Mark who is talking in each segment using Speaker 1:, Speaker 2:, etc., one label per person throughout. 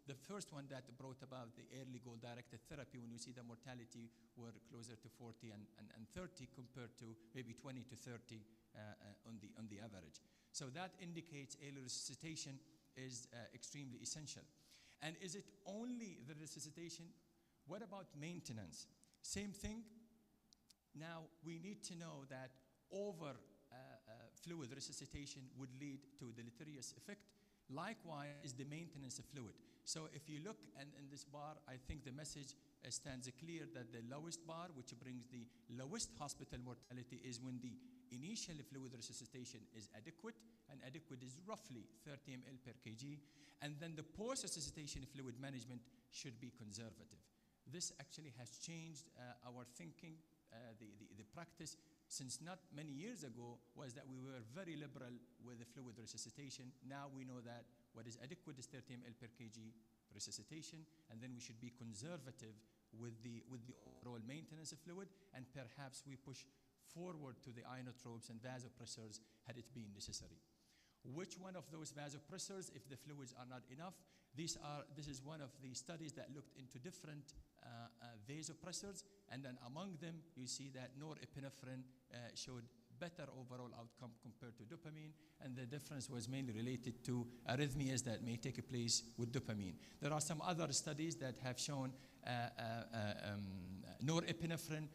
Speaker 1: the first one that brought about the early goal-directed therapy, when you see the mortality were closer to 40 and 30 compared to maybe 20 to 30 on the average. So that indicates early resuscitation is extremely essential. And is it only the resuscitation? What about maintenance? Same thing. Now, we need to know that over fluid resuscitation would lead to deleterious effect. Likewise is the maintenance of fluid. So if you look in this bar, I think the message stands clear that the lowest bar, which brings the lowest hospital mortality, is when the initial fluid resuscitation is adequate, and adequate is roughly 30 ml per kg, and then the post-resuscitation fluid management should be conservative. This actually has changed our thinking. The practice since not many years ago was that we were very liberal with the fluid resuscitation. Now we know that what is adequate is 30 ml per kg resuscitation, and then we should be conservative with the overall maintenance of fluid, and perhaps we push forward to the inotropes and vasopressors had it been necessary. Which one of those vasopressors, if the fluids are not enough? This is one of the studies that looked into different vasopressors, and then among them you see that norepinephrine showed better overall outcome compared to dopamine, and the difference was mainly related to arrhythmias that may take place with dopamine. There are some other studies that have shown norepinephrine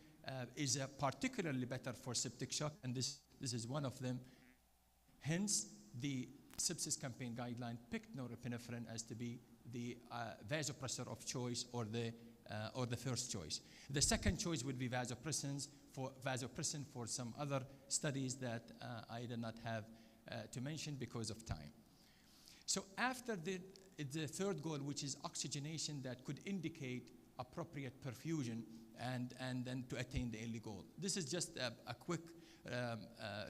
Speaker 1: is particularly better for septic shock, and this is one of them. Hence, the sepsis campaign guideline picked norepinephrine as to be the vasopressor of choice, or the first choice. The second choice would be vasopressin for some other studies that I did not have to mention because of time. So after the third goal, which is oxygenation, that could indicate appropriate perfusion and then to attain the early goal. This is just a quick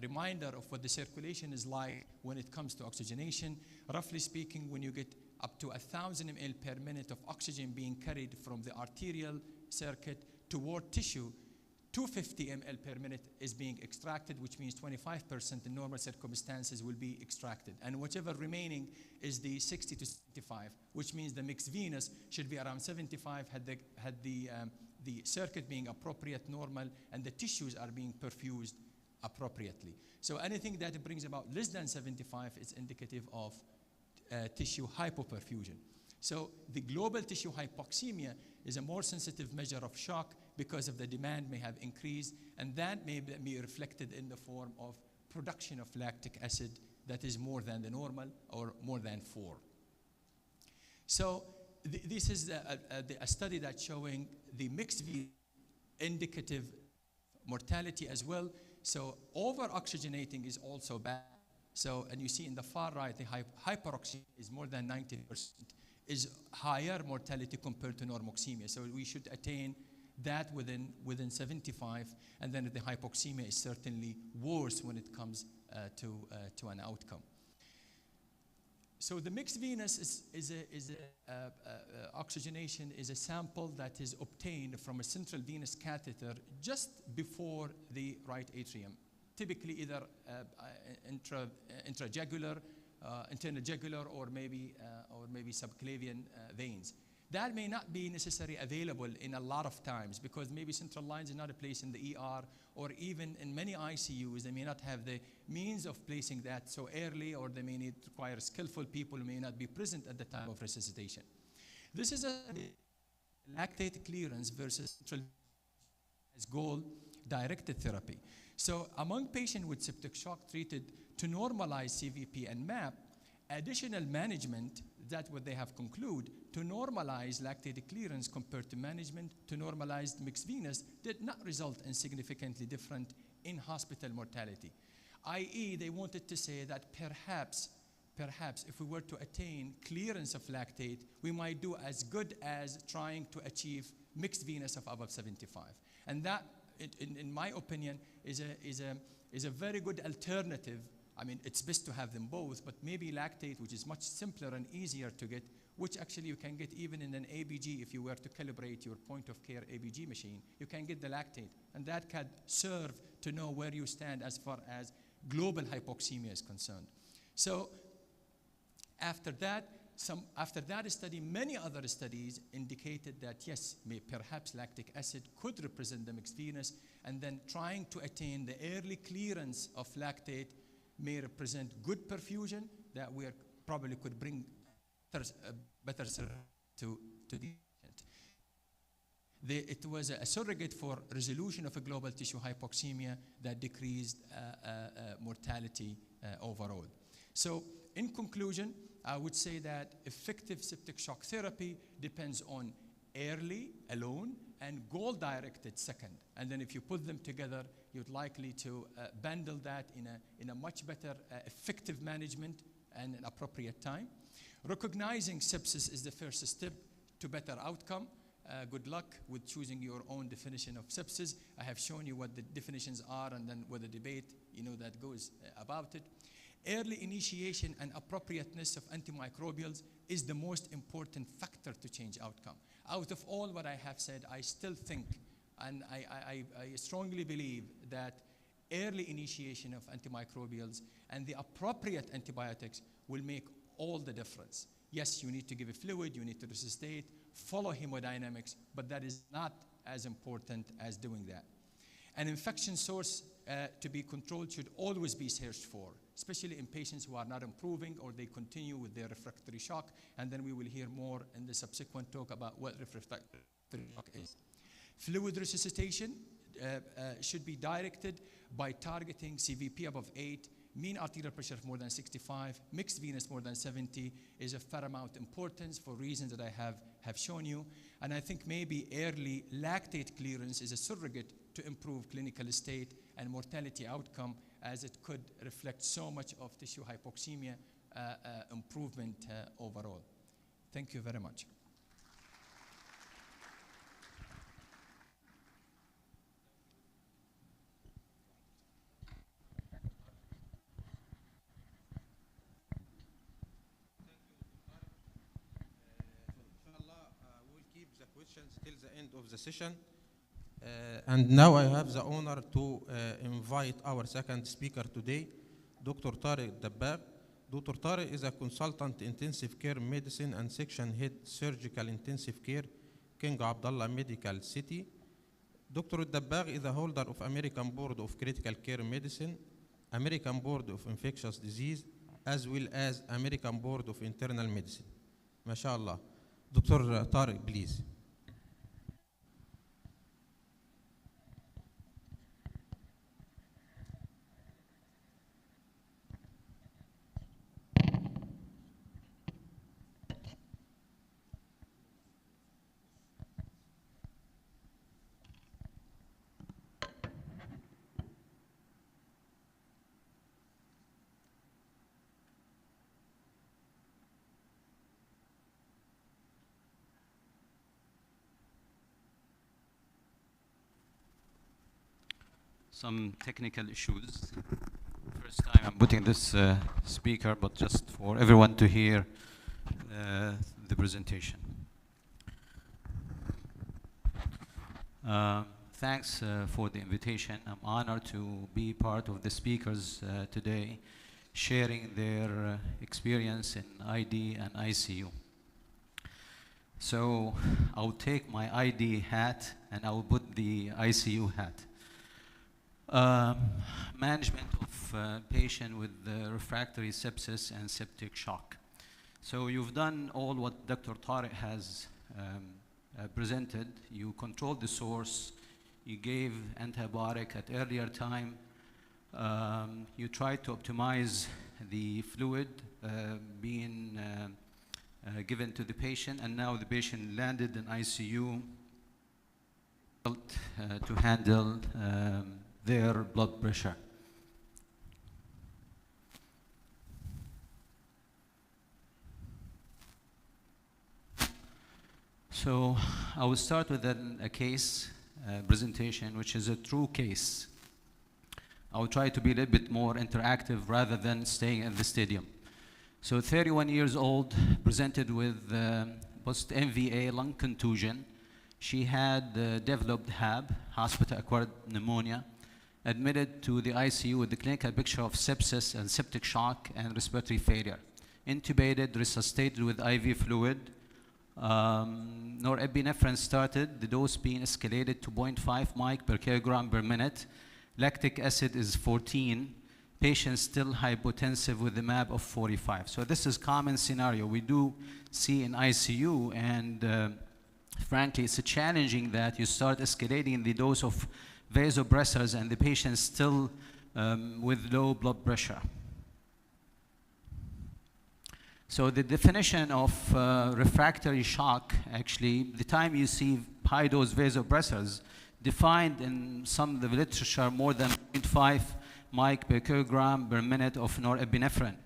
Speaker 1: reminder of what the circulation is like when it comes to oxygenation. Roughly speaking, when you get up to 1,000 ml per minute of oxygen being carried from the arterial circuit toward tissue, 250 ml per minute is being extracted, which means 25% in normal circumstances will be extracted. And whatever remaining is the 60 to 75, which means the mixed venous should be around 75 had the circuit being appropriate, normal, and the tissues are being perfused appropriately. So anything that brings about less than 75 is indicative of tissue hypoperfusion. So the global tissue hypoxemia is a more sensitive measure of shock because of the demand may have increased, and that may be reflected in the form of production of lactic acid that is more than the normal, or more than 4. So this is a study that's showing the mixed indicative mortality as well. So over-oxygenating is also bad. So, and you see in the far right, the hyperoxemia is more than 90%, is higher mortality compared to normoxemia. So we should attain that within 75, and then the hypoxemia is certainly worse when it comes to an outcome. So the mixed venous oxygenation is a sample that is obtained from a central venous catheter just before the right atrium, typically either intrajugular, internal jugular, or maybe subclavian veins. That may not be necessarily available in a lot of times because maybe central lines is not a place in the ER, or even in many ICUs, they may not have the means of placing that so early, or they may require skillful people who may not be present at the time of resuscitation. This is a lactate clearance versus central as goal-directed therapy. So among patients with septic shock treated to normalize CVP and MAP, additional management, that's what they have concluded, to normalize lactate clearance compared to management to normalize mixed venous did not result in significantly different in-hospital mortality. i.e., they wanted to say that perhaps if we were to attain clearance of lactate, we might do as good as trying to achieve mixed venous of above 75. And that, in my opinion, is a very good alternative. I mean, it's best to have them both, but maybe lactate, which is much simpler and easier to get, which actually you can get even in an ABG. If you were to calibrate your point of care ABG machine, you can get the lactate, and that can serve to know where you stand as far as global hypoxemia is concerned. So after that, after that study, many other studies indicated that yes, perhaps lactic acid could represent the mixed venous, and then trying to attain the early clearance of lactate may represent good perfusion that we probably could bring better service to the patient. It was a surrogate for resolution of a global tissue hypoxemia that decreased mortality overall. So in conclusion, I would say that effective septic shock therapy depends on early alone and goal-directed second. And then if you put them together, you're likely to bundle that in a much better effective management and an appropriate time. Recognizing sepsis is the first step to better outcome. Good luck with choosing your own definition of sepsis. I have shown you what the definitions are, and then with the debate, that goes about it. Early initiation and appropriateness of antimicrobials is the most important factor to change outcome. Out of all what I have said, I still think, and I strongly believe that early initiation of antimicrobials and the appropriate antibiotics will make all the difference. Yes, you need to give a fluid, you need to resuscitate, follow hemodynamics, but that is not as important as doing that. An infection source to be controlled should always be searched for, especially in patients who are not improving or they continue with their refractory shock, and then we will hear more in the subsequent talk about what refractory shock is. Fluid resuscitation should be directed by targeting CVP above 8, mean arterial pressure of more than 65, mixed venous more than 70 is of paramount importance for reasons that I have shown you. And I think maybe early lactate clearance is a surrogate to improve clinical state and mortality outcome, as it could reflect so much of tissue hypoxemia improvement overall. Thank you very much.
Speaker 2: Till the end of the session. And now I have the honor to invite our second speaker today, Dr. Tariq Dabbagh. Dr. Tariq is a consultant intensive care medicine and section head surgical intensive care, King Abdullah Medical City. Dr. Dabbagh is a holder of American Board of Critical Care Medicine, American Board of Infectious Disease, as well as American Board of Internal Medicine. MashaAllah. Dr. Tariq, please.
Speaker 3: Some technical issues. First time I'm putting this speaker, but just for everyone to hear the presentation. Thanks for the invitation. I'm honored to be part of the speakers today, sharing their experience in ID and ICU. So I'll take my ID hat and I'll put the ICU hat. Management of patient with refractory sepsis and septic shock. So you've done all what Dr. Tariq has presented. You controlled the source. You gave antibiotic at earlier time. You tried to optimize the fluid being given to the patient, and now the patient landed in ICU to handle their blood pressure. So I will start with a case presentation, which is a true case. I will try to be a little bit more interactive rather than staying in the stadium. So 31 years old, presented with post-MVA lung contusion. She had developed HAB, hospital-acquired pneumonia, admitted to the ICU with the clinical picture of sepsis and septic shock and respiratory failure. intubated, resuscitated with IV fluid. Norepinephrine started, the dose being escalated to 0.5 mic per kilogram per minute. Lactic acid is 14. Patient still hypotensive with the MAP of 45. So this is common scenario we do see in ICU, and frankly, it's challenging that you start escalating the dose of vasopressors and the patient still with low blood pressure. So the definition of refractory shock, actually, the time you see high-dose vasopressors, defined in some of the literature more than 0.5 mic per kilogram per minute of norepinephrine.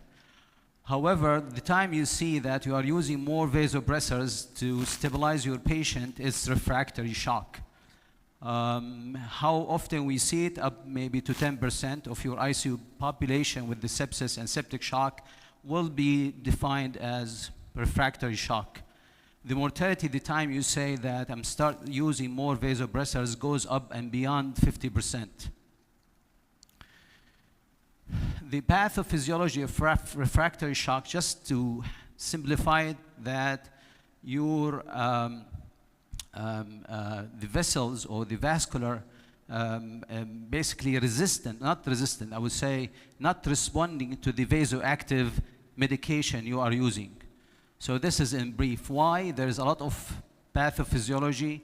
Speaker 3: However, the time you see that you are using more vasopressors to stabilize your patient is refractory shock. How often we see it? Up maybe to 10% of your ICU population with the sepsis and septic shock will be defined as refractory shock. The mortality, the time you say that I'm start using more vasopressors, goes up and beyond 50%. The pathophysiology of refractory shock, just to simplify it, that your the vessels or the vascular basically not resistant, I would say not responding to the vasoactive medication you are using. So this is in brief why there is a lot of pathophysiology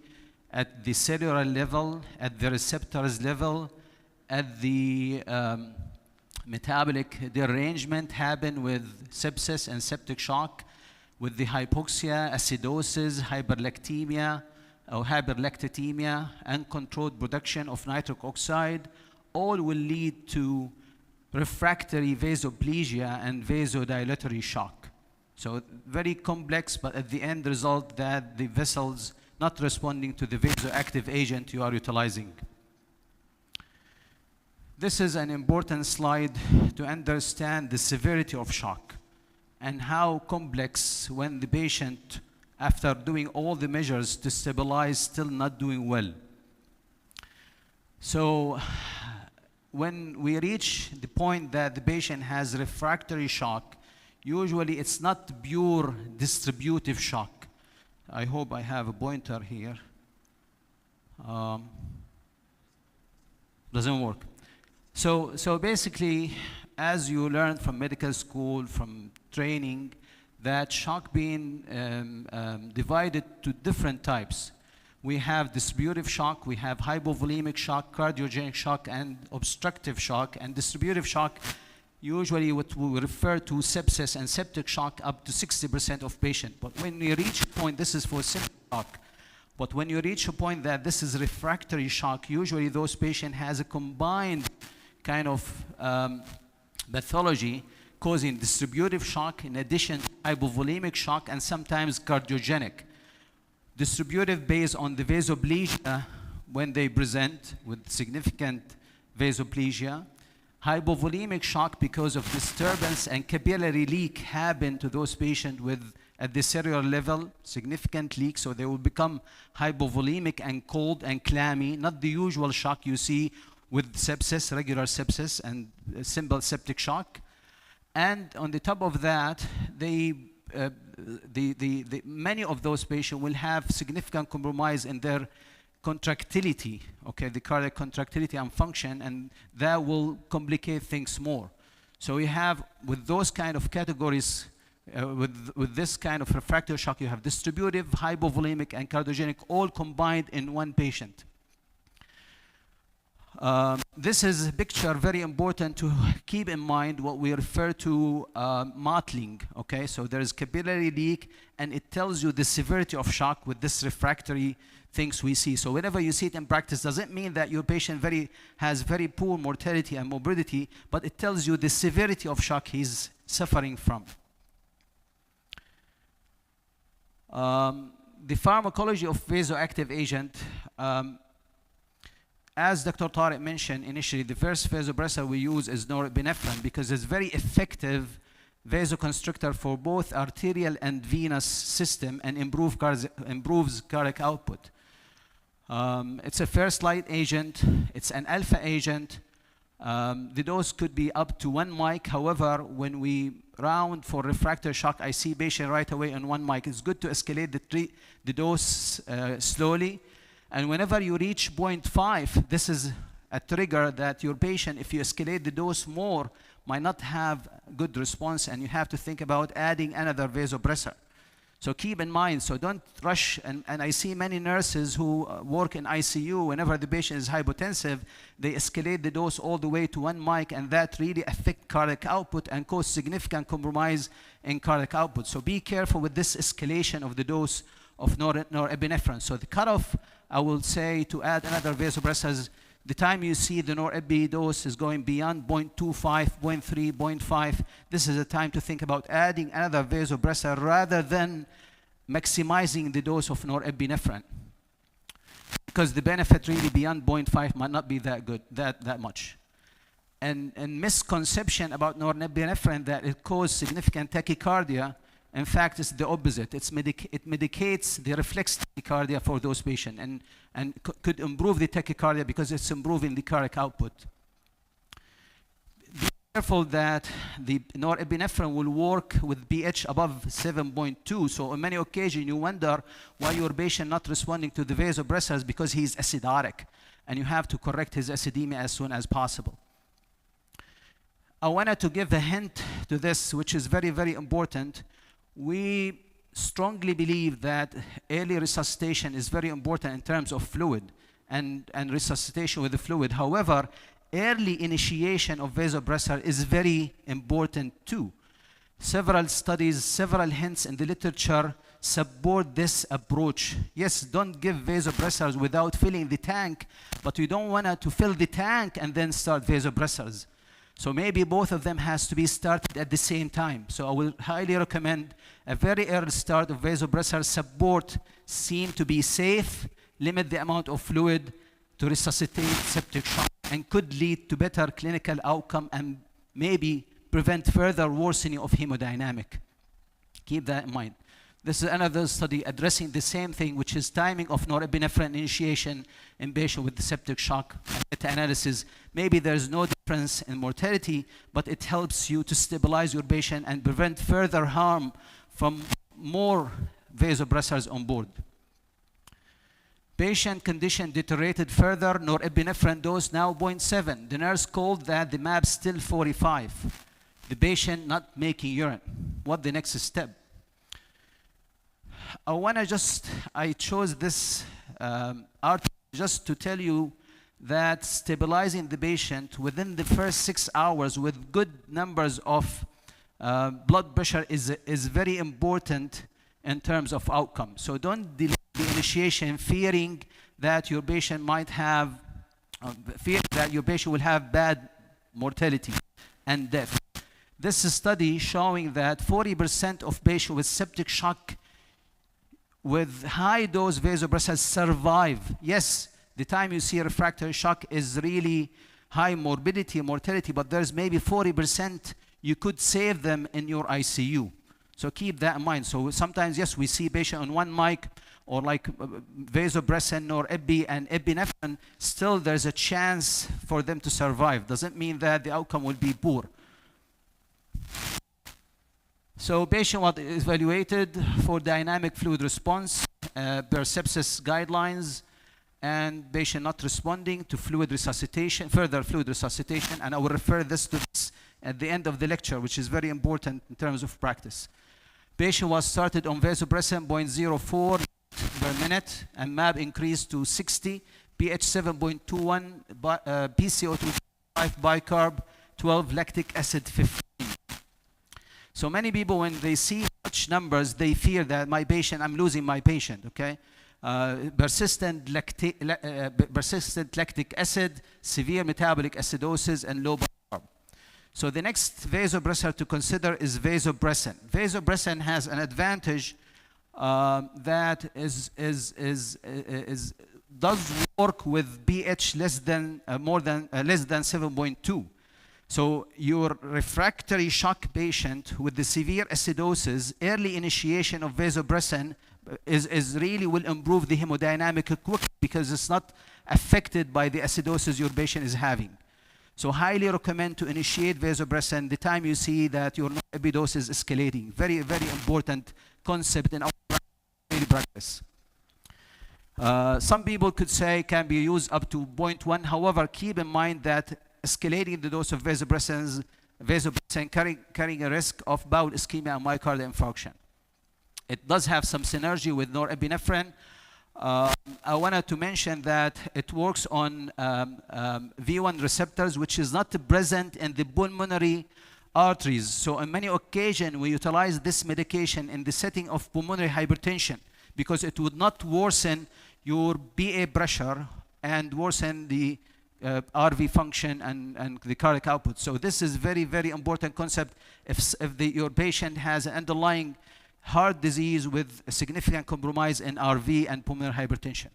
Speaker 3: at the cellular level, at the receptors level, at the metabolic derangement happen with sepsis and septic shock, with the hypoxia, acidosis, hyperlactemia, or hyperlactatemia, uncontrolled production of nitric oxide, all will lead to refractory vasoplegia and vasodilatory shock. So very complex, but at the end result that the vessels not responding to the vasoactive agent you are utilizing. This is an important slide to understand the severity of shock and how complex when the patient, after doing all the measures to stabilize, still not doing well. So when we reach the point that the patient has refractory shock, usually it's not pure distributive shock. I hope I have a pointer here. Doesn't work. So basically, as you learn from medical school, from training, that shock being divided to different types. We have distributive shock, we have hypovolemic shock, cardiogenic shock, and obstructive shock. And distributive shock, usually what we refer to sepsis and septic shock, up to 60% of patients. But when you reach a point, this is for septic shock. But when you reach a point that this is refractory shock, usually those patients has a combined kind of pathology causing distributive shock in addition to hypovolemic shock and sometimes cardiogenic. Distributive based on the vasoplegia when they present with significant vasoplegia. Hypovolemic shock because of disturbance and capillary leak happen to those patients with at the cellular level, significant leak, so they will become hypovolemic and cold and clammy, not the usual shock you see with sepsis, regular sepsis, and simple septic shock. And on the top of that, many of those patients will have significant compromise in their contractility, okay, the cardiac contractility and function, and that will complicate things more. So we have, with those kind of categories, with this kind of refractory shock, you have distributive, hypovolemic, and cardiogenic all combined in one patient. This is a picture very important to keep in mind what we refer to mottling, okay? So there is capillary leak, and it tells you the severity of shock with this refractory things we see. So whenever you see it in practice, doesn't mean that your patient has very poor mortality and morbidity, but it tells you the severity of shock he's suffering from. The pharmacology of vasoactive agent, as Dr. Tariq mentioned initially, the first vasopressor we use is norepinephrine because it's very effective vasoconstrictor for both arterial and venous system and improves cardiac output. It's a first-line agent. It's an alpha agent. The dose could be up to 1 mic. However, when we round for refractory shock, I see patient right away on 1 mic. It's good to escalate the dose slowly. And whenever you reach 0.5, this is a trigger that your patient, if you escalate the dose more, might not have good response, and you have to think about adding another vasopressor. So keep in mind, so don't rush, and I see many nurses who work in ICU, whenever the patient is hypotensive, they escalate the dose all the way to 1 mic, and that really affects cardiac output and cause significant compromise in cardiac output. So be careful with this escalation of the dose of norepinephrine. So the cutoff, I will say, to add another vasopressor, the time you see the norepi dose is going beyond 0.25, 0.3, 0.5, this is a time to think about adding another vasopressor rather than maximizing the dose of norepinephrine. Because the benefit really beyond 0.5 might not be that good, that much. And misconception about norepinephrine that it causes significant tachycardia, in fact, it's the opposite. It medicates the reflex tachycardia for those patients and could improve the tachycardia because it's improving the cardiac output. Be careful that the norepinephrine will work with pH above 7.2. So on many occasions you wonder why your patient not responding to the vasopressors because he's acidotic, and you have to correct his acidemia as soon as possible. I wanted to give a hint to this, which is very, very important. We strongly believe that early resuscitation is very important in terms of fluid and resuscitation with the fluid. However, early initiation of vasopressor is very important too. Several studies, several hints in the literature support this approach. Yes, don't give vasopressors without filling the tank, but you don't want to fill the tank and then start vasopressors. So maybe both of them has to be started at the same time. So I will highly recommend a very early start of vasopressor support, seem to be safe, limit the amount of fluid to resuscitate septic shock, and could lead to better clinical outcome and maybe prevent further worsening of hemodynamic. Keep that in mind. This is another study addressing the same thing, which is timing of norepinephrine initiation in patients with septic shock. Meta-analysis, maybe there's no difference in mortality, but it helps you to stabilize your patient and prevent further harm from more vasopressors on board. Patient condition deteriorated further, norepinephrine dose now 0.7. The nurse called that the MAP still 45. The patient not making urine. What the next step? I chose this article just to tell you that stabilizing the patient within the first 6 hours with good numbers of blood pressure is very important in terms of outcome. So don't delay the initiation fearing that your patient might have, will have bad mortality and death. This study showing that 40% of patients with septic shock with high dose vasopressors survive. Yes, the time you see refractory shock is really high morbidity and mortality, but there's maybe 40% you could save them in your ICU. So keep that in mind. So sometimes, yes, we see patient on 1 mic or like vasopressin or epi and epinephrine, still there's a chance for them to survive. Doesn't mean that the outcome will be poor. So patient was evaluated for dynamic fluid response per sepsis guidelines, and patient not responding to fluid resuscitation, further fluid resuscitation, and I will refer this to this at the end of the lecture, which is very important in terms of practice. Patient was started on vasopressin 0.04 per minute, and MAB increased to 60, pH 7.21, PCO2 5, bicarb 12, lactic acid 15. So many people, when they see such numbers, they fear that my patient, I'm losing my patient, okay? Persistent lactic acid, severe metabolic acidosis, and low bicarb. So the next vasopressor to consider is vasopressin. Vasopressin has an advantage that does work with pH less than 7.2. So your refractory shock patient with the severe acidosis, early initiation of vasopressin is really will improve the hemodynamic quickly because it's not affected by the acidosis your patient is having. So highly recommend to initiate vasopressin the time you see that your nor-epi dose is escalating. Very, very important concept in our daily practice. Some people could say can be used up to 0.1. However, keep in mind that escalating the dose of vasopressin carrying a risk of bowel ischemia and myocardial infarction. It does have some synergy with norepinephrine. I wanted to mention that it works on V1 receptors, which is not present in the pulmonary arteries. So on many occasions, we utilize this medication in the setting of pulmonary hypertension because it would not worsen your BA pressure and worsen the RV function and the cardiac output. So this is very, very important concept if your patient has an underlying heart disease with a significant compromise in RV and pulmonary hypertension.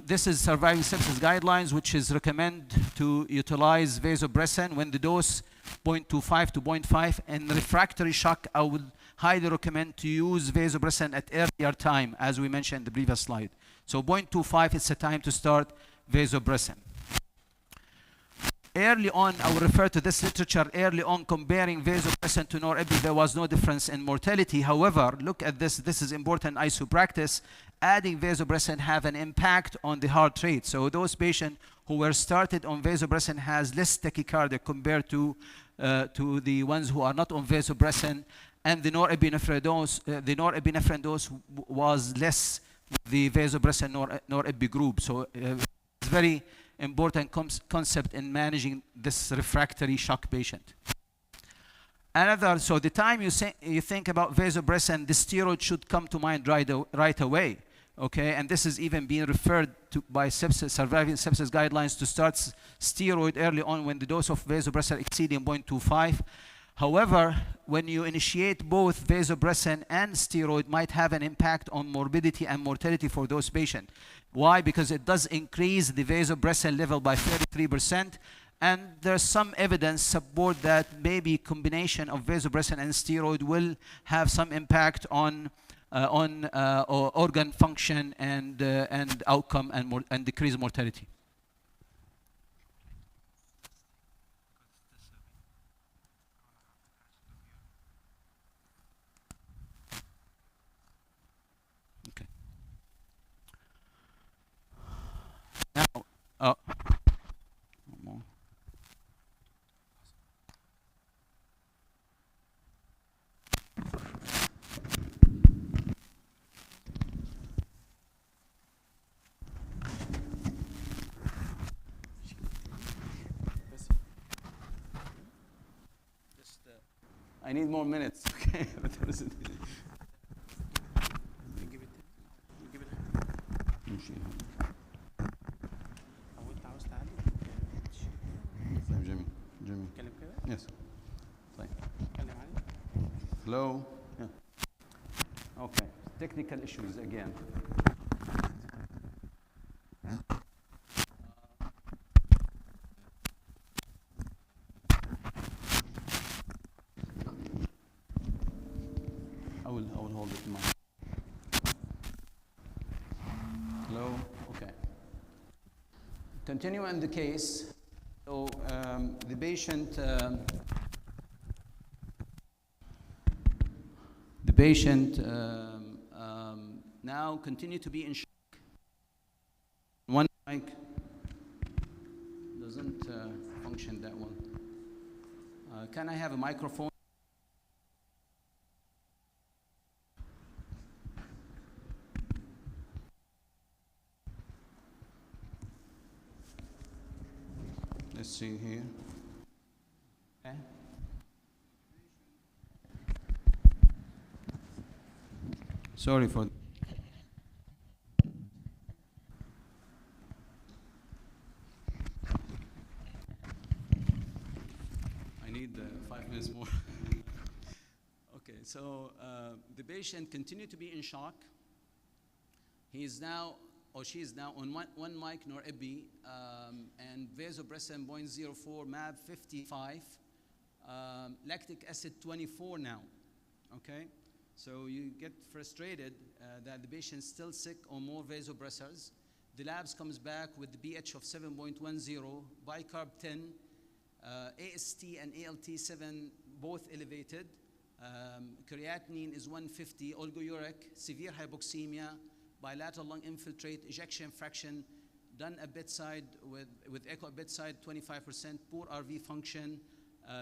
Speaker 3: This is surviving sepsis guidelines, which is recommend to utilize vasopressin when the dose 0.25 to 0.5. And refractory shock, I would highly recommend to use vasopressin at earlier time, as we mentioned in the previous slide. So 0.25 is the time to start vasopressin. Early on, I will refer to this literature, early on comparing vasopressin to nor-epi, there was no difference in mortality. However, look at this, this is important ICU practice. Adding vasopressin have an impact on the heart rate. So those patients who were started on vasopressin has less tachycardia compared to the ones who are not on vasopressin, and the norepinephrine dose was less with the vasopressin nor-epi group. So it's very important concept in managing this refractory shock patient. Another, so the time you think about vasopressin, the steroid should come to mind right away, okay? And this is even being referred to by sepsis, surviving sepsis guidelines to start steroid early on when the dose of vasopressin exceeding 0.25. However, when you initiate both vasopressin and steroid might have an impact on morbidity and mortality for those patients. Why? Because it does increase the vasopressin level by 33%, and there's some evidence support that maybe combination of vasopressin and steroid will have some impact on organ function and outcome and decrease mortality. Now, I need more minutes. Okay.
Speaker 4: Jimmy. Yes. Hello.
Speaker 3: Yeah. Okay. Technical issues again.
Speaker 4: I will hold it in mind. Hello.
Speaker 3: Okay. Continue in the case. So the patient now continue to be in shock. One mic doesn't function that well. Can I have a microphone?
Speaker 4: Let's see here.
Speaker 3: Okay. Sorry for. I need 5 minutes more. Okay, so the patient continued to be in shock. He is now, or she is now on one mic nor-epi and vasopressin 0.04, MAB 55, lactic acid 24 now, okay? So you get frustrated that the patient is still sick on more vasopressors.
Speaker 5: The labs comes back with the pH of 7.10, bicarb 10, AST and ALT7 both elevated. Creatinine is 150, oligouric, severe hypoxemia, bilateral lung infiltrate, ejection fraction, done at bedside with echo at bedside 25%, poor RV function,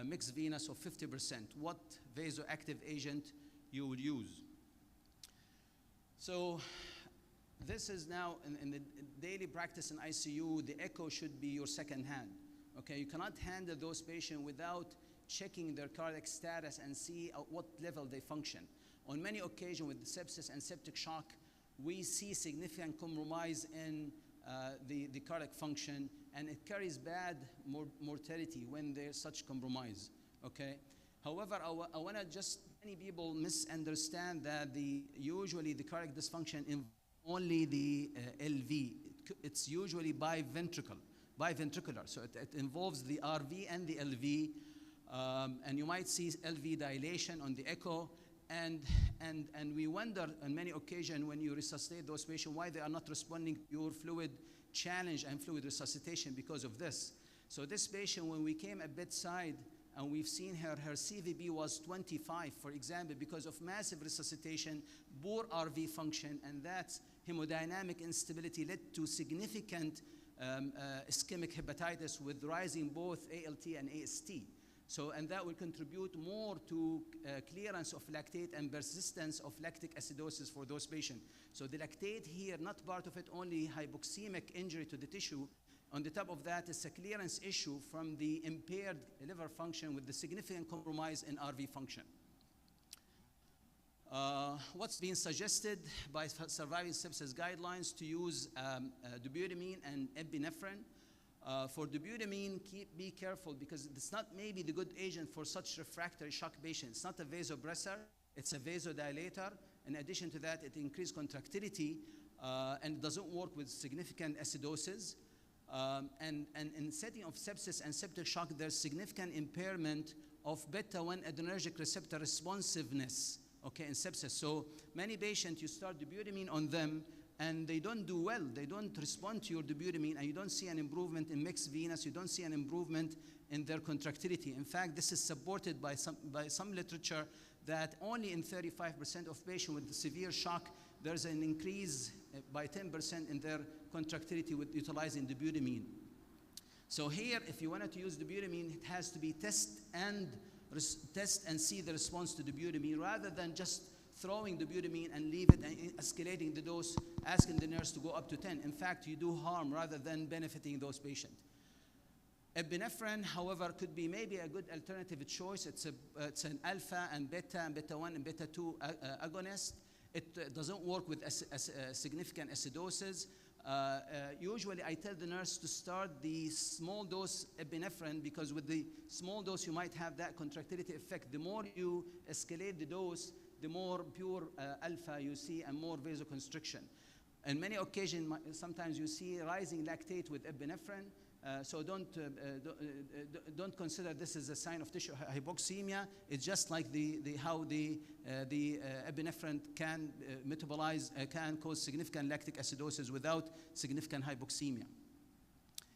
Speaker 5: mixed venous of 50%. What vasoactive agent you would use? So this is now in the daily practice in ICU, the echo should be your second hand. Okay, you cannot handle those patients without checking their cardiac status and see at what level they function. On many occasions with sepsis and septic shock, we see significant compromise in the cardiac function, and it carries bad mortality when there's such compromise, okay? However, I want to just, many people misunderstand that usually the cardiac dysfunction in only the LV. It's usually biventricular. So it involves the RV and the LV, and you might see LV dilation on the echo, and we wonder on many occasions when you resuscitate those patients why they are not responding to your fluid challenge and fluid resuscitation because of this. So this patient, when we came at bedside and we've seen her CVB was 25, for example, because of massive resuscitation, poor RV function, and that hemodynamic instability led to significant ischemic hepatitis with rising both ALT and AST. So, and that will contribute more to clearance of lactate and persistence of lactic acidosis for those patients. So the lactate here, not part of it, only hypoxemic injury to the tissue. On the top of that is a clearance issue from the impaired liver function with the significant compromise in RV function. What's been suggested by surviving sepsis guidelines to use dobutamine and epinephrine. For dobutamine, be careful because it's not maybe the good agent for such refractory shock patients. It's not a vasopressor, it's a vasodilator. In addition to that, it increases contractility and it doesn't work with significant acidosis. And in setting of sepsis and septic shock, there's significant impairment of beta-1 adrenergic receptor responsiveness, okay, in sepsis. So many patients, you start dobutamine on them, and they don't do well. They don't respond to your dobutamine, and you don't see an improvement in mixed venous. You don't see an improvement in their contractility. In fact, this is supported by some literature that only in 35% of patients with severe shock, there's an increase by 10% in their contractility with utilizing dobutamine. So here, if you wanted to use dobutamine, it has to be test and see the response to dobutamine rather than just throwing dobutamine and leave it and escalating the dose, asking the nurse to go up to 10. In fact, you do harm rather than benefiting those patients. Epinephrine, however, could be maybe a good alternative choice. It's an alpha and beta-1 and beta-2 agonist. It doesn't work with significant acidosis. Usually, I tell the nurse to start the small dose epinephrine because with the small dose, you might have that contractility effect. The more you escalate the dose, the more pure alpha you see and more vasoconstriction. On many occasions, sometimes you see rising lactate with epinephrine. So don't consider this as a sign of tissue hypoxemia. It's just like how the epinephrine can metabolize, can cause significant lactic acidosis without significant hypoxemia.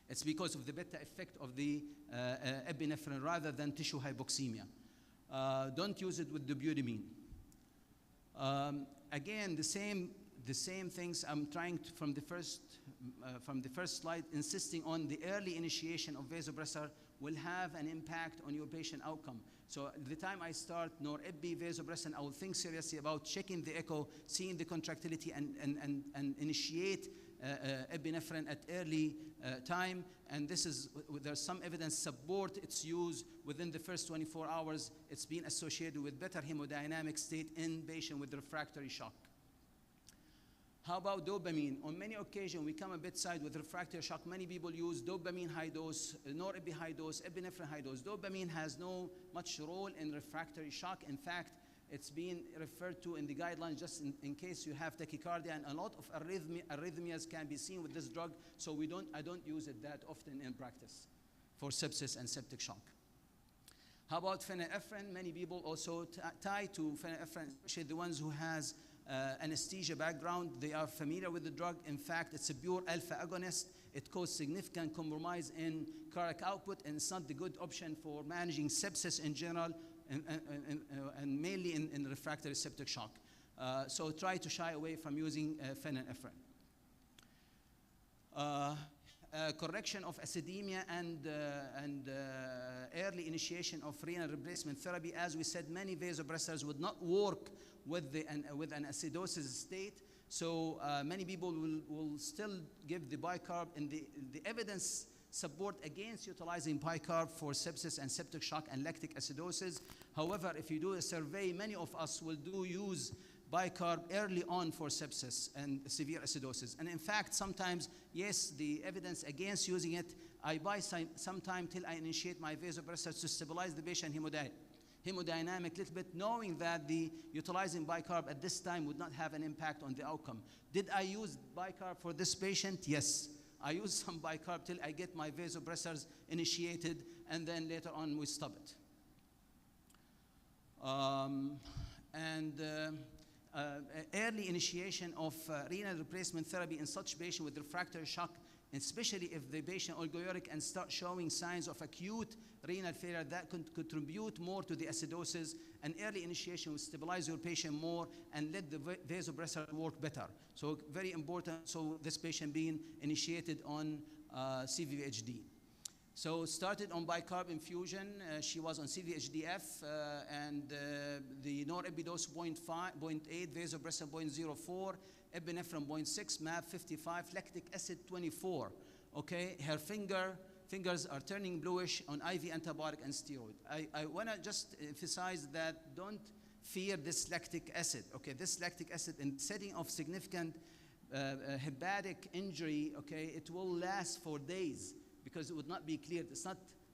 Speaker 5: It's because of the beta effect of the epinephrine rather than tissue hypoxemia. Don't use it with dobutamine. Again, the same things I'm trying to, from the first slide, insisting on the early initiation of vasopressor will have an impact on your patient outcome. So the time I start nor-epi vasopressin, I will think seriously about checking the echo, seeing the contractility, and initiate epinephrine at early time. And this is, there's some evidence support its use within the first 24 hours. It's been associated with better hemodynamic state in patient with refractory shock. How about dopamine? On many occasions, we come at bedside with refractory shock. Many people use dopamine high dose, nor-epi high dose, epinephrine high dose. Dopamine has no much role in refractory shock. In fact, it's been referred to in the guidelines just in case you have tachycardia, and a lot of arrhythmias can be seen with this drug, so I don't use it that often in practice for sepsis and septic shock. How about phenylephrine? Many people also tie to phenylephrine, especially the ones who has anesthesia background. They are familiar with the drug. In fact, it's a pure alpha agonist. It caused significant compromise in cardiac output, and it's not the good option for managing sepsis in general, and mainly in refractory septic shock. So try to shy away from using phenylephrine. Correction of acidemia and early initiation of renal replacement therapy. As we said, many vasopressors would not work with an acidosis state. So many people will still give the bicarb, and the evidence support against utilizing bicarb for sepsis and septic shock and lactic acidosis. However, if you do a survey, many of us will use bicarb early on for sepsis and severe acidosis. And in fact, sometimes, yes, the evidence against using it, I buy some time till I initiate my vasopressors to stabilize the patient hemodynamic little bit, knowing that the utilizing bicarb at this time would not have an impact on the outcome. Did I use bicarb for this patient? Yes. I use some bicarb till I get my vasopressors initiated, and then later on we stop it. Early initiation of renal replacement therapy in such patient with refractory shock, especially if the patient algouric and start showing signs of acute renal failure, that could contribute more to the acidosis. And early initiation will stabilize your patient more and let the vasopressor work better. So very important. So this patient being initiated on CVHD. So started on bicarb infusion. She was on CVHDF, and the norepidural 0.8, vasopressin 0.04, epinephrine 0.6, MAP 55, lactic acid 24. Okay, her fingers are turning bluish on IV antibiotic and steroid. I want to just emphasize that don't fear this lactic acid. Okay, this lactic acid in setting of significant hepatic injury, okay, it will last for days, because it would not be cleared.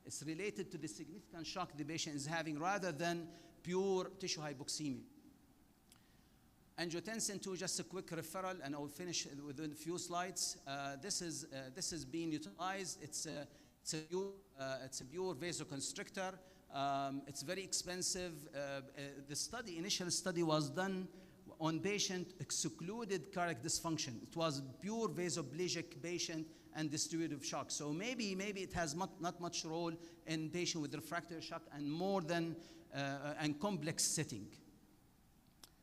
Speaker 5: It's related to the significant shock the patient is having rather than pure tissue hypoxemia. Angiotensin II, just a quick referral, and I'll finish within a few slides. This is being utilized. It's a pure vasoconstrictor. It's very expensive. The initial study was done on patient excluded cardiac dysfunction. It was pure vasoplegic patient and distributive shock. So maybe it has not much role in patient with refractory shock and more than and complex setting.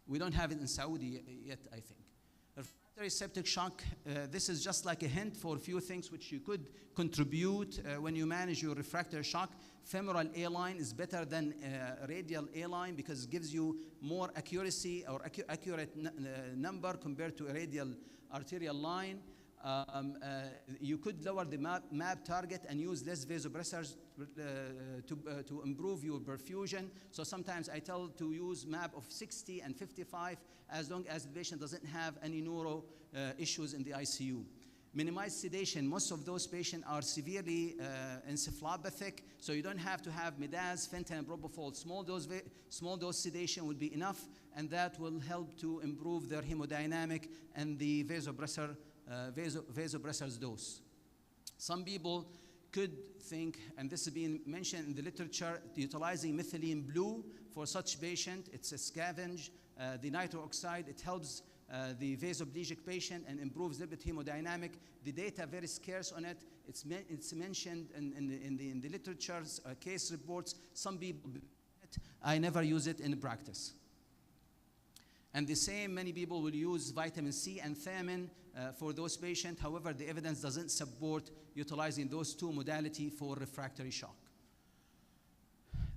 Speaker 5: We don't have it in Saudi yet, I think. Refractory septic shock, this is just like a hint for a few things which you could contribute when you manage your refractory shock. Femoral A-line is better than radial A-line because it gives you more accuracy or accurate number compared to a radial arterial line. You could lower the MAP target and use less vasopressors to improve your perfusion. So sometimes I tell to use MAP of 60 and 55 as long as the patient doesn't have any neuro issues in the ICU. Minimize sedation. Most of those patients are severely encephalopathic, so you don't have to have midaz, fentanyl, and propofol. Small dose sedation would be enough, and that will help to improve their hemodynamic and the vasopressor's dose. Some people could think, and this is being mentioned in the literature, utilizing methylene blue for such patient. It's a scavenge. The nitro oxide, it helps the vasoplegic patient and improves lipid hemodynamic. The data very scarce on it. It's mentioned in the literature's case reports. Some people, I never use it in practice. And the same, many people will use vitamin C and thiamine for those patients. However, the evidence doesn't support utilizing those two modalities for refractory shock.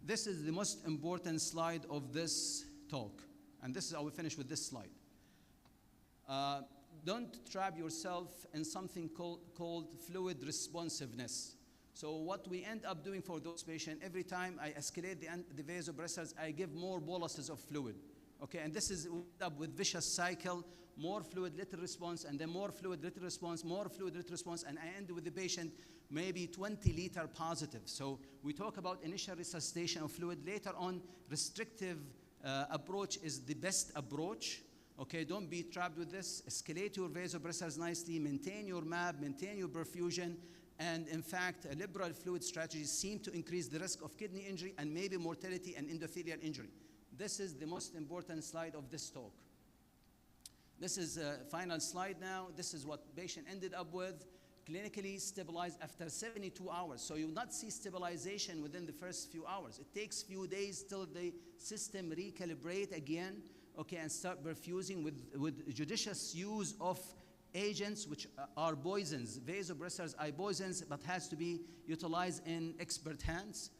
Speaker 5: This is the most important slide of this talk. And this is, I will finish with this slide. Don't trap yourself in something called fluid responsiveness. So what we end up doing for those patients, every time I escalate the vasopressors, I give more boluses of fluid. Okay, and this is up with vicious cycle, more fluid, little response, and then more fluid, little response, more fluid, little response, and I end with the patient maybe 20-liter positive. So we talk about initial resuscitation of fluid. Later on, restrictive approach is the best approach. Okay, don't be trapped with this. Escalate your vasopressors nicely, maintain your MAP, maintain your perfusion, and in fact, liberal fluid strategies seem to increase the risk of kidney injury and maybe mortality and endothelial injury. This is the most important slide of this talk. This is a final slide now. This is what patient ended up with. Clinically stabilized after 72 hours. So you will not see stabilization within the first few hours. It takes few days till the system recalibrate again, okay, and start perfusing with judicious use of agents which are poisons, vasopressors are poisons, but has to be utilized in expert hands.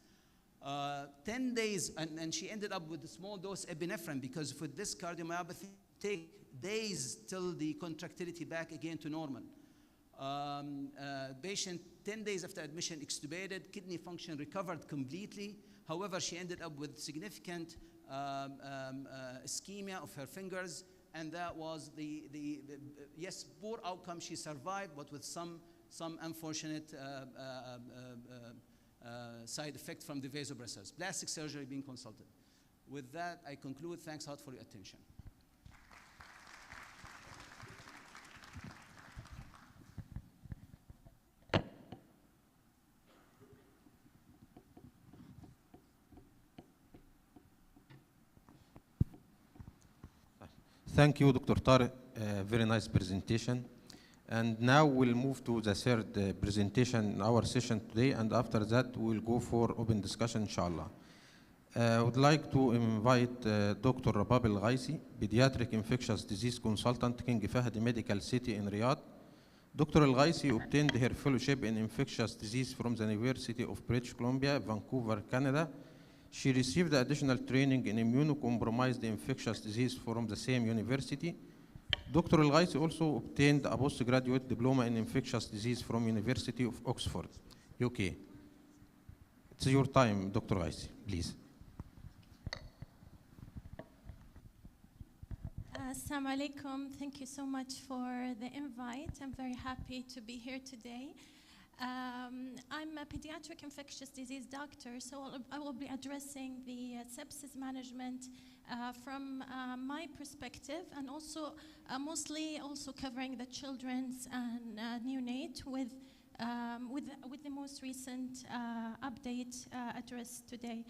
Speaker 5: 10 days, and she ended up with a small dose epinephrine, because for this cardiomyopathy, take days till the contractility back again to normal. Patient 10 days after admission extubated, kidney function recovered completely. However, she ended up with significant ischemia of her fingers, and that was yes, poor outcome. She survived, but with some unfortunate side effect from the vasopressors. Plastic surgery being consulted. With that, I conclude. Thanks a lot for your attention.
Speaker 2: Thank you, Dr. Tariq. Very nice presentation. And now we'll move to the third presentation in our session today, and after that we'll go for open discussion, inshallah. I would like to invite Dr. Rabab Al-Ghaisi, Pediatric Infectious Disease Consultant, King Fahd Medical City in Riyadh. Dr. Al-Ghaisi obtained her fellowship in infectious disease from the University of British Columbia, Vancouver, Canada. She received additional training in immunocompromised infectious disease from the same university. Dr. Al-Ghaisi also obtained a postgraduate diploma in infectious disease from University of Oxford, UK. It's your time, Dr. Ghaisi, please.
Speaker 6: Assalamu alaikum. Thank you so much for the invite. I'm very happy to be here today. I'm a pediatric infectious disease doctor, so I will be addressing the sepsis management from my perspective, and also mostly also covering the children's and neonate with the most recent update addressed today.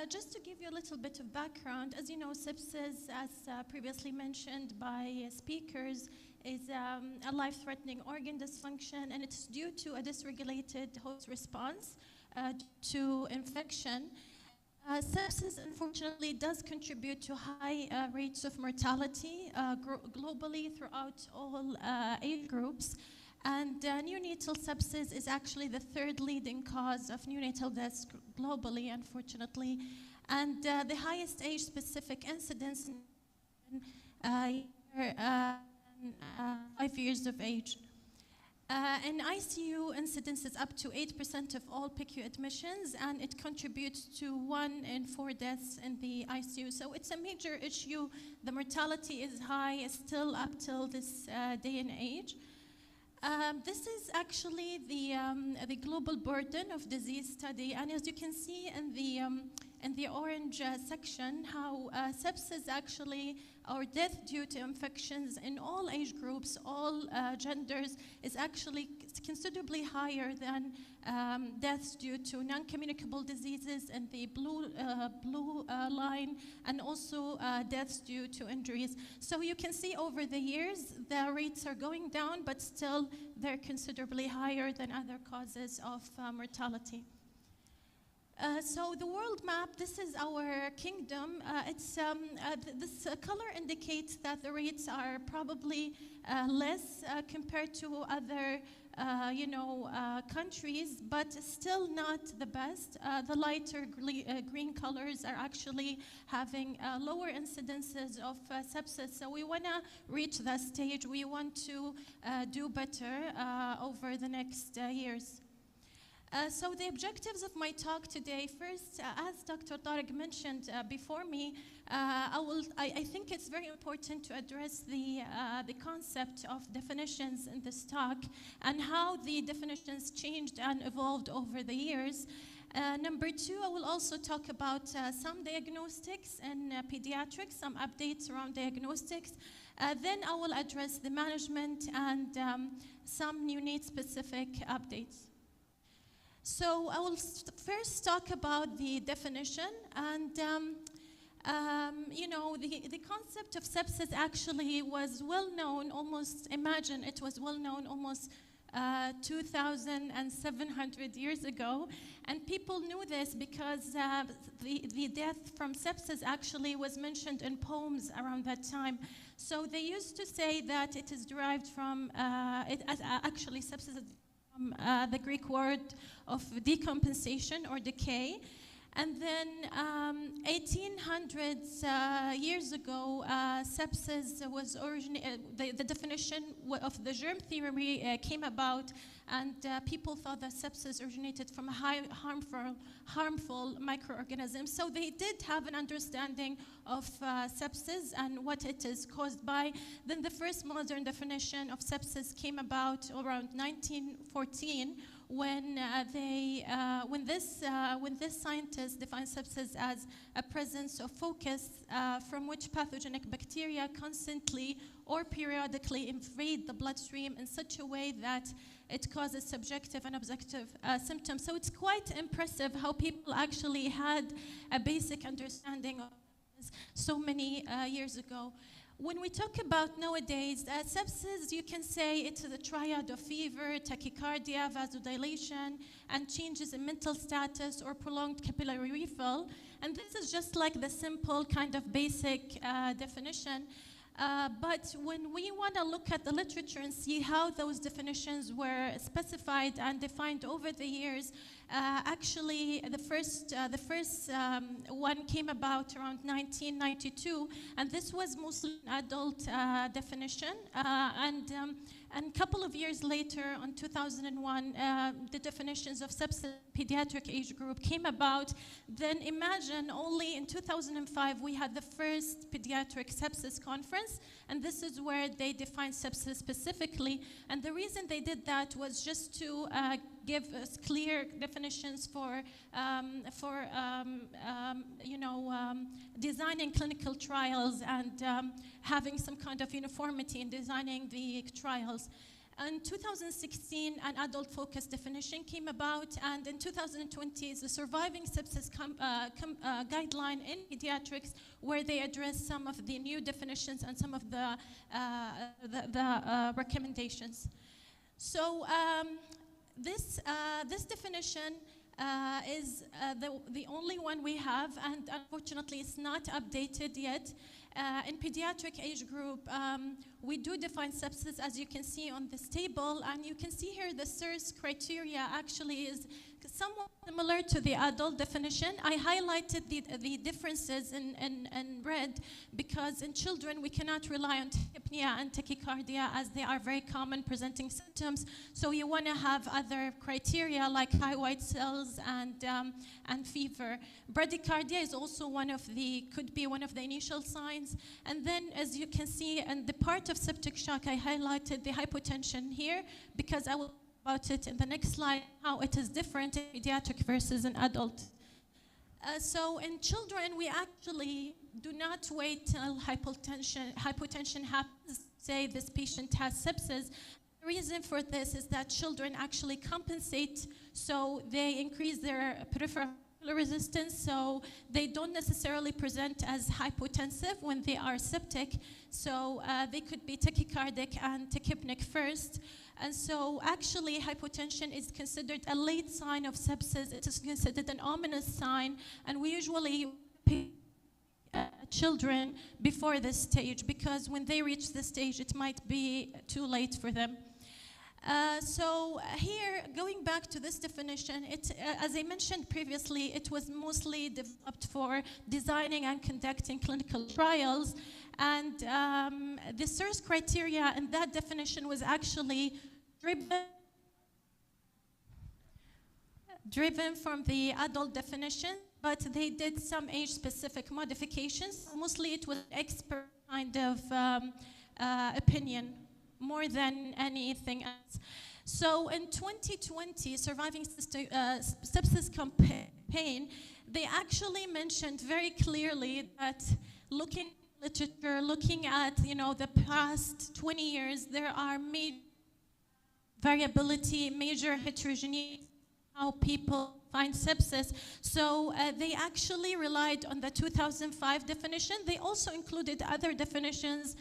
Speaker 6: Just to give you a little bit of background, as you know, sepsis, as previously mentioned by speakers, is a life-threatening organ dysfunction, and it's due to a dysregulated host response to infection. Sepsis, unfortunately, does contribute to high rates of mortality globally throughout all age groups. And neonatal sepsis is actually the third leading cause of neonatal deaths globally, unfortunately. And the highest age-specific incidence in 5 years of age. And ICU incidence is up to 8% of all PICU admissions, and it contributes to 1 in 4 deaths in the ICU. So it's a major issue. The mortality is high, still up till this day and age. This is actually the global burden of disease study, and as you can see in the orange section, how sepsis actually, or death due to infections in all age groups, all genders, is actually considerably higher than deaths due to non-communicable diseases in the blue line, and also deaths due to injuries. So you can see over the years, the rates are going down, but still they're considerably higher than other causes of mortality. So the world map, this is our kingdom. This color indicates that the rates are probably less compared to other countries, but still not the best. The lighter green colors are actually having lower incidences of sepsis. So we want to reach that stage. We want to do better over the next years. So the objectives of my talk today, first, as Dr. Tariq mentioned before me, I think it's very important to address the concept of definitions in this talk and how the definitions changed and evolved over the years. Number 2, I will also talk about some diagnostics in pediatrics, some updates around diagnostics. Then I will address the management and some neonate-specific updates. So I will first talk about the definition, and You know, the concept of sepsis actually was well known, almost imagine it was well known almost 2,700 years ago. And people knew this because the death from sepsis actually was mentioned in poems around that time. So they used to say that it is derived from, actually sepsis is from the Greek word of decompensation or decay. And then 1800s years ago, sepsis was the definition of the germ theory came about, and people thought that sepsis originated from harmful microorganisms. So they did have an understanding of sepsis and what it is caused by. Then the first modern definition of sepsis came about around 1914, when this scientist defined sepsis as a presence of focus from which pathogenic bacteria constantly or periodically invade the bloodstream in such a way that it causes subjective and objective symptoms. So it's quite impressive how people actually had a basic understanding of this so many years ago. When we talk about nowadays, sepsis, you can say it's the triad of fever, tachycardia, vasodilation, and changes in mental status or prolonged capillary refill. And this is just like the simple kind of basic definition. But when we want to look at the literature and see how those definitions were specified and defined over the years, actually the first one came about around 1992, and this was mostly an adult definition. And a couple of years later, in 2001, the definitions of sepsis pediatric age group came about. Then imagine only in 2005 we had the first pediatric sepsis conference, and this is where they defined sepsis specifically. And the reason they did that was just to give us clear definitions for designing clinical trials and having some kind of uniformity in designing the trials. In 2016, an adult focus definition came about, and in 2020 is the surviving sepsis guideline in pediatrics, where they address some of the new definitions and some of the recommendations. So this definition is the only one we have, and unfortunately it's not updated yet. In pediatric age group, we do define sepsis, as you can see on this table, and you can see here the SIRS criteria actually is somewhat similar to the adult definition. I highlighted the differences in red because in children we cannot rely on tachypnea and tachycardia as they are very common presenting symptoms. So you want to have other criteria like high white cells and fever. Bradycardia is also could be one of the initial signs. And then, as you can see, in the part of septic shock, I highlighted the hypotension here because I will talk about it in the next slide, how it is different in pediatric versus an adult. So in children, we actually do not wait till hypotension happens, say this patient has sepsis. The reason for this is that children actually compensate, so they increase their peripheral resistance, so they don't necessarily present as hypotensive when they are septic. So they could be tachycardic and tachypnic first. And so actually hypotension is considered a late sign of sepsis. It is considered an ominous sign, and we usually pay children before this stage because when they reach this stage it might be too late for them. So here, going back to this definition, as I mentioned previously, it was mostly developed for designing and conducting clinical trials. And the SIRS criteria in that definition was actually driven from the adult definition, but they did some age-specific modifications. Mostly it was expert kind of opinion, more than anything else. So in 2020, Surviving Sepsis Campaign, they actually mentioned very clearly that looking at literature, looking at the past 20 years, there are major variability, major heterogeneity, how people define sepsis. So they actually relied on the 2005 definition. They also included other definitions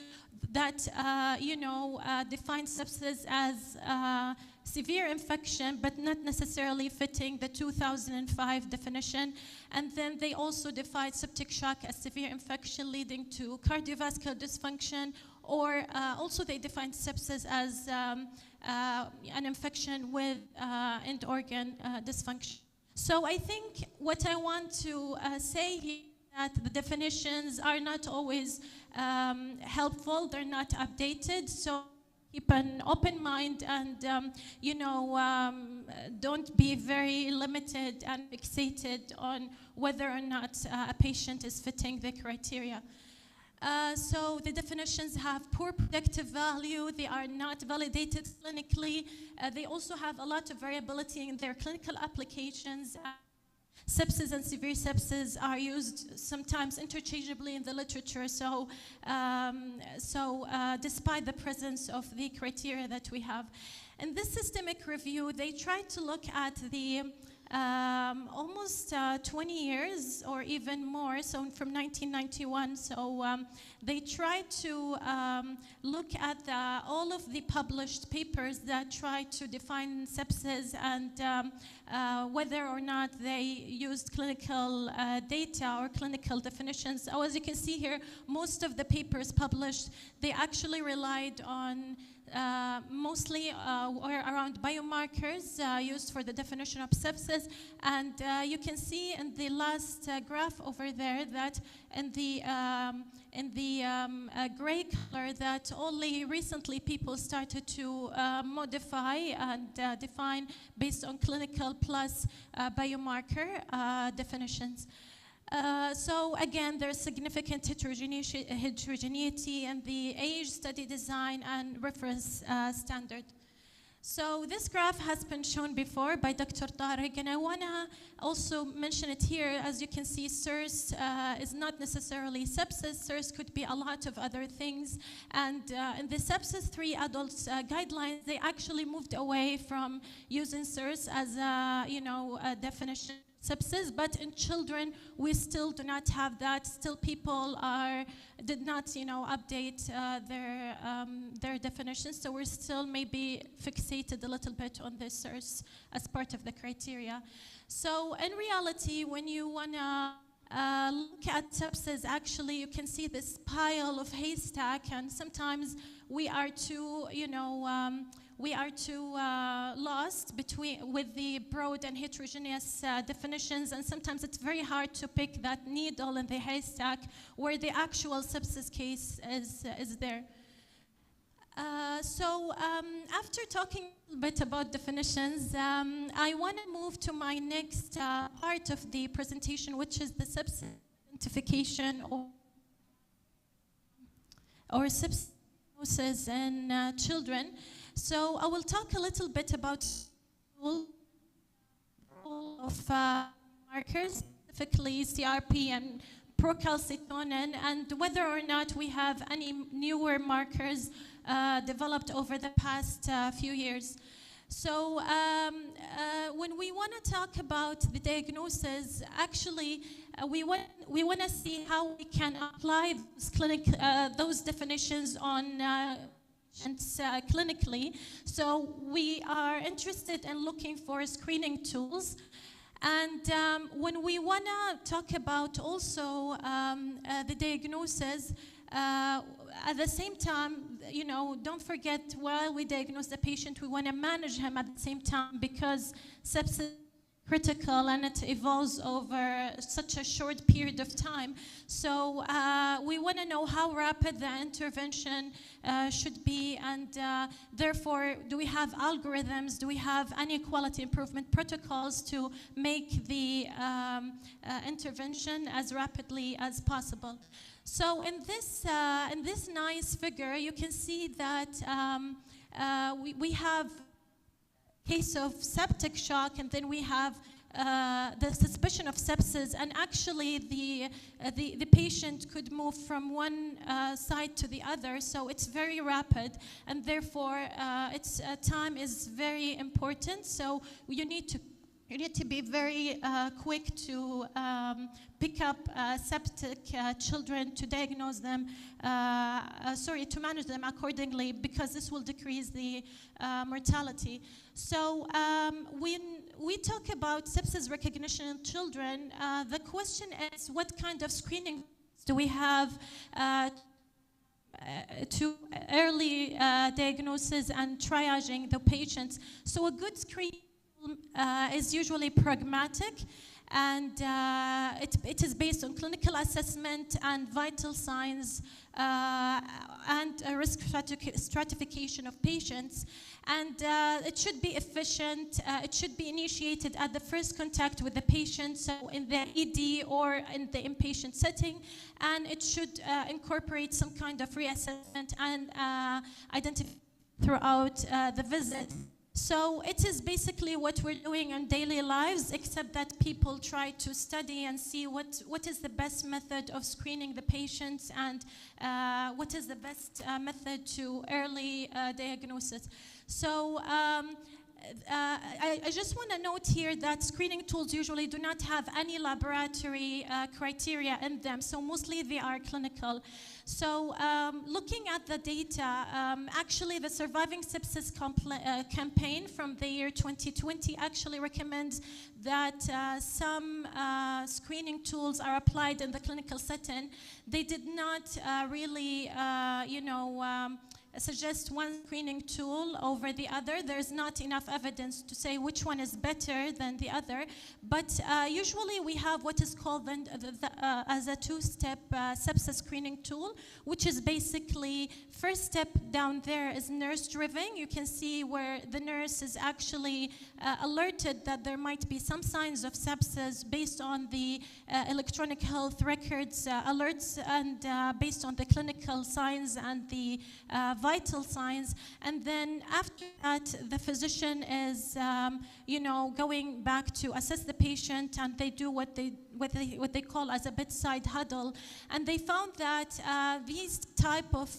Speaker 6: that, define sepsis as severe infection, but not necessarily fitting the 2005 definition. And then they also defined septic shock as severe infection leading to cardiovascular dysfunction, or also they defined sepsis as an infection with end organ dysfunction. So I think what I want to say here that the definitions are not always helpful, they're not updated, so keep an open mind and, don't be very limited and fixated on whether or not a patient is fitting the criteria. So the definitions have poor predictive value, they are not validated clinically, they also have a lot of variability in their clinical applications. Sepsis and severe sepsis are used sometimes interchangeably in the literature, so despite the presence of the criteria that we have. In this systemic review, they tried to look at the almost 20 years or even more, so from 1991. So they tried to look at all of the published papers that try to define sepsis and whether or not they used clinical data or clinical definitions. So as you can see here, most of the papers published, they actually relied on mostly or around biomarkers used for the definition of sepsis. And you can see in the last graph over there that in the gray color that only recently people started to modify and define based on clinical plus biomarker definitions. So again, there's significant heterogeneity in the age, study design, and reference standard. So this graph has been shown before by Dr. Tariq, and I want to also mention it here. As you can see, SIRS is not necessarily sepsis. SIRS could be a lot of other things. And in the sepsis 3 adults guidelines, they actually moved away from using SIRS as a definition sepsis, but in children we still do not have that. Still, people did not update their definitions, so we're still maybe fixated a little bit on this SIRS as part of the criteria. So in reality, when you want to look at sepsis, actually you can see this pile of haystack, and sometimes we are too lost with the broad and heterogeneous definitions, and sometimes it's very hard to pick that needle in the haystack where the actual sepsis case is there. So after talking a bit about definitions, I want to move to my next part of the presentation, which is the sepsis identification or sepsis in children. So I will talk a little bit about all of markers, specifically CRP and procalcitonin, and whether or not we have any newer markers developed over the past few years. So when we want to talk about the diagnosis, actually we want to see how we can apply those definitions on clinically. So we are interested in looking for screening tools. And when we want to talk about also the diagnosis, at the same time, don't forget, while we diagnose the patient, we want to manage him at the same time, because sepsis is critical and it evolves over such a short period of time. So we want to know how rapid the intervention should be, and therefore, do we have algorithms, do we have any quality improvement protocols to make the intervention as rapidly as possible. So in this nice figure, you can see that we have case of septic shock, and then we have the suspicion of sepsis, and actually the patient could move from one side to the other, so it's very rapid, and therefore its time is very important. So you need to You need to be very quick to pick up septic children, to diagnose them, to manage them accordingly, because this will decrease the mortality. So when we talk about sepsis recognition in children, the question is, what kind of screening do we have to early diagnosis and triaging the patients? So a good screen is usually pragmatic, and it is based on clinical assessment and vital signs and a risk stratification of patients. And it should be efficient. It should be initiated at the first contact with the patient, so in the ED or in the inpatient setting. And it should incorporate some kind of reassessment and identification throughout the visit. So it is basically what we're doing in daily lives, except that people try to study and see what is the best method of screening the patients, and what is the best method to early diagnosis. So I just want to note here that screening tools usually do not have any laboratory criteria in them, so mostly they are clinical. So looking at the data, actually the Surviving Sepsis campaign from the year 2020 actually recommends that some screening tools are applied in the clinical setting. They did not really, suggest one screening tool over the other. There's not enough evidence to say which one is better than the other, but usually we have what is called as a two-step sepsis screening tool, which is basically, first step down there is nurse-driven. You can see where the nurse is actually alerted that there might be some signs of sepsis based on the electronic health records alerts, and based on the clinical signs and the vital signs. And then after that, the physician is, going back to assess the patient, and they do what they call as a bedside huddle. And they found that these type of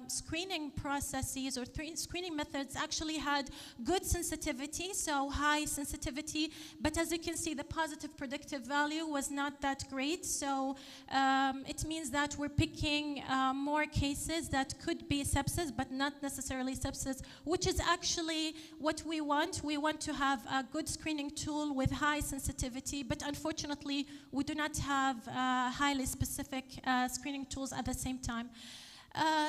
Speaker 6: screening processes or screening methods actually had good sensitivity, so high sensitivity, but as you can see, the positive predictive value was not that great. So it means that we're picking more cases that could be sepsis, but not necessarily sepsis, which is actually what we want. We want to have a good screening tool with high sensitivity, but unfortunately, we do not have highly specific screening tools at the same time.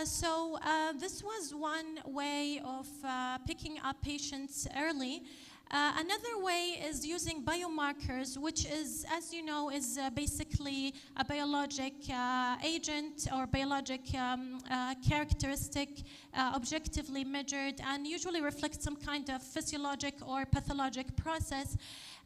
Speaker 6: So this was one way of picking up patients early. Another way is using biomarkers, which is, as you know, is basically a biologic agent or biologic characteristic objectively measured, and usually reflects some kind of physiologic or pathologic process.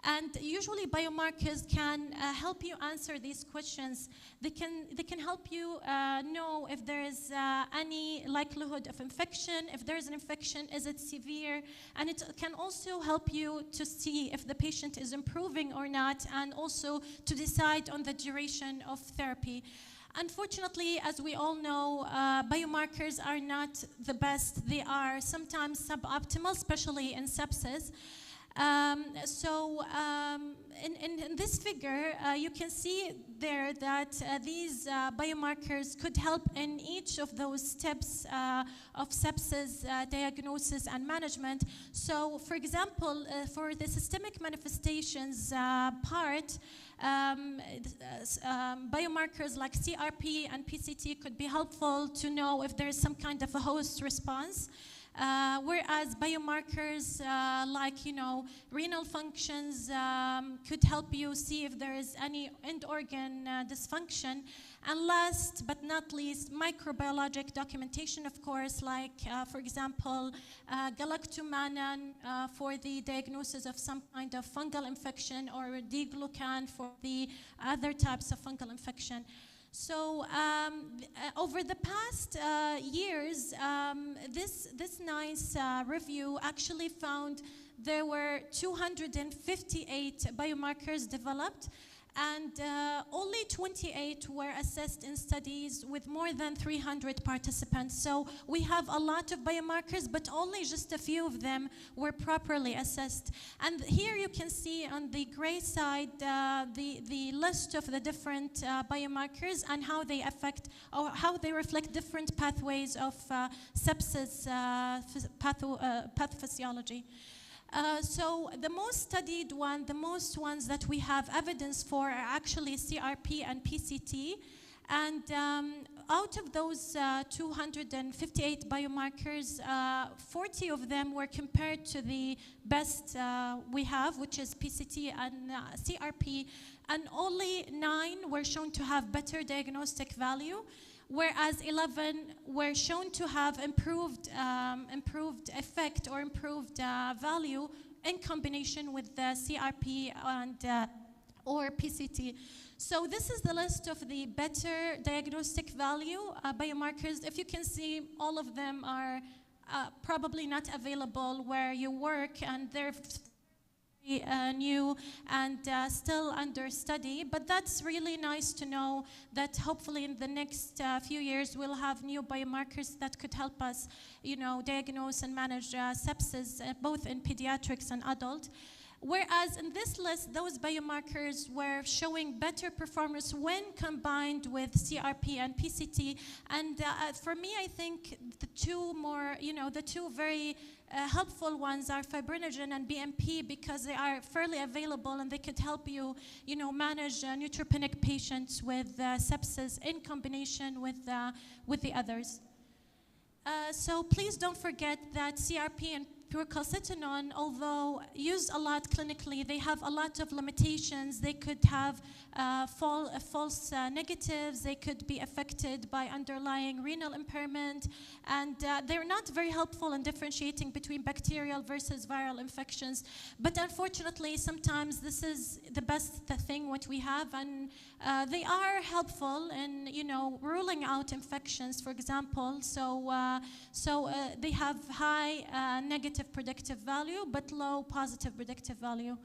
Speaker 6: And usually biomarkers can help you answer these questions. They can help you know if there is any likelihood of infection. If there is an infection, is it severe? And it can also help you to see if the patient is improving or not, and also to decide on the duration of therapy. Unfortunately, as we all know, biomarkers are not the best. They are sometimes suboptimal, especially in sepsis. In this figure, you can see there that these biomarkers could help in each of those steps of sepsis diagnosis and management. So, for example, for the systemic manifestations part, biomarkers like CRP and PCT could be helpful to know if there is some kind of a host response. Whereas biomarkers like, renal functions could help you see if there is any end organ dysfunction. And last but not least, microbiologic documentation, of course, like, for example, galactomannan for the diagnosis of some kind of fungal infection, or D-glucan for the other types of fungal infection. So over the past years, this nice review actually found there were 258 biomarkers developed, And only 28 were assessed in studies with more than 300 participants. So we have a lot of biomarkers, but only just a few of them were properly assessed. And here you can see on the gray side the list of the different biomarkers and how they affect or how they reflect different pathways of sepsis pathophysiology. So the most studied one, the most ones that we have evidence for are actually CRP and PCT. And out of those 258 biomarkers, 40 of them were compared to the best we have, which is PCT and CRP, and only 9 were shown to have better diagnostic value, whereas 11 were shown to have improved effect or improved value in combination with the CRP and or PCT. So this is the list of the better diagnostic value biomarkers. If you can see, all of them are probably not available where you work, and they're new and still under study, but that's really nice to know that hopefully in the next few years we'll have new biomarkers that could help us, diagnose and manage sepsis both in pediatrics and adult. Whereas in this list, those biomarkers were showing better performance when combined with CRP and PCT. And for me, I think the two very helpful ones are fibrinogen and BMP, because they are fairly available and they could help you, manage neutropenic patients with sepsis in combination with the others. So please don't forget that CRP and purcalcitonin, although used a lot clinically, they have a lot of limitations. They could have false negatives. They could be affected by underlying renal impairment. And they're not very helpful in differentiating between bacterial versus viral infections. But unfortunately, sometimes this is the best thing what we have. And they are helpful in, ruling out infections, for example. So they have high negative predictive value, but low positive predictive value.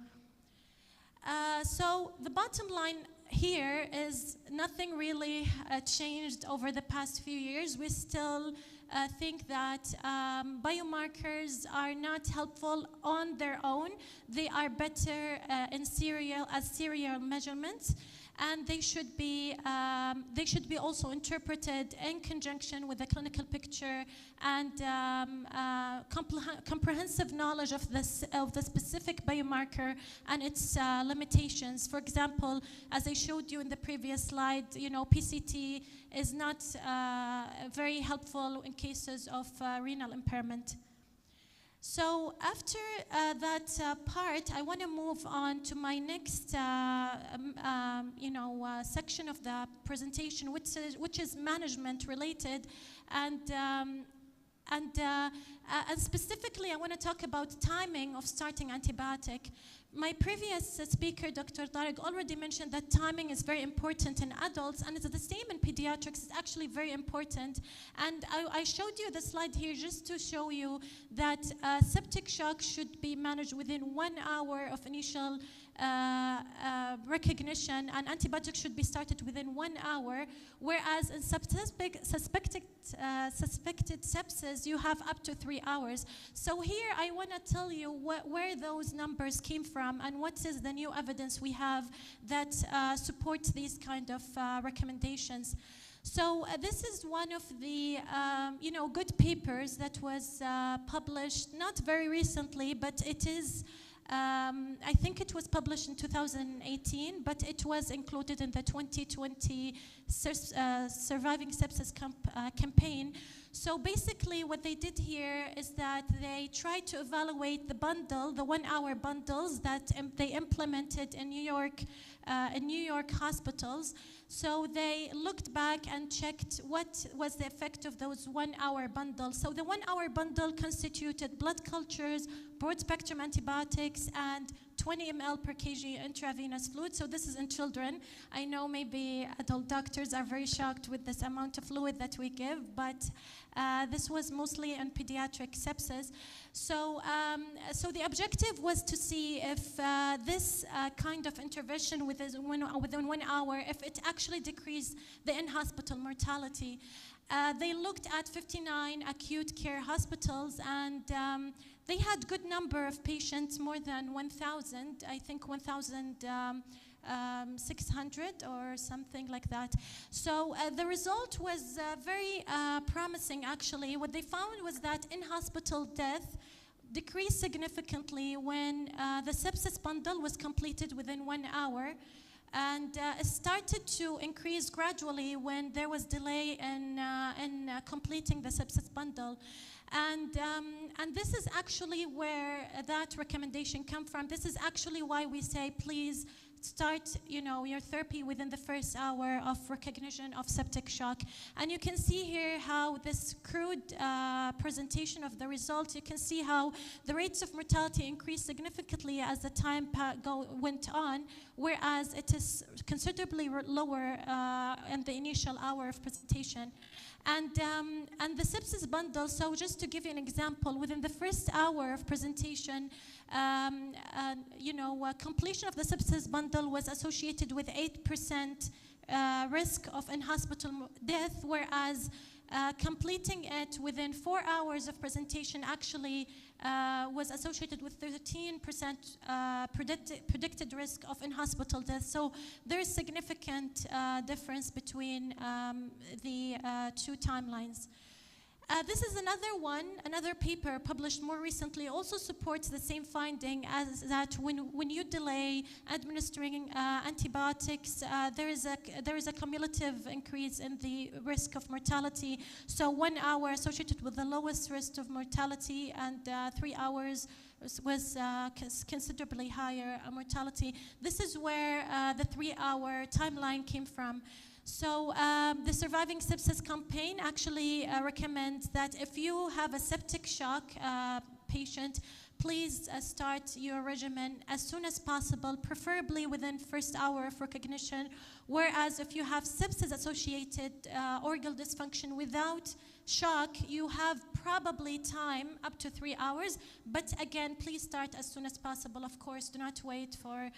Speaker 6: So the bottom line here is nothing really changed over the past few years. We still think that biomarkers are not helpful on their own. They are better in serial measurements, and they should be also interpreted in conjunction with the clinical picture and comprehensive knowledge of the specific biomarker and its limitations. For example, as I showed you in the previous slide, PCT is not very helpful in cases of renal impairment. So after that part, I want to move on to my next section of the presentation, which is management related, and specifically I want to talk about timing of starting antibiotic. My previous speaker, Dr. Tariq, already mentioned that timing is very important in adults, and it's the same in pediatrics. It's actually very important. And I showed you the slide here just to show you that septic shock should be managed within 1 hour of initial recognition, and antibiotics should be started within 1 hour, whereas in suspected sepsis, you have up to 3 hours. So here I want to tell you where those numbers came from and what is the new evidence we have that supports these kind of recommendations. So this is one of the good papers that was published not very recently, but it is I think it was published in 2018, but it was included in the 2020 Surviving Sepsis campaign. So basically what they did here is that they tried to evaluate the bundle, the 1 hour bundles that they implemented in New York hospitals. So they looked back and checked what was the effect of those 1 hour bundles. So the 1 hour bundle constituted blood cultures, broad spectrum antibiotics, and 20 ml per kg intravenous fluid. So this is in children. I know maybe adult doctors are very shocked with this amount of fluid that we give, but this was mostly in pediatric sepsis. So, so the objective was to see if this kind of intervention within 1 hour, if it actually decreased the in-hospital mortality. They looked at 59 acute care hospitals, and they had good number of patients, more than 1,000, I think 1,600 or something like that. So the result was very promising, actually. What they found was that in-hospital death decreased significantly when the sepsis bundle was completed within 1 hour, and it started to increase gradually when there was delay in completing the sepsis bundle. And this is actually where that recommendation comes from. This is actually why we say, please start, your therapy within the first hour of recognition of septic shock. And you can see here how this crude presentation of the results, you can see how the rates of mortality increased significantly as the time went on, whereas it is considerably lower in the initial hour of presentation. And the sepsis bundle, so just to give you an example, within the first hour of presentation, completion of the sepsis bundle was associated with 8% risk of in-hospital death, whereas completing it within 4 hours of presentation actually was associated with 13% predicted risk of in-hospital death. So there is significant difference between the two timelines. This is another paper published more recently, also supports the same finding, as that when you delay administering antibiotics, there is a cumulative increase in the risk of mortality. So 1 hour associated with the lowest risk of mortality, and 3 hours was considerably higher mortality. This is where the 3-hour timeline came from. So the Surviving Sepsis campaign actually recommends that if you have a septic shock patient, please start your regimen as soon as possible, preferably within first hour of recognition. Whereas if you have sepsis-associated organ dysfunction without shock, you have probably time up to 3 hours. But again, please start as soon as possible. Of course, do not wait for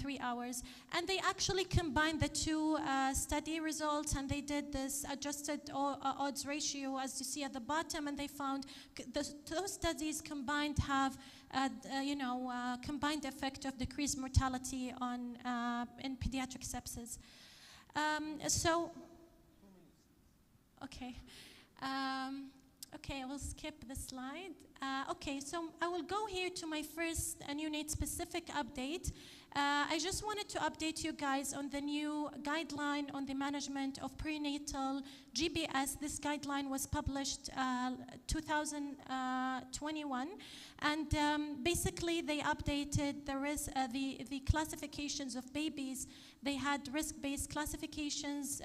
Speaker 6: 3 hours. And they actually combined the two study results, and they did this adjusted odds ratio, as you see at the bottom, and they found those studies combined have combined effect of decreased mortality on in pediatric sepsis. Okay, I will skip the slide. Okay, so I will go here to my first neonate specific update. I just wanted to update you guys on the new guideline on the management of perinatal GBS. This guideline was published 2021, and basically they updated the classifications of babies. They had risk-based classifications,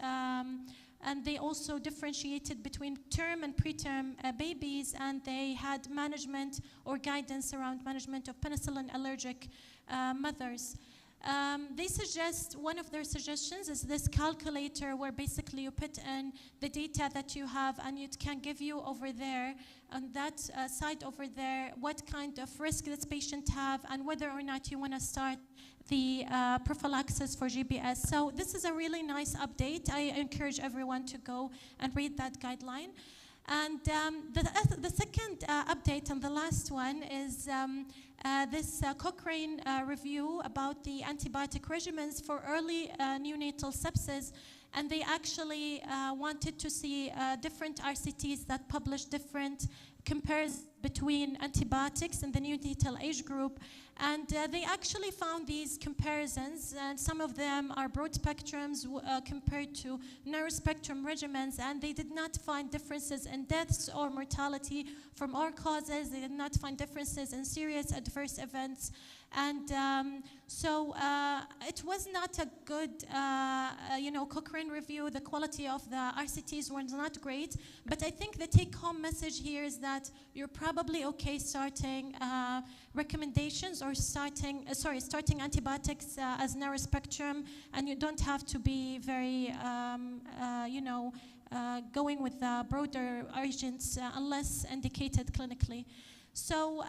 Speaker 6: and they also differentiated between term and preterm babies, and they had management or guidance around management of penicillin allergic mothers. They suggest, one of their suggestions is this calculator where basically you put in the data that you have, and it can give you over there, on that side over there, what kind of risk this patient have and whether or not you want to start the prophylaxis for GBS. So this is a really nice update. I encourage everyone to go and read that guideline. And the second update, and the last one, is this Cochrane review about the antibiotic regimens for early neonatal sepsis. And they actually wanted to see different RCTs that publish different compares between antibiotics in the neonatal age group. And they actually found these comparisons, and some of them are broad spectrums compared to narrow spectrum regimens, and they did not find differences in deaths or mortality from all causes. They did not find differences in serious adverse events. And so it was not a good, Cochrane review. The quality of the RCTs was not great. But I think the take-home message here is that you're probably okay starting recommendations or starting antibiotics as narrow spectrum, and you don't have to be very, going with the broader agents unless indicated clinically. So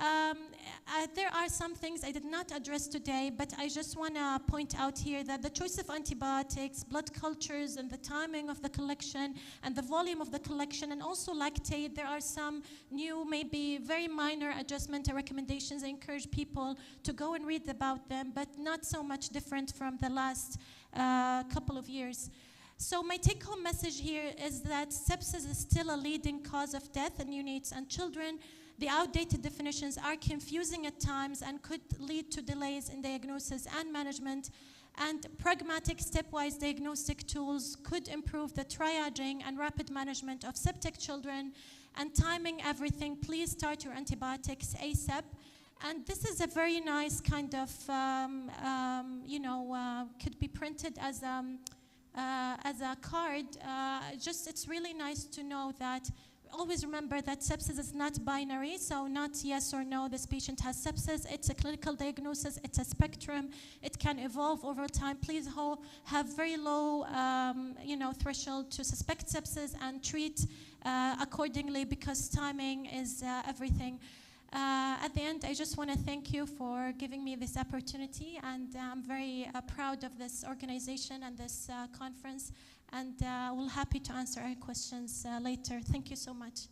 Speaker 6: there are some things I did not address today, but I just want to point out here that the choice of antibiotics, blood cultures, and the timing of the collection, and the volume of the collection, and also lactate, there are some new, maybe very minor adjustment and recommendations. I encourage people to go and read about them, but not so much different from the last couple of years. So my take-home message here is that sepsis is still a leading cause of death in neonates and children. The outdated definitions are confusing at times and could lead to delays in diagnosis and management. And pragmatic stepwise diagnostic tools could improve the triaging and rapid management of septic children. And timing everything, please start your antibiotics ASAP. And this is a very nice kind of, could be printed as a card. It's really nice to know that. Always remember that sepsis is not binary, so not yes or no, this patient has sepsis. It's a clinical diagnosis, it's a spectrum. It can evolve over time. Please have very low threshold to suspect sepsis and treat accordingly, because timing is everything. At the end, I just want to thank you for giving me this opportunity, and I'm very proud of this organization and this conference, and we're happy to answer any questions later. Thank you so much.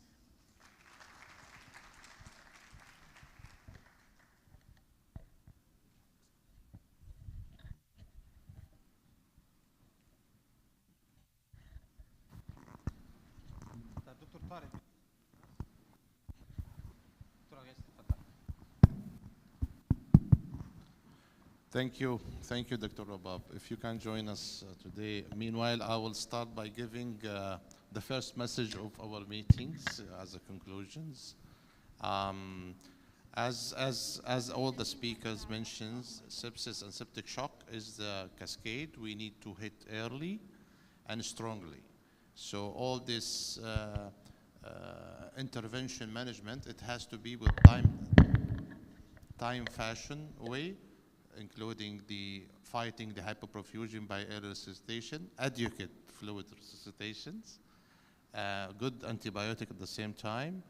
Speaker 2: دكتور طارق.
Speaker 7: Thank you, Dr. Rabab. If you can join us today. Meanwhile, I will start by giving the first message of our meetings as a conclusions. As all the speakers mentioned, sepsis and septic shock is the cascade we need to hit early and strongly. So all this intervention management, it has to be with time fashion way, including the fighting the hypoperfusion by air resuscitation, adequate fluid resuscitations, good antibiotic at the same time,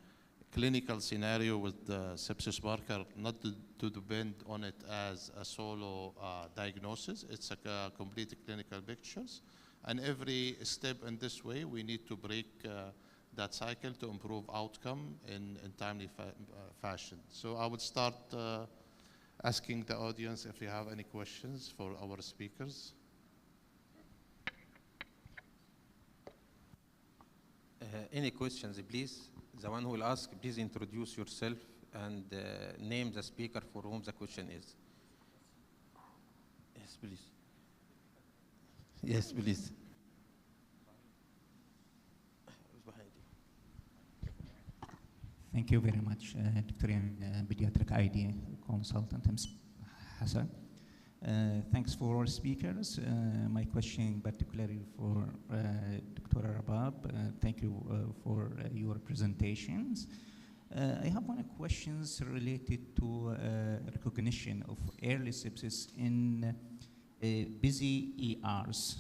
Speaker 7: clinical scenario with the sepsis marker, not to depend on it as a solo diagnosis. It's a complete clinical pictures. And every step in this way, we need to break that cycle to improve outcome in timely fashion. So I would start asking the audience if you have any questions for our speakers.
Speaker 2: Any questions, please? The one who will ask, please introduce yourself and name the speaker for whom the question is. Yes, please. Yes, please.
Speaker 8: Thank you very much, Dr. Pediatric ID Consultant Hassan. Thanks for all speakers. My question particularly for Dr. Rabab. Thank you for your presentations. I have one question related to recognition of early sepsis in busy ERs.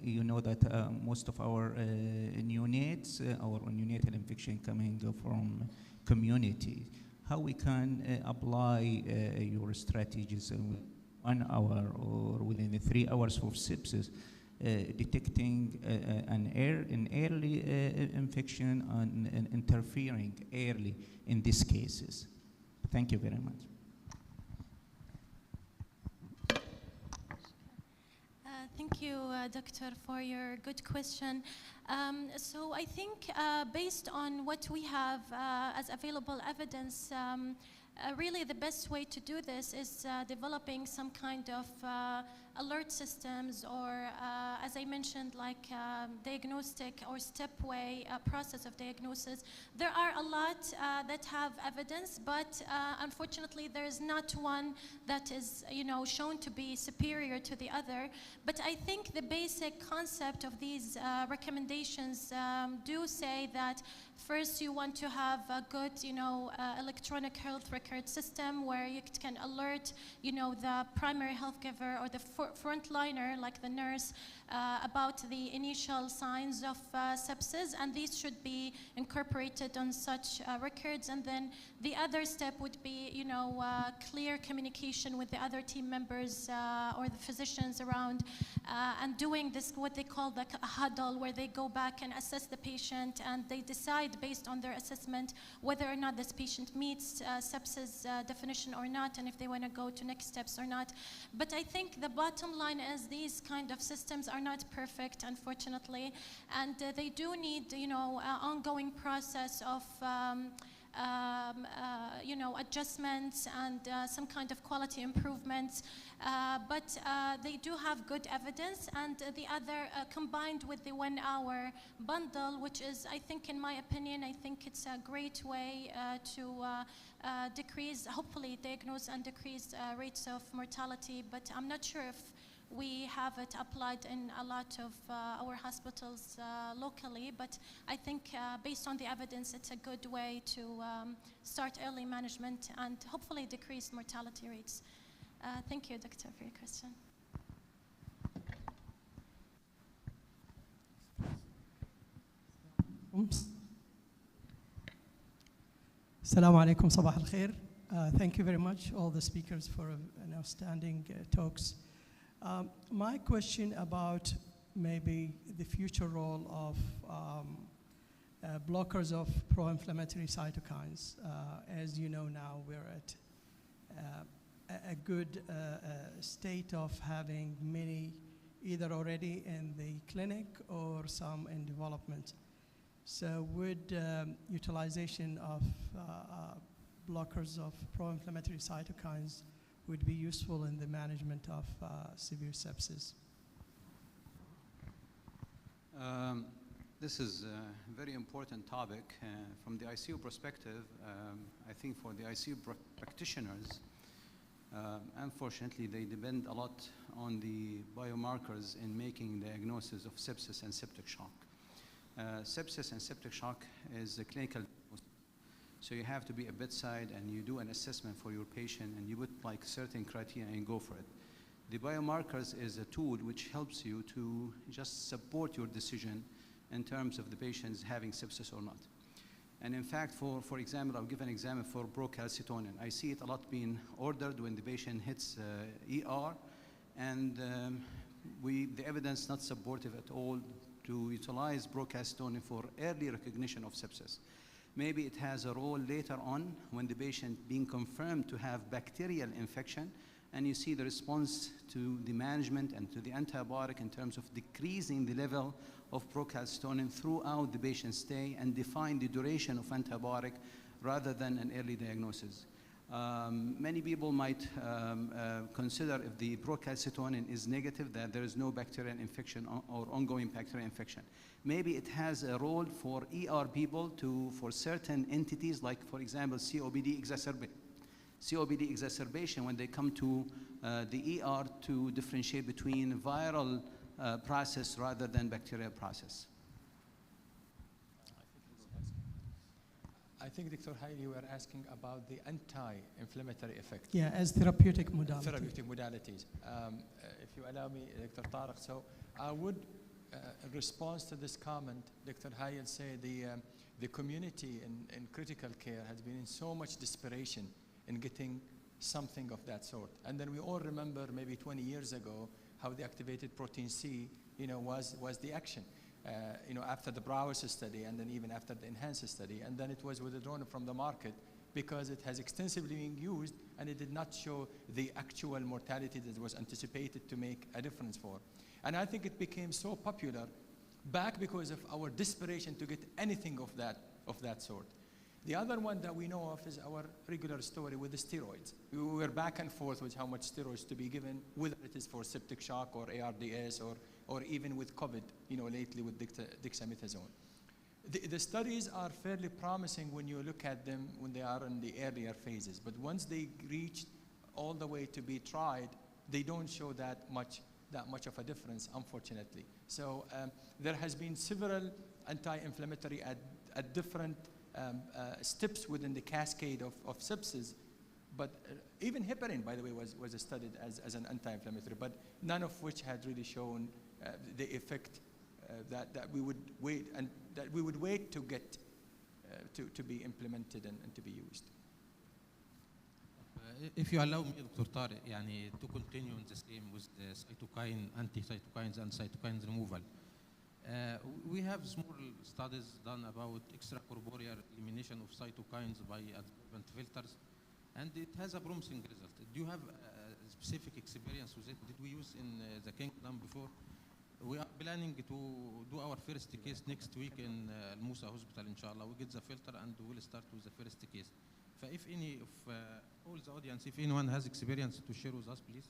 Speaker 8: You know that most of our neonates, our neonatal infection coming from community. How we can apply your strategies in 1 hour or within 3 hours for sepsis, detecting an early infection and interfering early in these cases? Thank you very much.
Speaker 6: Thank you, Doctor, for your good question. So I think based on what we have as available evidence, really the best way to do this is developing some kind of alert systems or, as I mentioned, like diagnostic or step-way process of diagnosis. There are a lot that have evidence, but unfortunately there is not one that is, shown to be superior to the other. But I think the basic concept of these recommendations do say that first you want to have a good, electronic health record system where you can alert, the primary health giver or the frontliner, like the nurse, about the initial signs of sepsis, and these should be incorporated on such records. And then the other step would be, clear communication with the other team members or the physicians around, and doing this, what they call like a huddle, where they go back and assess the patient, and they decide based on their assessment whether or not this patient meets sepsis definition or not, and if they want to go to next steps or not. But I think the bottom line is these kind of systems are not perfect, unfortunately, and they do need, an ongoing process of adjustments and some kind of quality improvements, but they do have good evidence. And the other, combined with the 1 hour bundle, which is, I think, in my opinion, I think it's a great way to decrease, hopefully diagnose and decrease rates of mortality. But I'm not sure if we have it applied in a lot of our hospitals locally, but I think based on the evidence, it's a good way to start early management and hopefully decrease mortality rates. Thank you, Doctor, for your question.
Speaker 9: Assalamu alaikum, sabah al-khair. Thank you very much, all the speakers, for an outstanding talks. My question about maybe the future role of blockers of pro-inflammatory cytokines. As you know now, we're at a good state of having many either already in the clinic or some in development. So would utilization of blockers of pro-inflammatory cytokines would be useful in the management of severe sepsis?
Speaker 3: This is a very important topic. From the ICU perspective, I think for the ICU practitioners, unfortunately, they depend a lot on the biomarkers in making diagnosis of sepsis and septic shock. Sepsis and septic shock is a clinical diagnosis. So you have to be a bedside and you do an assessment for your patient and you put like certain criteria and go for it. The biomarkers is a tool which helps you to just support your decision in terms of the patient's having sepsis or not. And in fact, for example, I'll give an example for procalcitonin. I see it a lot being ordered when the patient hits ER, and the evidence not supportive at all to utilize procalcitonin for early recognition of sepsis. Maybe it has a role later on when the patient being confirmed to have bacterial infection, and you see the response to the management and to the antibiotic in terms of decreasing the level of procalcitonin throughout the patient's stay and define the duration of antibiotic rather than an early diagnosis. Many people might consider if the procalcitonin is negative that there is no bacterial infection or ongoing bacterial infection. Maybe it has a role for ER people for certain entities, like for example COPD exacerbation when they come to the ER to differentiate between viral process rather than bacterial process.
Speaker 1: I think, Dr. Haile, you were asking about the anti-inflammatory effect.
Speaker 9: Yeah, as therapeutic modality.
Speaker 1: Therapeutic modalities. If you allow me, Dr. Tariq, so I would, in response to this comment, Dr. Haile say the community in critical care has been in so much desperation in getting something of that sort. And then we all remember maybe 20 years ago how the activated protein C, was the action. After the Browers study and then even after the enhanced study, and then it was withdrawn from the market because it has extensively been used and it did not show the actual mortality that was anticipated to make a difference for. And I think it became so popular back because of our desperation to get anything of that sort. The other one that we know of is our regular story with the steroids. We were back and forth with how much steroids to be given, whether it is for septic shock or ARDS or even with COVID, lately with dexamethasone. The studies are fairly promising when you look at them when they are in the earlier phases, but once they reach all the way to be tried, they don't show that much of a difference, unfortunately. So there has been several anti-inflammatory at different steps within the cascade of sepsis, but even heparin, by the way, was studied as an anti-inflammatory, but none of which had really shown the effect that we would wait to get to be implemented and to be used.
Speaker 2: If you allow me, Dr. Tariq, to continue in the same with the cytokine, anti-cytokines and cytokines removal. We have small studies done about extracorporeal elimination of cytokines by adsorbent filters, and it has a promising result. Do you have a specific experience with it? Did we use in the Kingdom before? We are planning to do our first case next week in Al-Musa Hospital, inshallah. We get the filter and we'll start with the first case. If any of all the audience, if anyone has experience to share with us, please.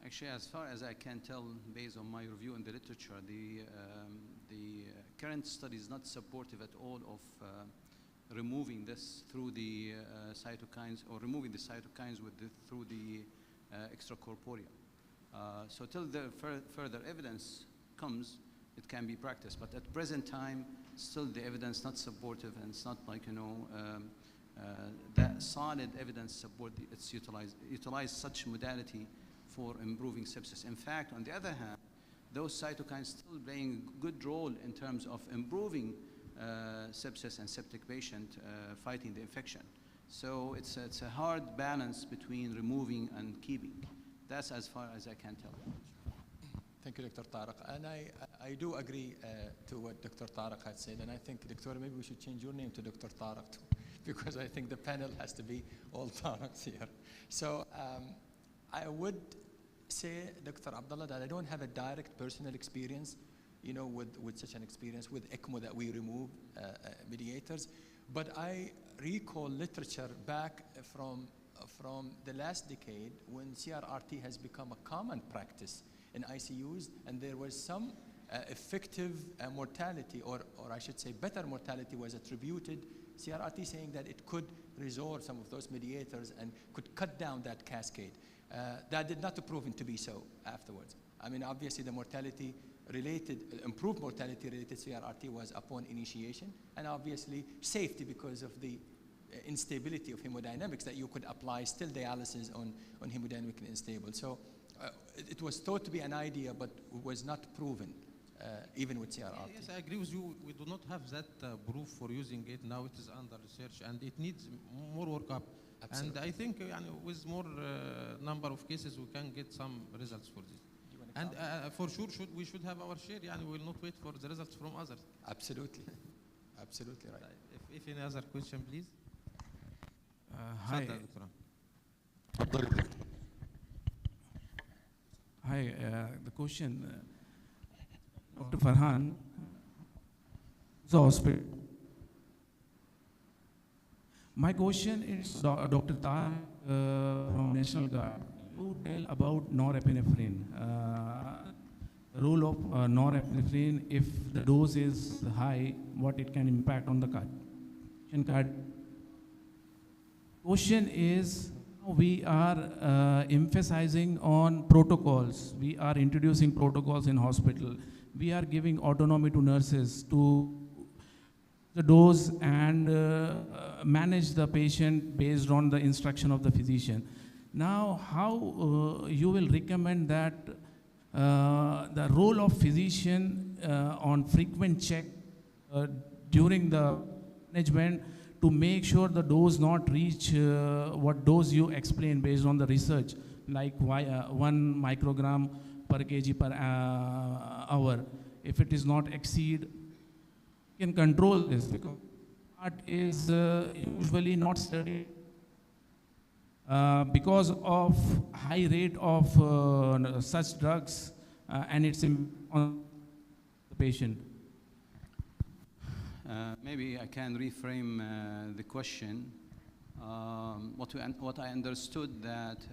Speaker 5: Actually, as far as I can tell, based on my review in the literature, the current study is not supportive at all of removing this through the cytokines, or removing the cytokines through the extracorporeal. So till the further evidence comes, it can be practiced. But at present time, still the evidence not supportive, and it's not like, that solid evidence support it's utilize such modality for improving sepsis. In fact, on the other hand, those cytokines still playing a good role in terms of improving sepsis and septic patient fighting the infection. So it's a hard balance between removing and keeping. That's as far as I can tell.
Speaker 1: Thank you, Dr. Tariq. And I do agree to what Dr. Tariq had said. And I think, Dr., maybe we should change your name to Dr. Tariq too, because I think the panel has to be all Tariqs here. So I would say, Dr. Abdullah, that I don't have a direct personal experience, with such an experience with ECMO that we remove mediators. But I recall literature back from the last decade when CRRT has become a common practice in ICUs, and there was some effective mortality, or I should say better mortality was attributed, CRRT saying that it could resolve some of those mediators and could cut down that cascade. That did not prove to be so afterwards. I mean, obviously the mortality related, improved mortality related CRRT was upon initiation, and obviously safety because of the instability of hemodynamics that you could apply still dialysis on hemodynamically unstable. So it was thought to be an idea, but was not proven, even with CRRT.
Speaker 2: Yes, I agree with you. We do not have that proof for using it. Now it is under research, and it needs more workup. Absolutely. And I think with more number of cases, we can get some results for this. And for sure, we should have our share. We will not wait for the results from others.
Speaker 1: Absolutely. Absolutely right.
Speaker 2: If any other question, please.
Speaker 10: Hi. Hi, the question, Dr. Farhan, the hospital. My question is, Dr. Tar from National Guard, you tell about norepinephrine, role of norepinephrine, if the dose is high, what it can impact on the card. Question is, we are emphasizing on protocols. We are introducing protocols in hospital. We are giving autonomy to nurses to the dose and manage the patient based on the instruction of the physician. Now, how you will recommend that the role of physician on frequent check during the management to make sure the dose not reach what dose you explain based on the research, like 1 microgram per kg per hour. If it is not exceed, you can control this, because that is usually not studied because of high rate of such drugs and its on the patient.
Speaker 3: Maybe I can reframe the question. What I understood that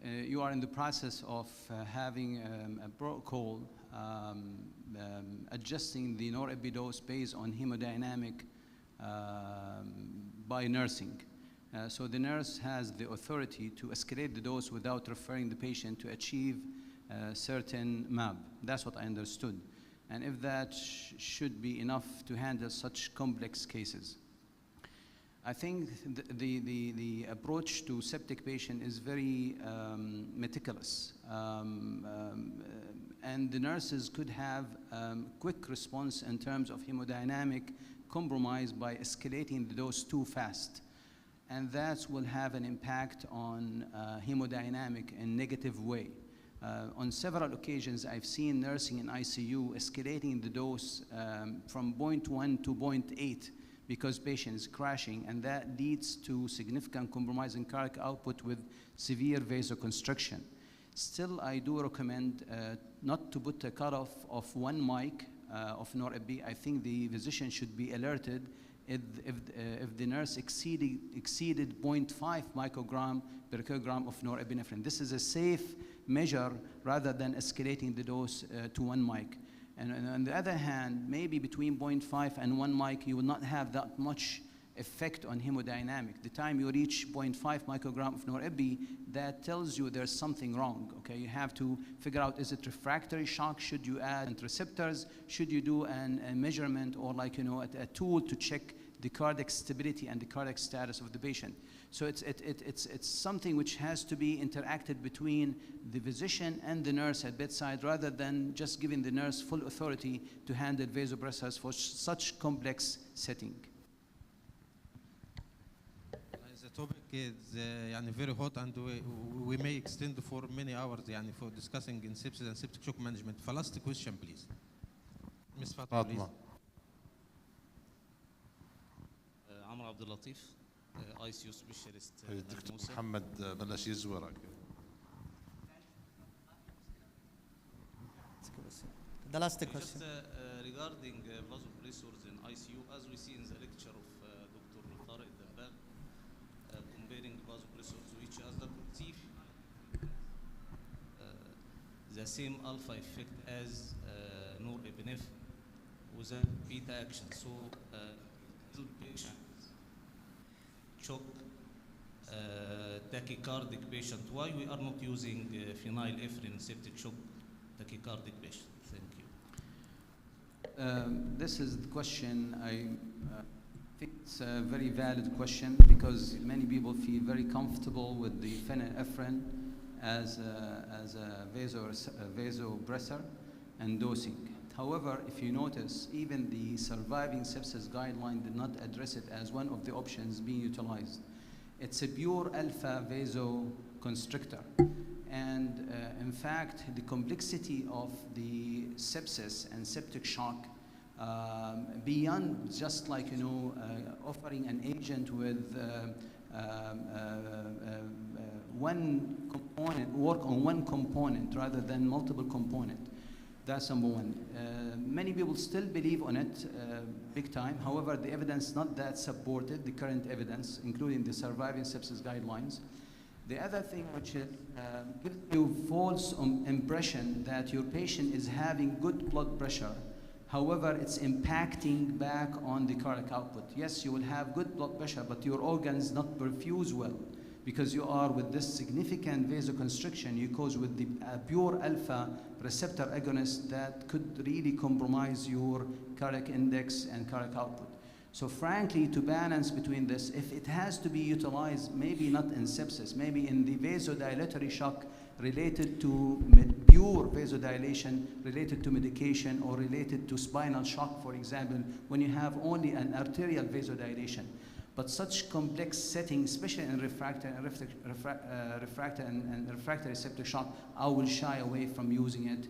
Speaker 3: you are in the process of having a protocol adjusting the nor-epi dose based on hemodynamic by nursing. So the nurse has the authority to escalate the dose without referring the patient to achieve a certain MAB. That's what I understood. And if that should be enough to handle such complex cases. I think the approach to septic patient is very meticulous. And the nurses could have quick response in terms of hemodynamic compromise by escalating the dose too fast. And that will have an impact on hemodynamic in negative way. On several occasions, I've seen nursing in ICU escalating the dose from 0.1 to 0.8 because patient is crashing, and that leads to significant compromise in cardiac output with severe vasoconstriction. Still, I do recommend not to put a cutoff of 1 mic of nor-epi. I think the physician should be alerted if the nurse exceeded 0.5 microgram per kilogram of norepinephrine. This is a safe measure rather than escalating the dose to 1 mic. And on the other hand, maybe between 0.5 and 1 mic, you will not have that much effect on hemodynamic. The time you reach 0.5 microgram of nor-epi, that tells you there's something wrong, okay? You have to figure out, is it refractory shock? Should you add receptors? Should you do a measurement or like, you know, a tool to check the cardiac stability and the cardiac status of the patient? So it's something which has to be interacted between the physician and the nurse at bedside rather than just giving the nurse full authority to handle vasopressors for such complex setting.
Speaker 2: The topic is very hot, and we may extend for many hours for discussing in sepsis and septic shock management. Last question, please. Ms. Fatma, please.
Speaker 11: عمر عبد اللطيف ICU specialist.
Speaker 7: دكتور محمد بلاش يزورك.
Speaker 12: The last question.
Speaker 11: Just regarding vasopressors in ICU, as we see in the lecture of Dr. Tariq Dabbagh, comparing vasopressors to each other, see the same alpha effect as norepinephrine with a beta action. So, patient shock, tachycardic patient. Why we are not using phenylephrine septic shock tachycardic patient? Thank you.
Speaker 3: This is the question. I think it's a very valid question because many people feel very comfortable with the phenylephrine as a vasopressor and dosing. However, if you notice, even the surviving sepsis guideline did not address it as one of the options being utilized. It's a pure alpha vasoconstrictor. And in fact, the complexity of the sepsis and septic shock beyond just like, you know, offering an agent with one component, work on one component rather than multiple components. That's number one. Many people still believe on it big time. However, the evidence not that supported, the current evidence, including the surviving sepsis guidelines. The other thing which is, gives you false impression that your patient is having good blood pressure. However, it's impacting back on the cardiac output. Yes, you will have good blood pressure, but your organs not perfuse well because you are with this significant vasoconstriction you cause with the pure alpha receptor agonist that could really compromise your cardiac index and cardiac output. So frankly, to balance between this, if it has to be utilized, maybe not in sepsis, maybe in the vasodilatory shock related to pure vasodilation, related to medication, or related to spinal shock, for example, when you have only an arterial vasodilation. But such complex settings, especially in refractory and refractory septic shock, I will shy away from using it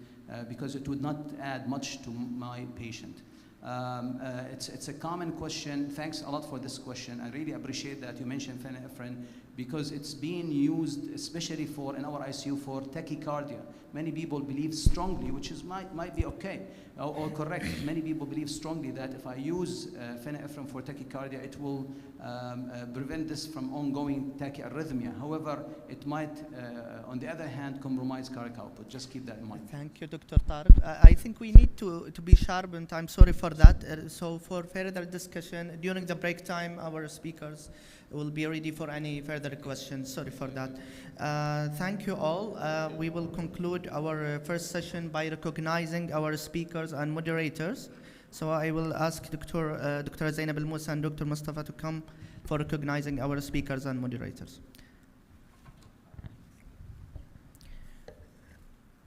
Speaker 3: because it would not add much to my patient.
Speaker 5: It's a common question. Thanks a lot for this question. I really appreciate that you mentioned phenylephrine because it's being used especially in our ICU for tachycardia. Many people believe strongly, which might be okay or correct. Many people believe strongly that if I use phenylephrine for tachycardia, it will prevent this from ongoing tachyarrhythmia. However, it might, on the other hand, compromise cardiac output. Just keep that in mind.
Speaker 12: Thank you, Dr. Tariq. I think we need to be sharpened. I'm sorry for that. So for further discussion, during the break time, our speakers will be ready for any further questions. Sorry for that. Thank you all. We will conclude our first session by recognizing our speakers and moderators. So I will ask Dr. Zainab Al-Musa and Dr. Mustafa to come for recognizing our speakers and moderators.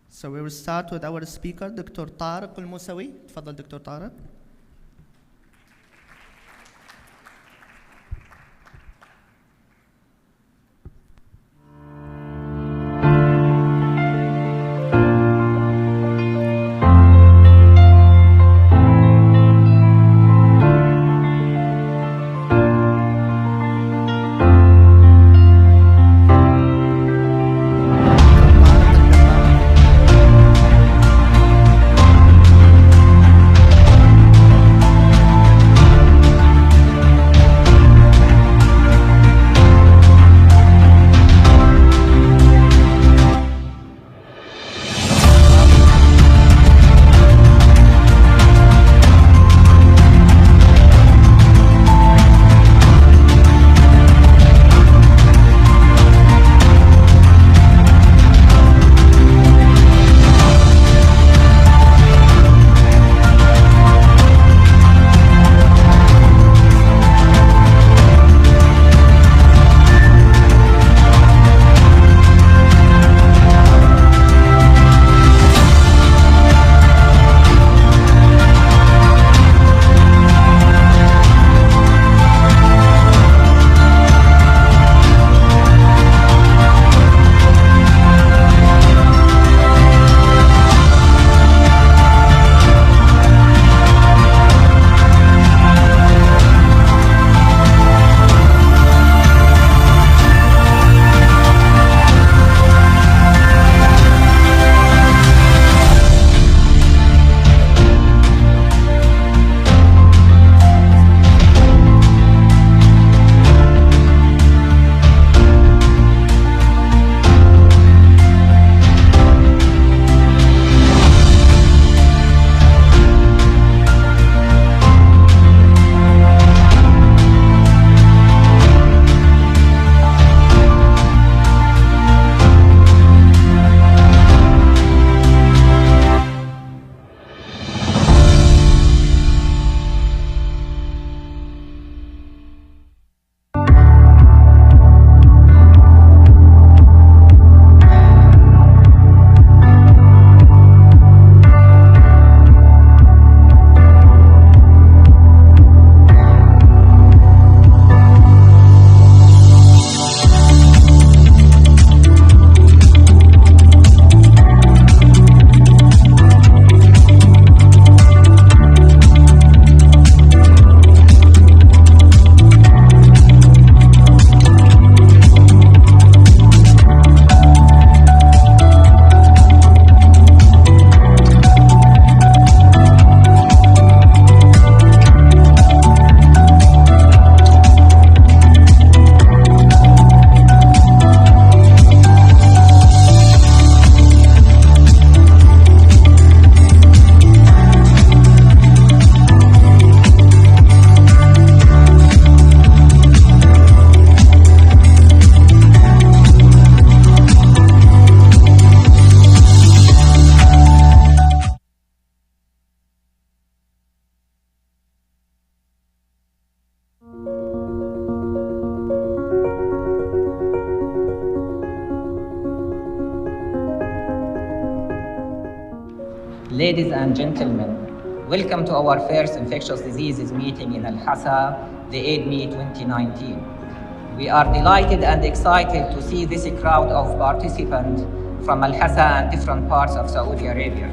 Speaker 12: So we will start with our speaker, Dr. Tariq Al-Musawi. تفضل Dr. Tariq.
Speaker 13: Ladies and gentlemen, welcome to our first infectious diseases meeting in AL-AHSA, the AIDME 2019. We are delighted and excited to see this crowd of participants from AL-AHSA and different parts of Saudi Arabia.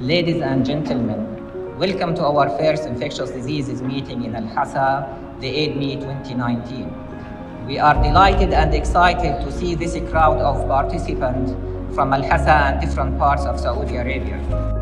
Speaker 13: Ladies and gentlemen, welcome to our first infectious diseases meeting in AL-AHSA, the AIDME 2019. We are delighted and excited to see this crowd of participants from AL-AHSA and different parts of Saudi Arabia.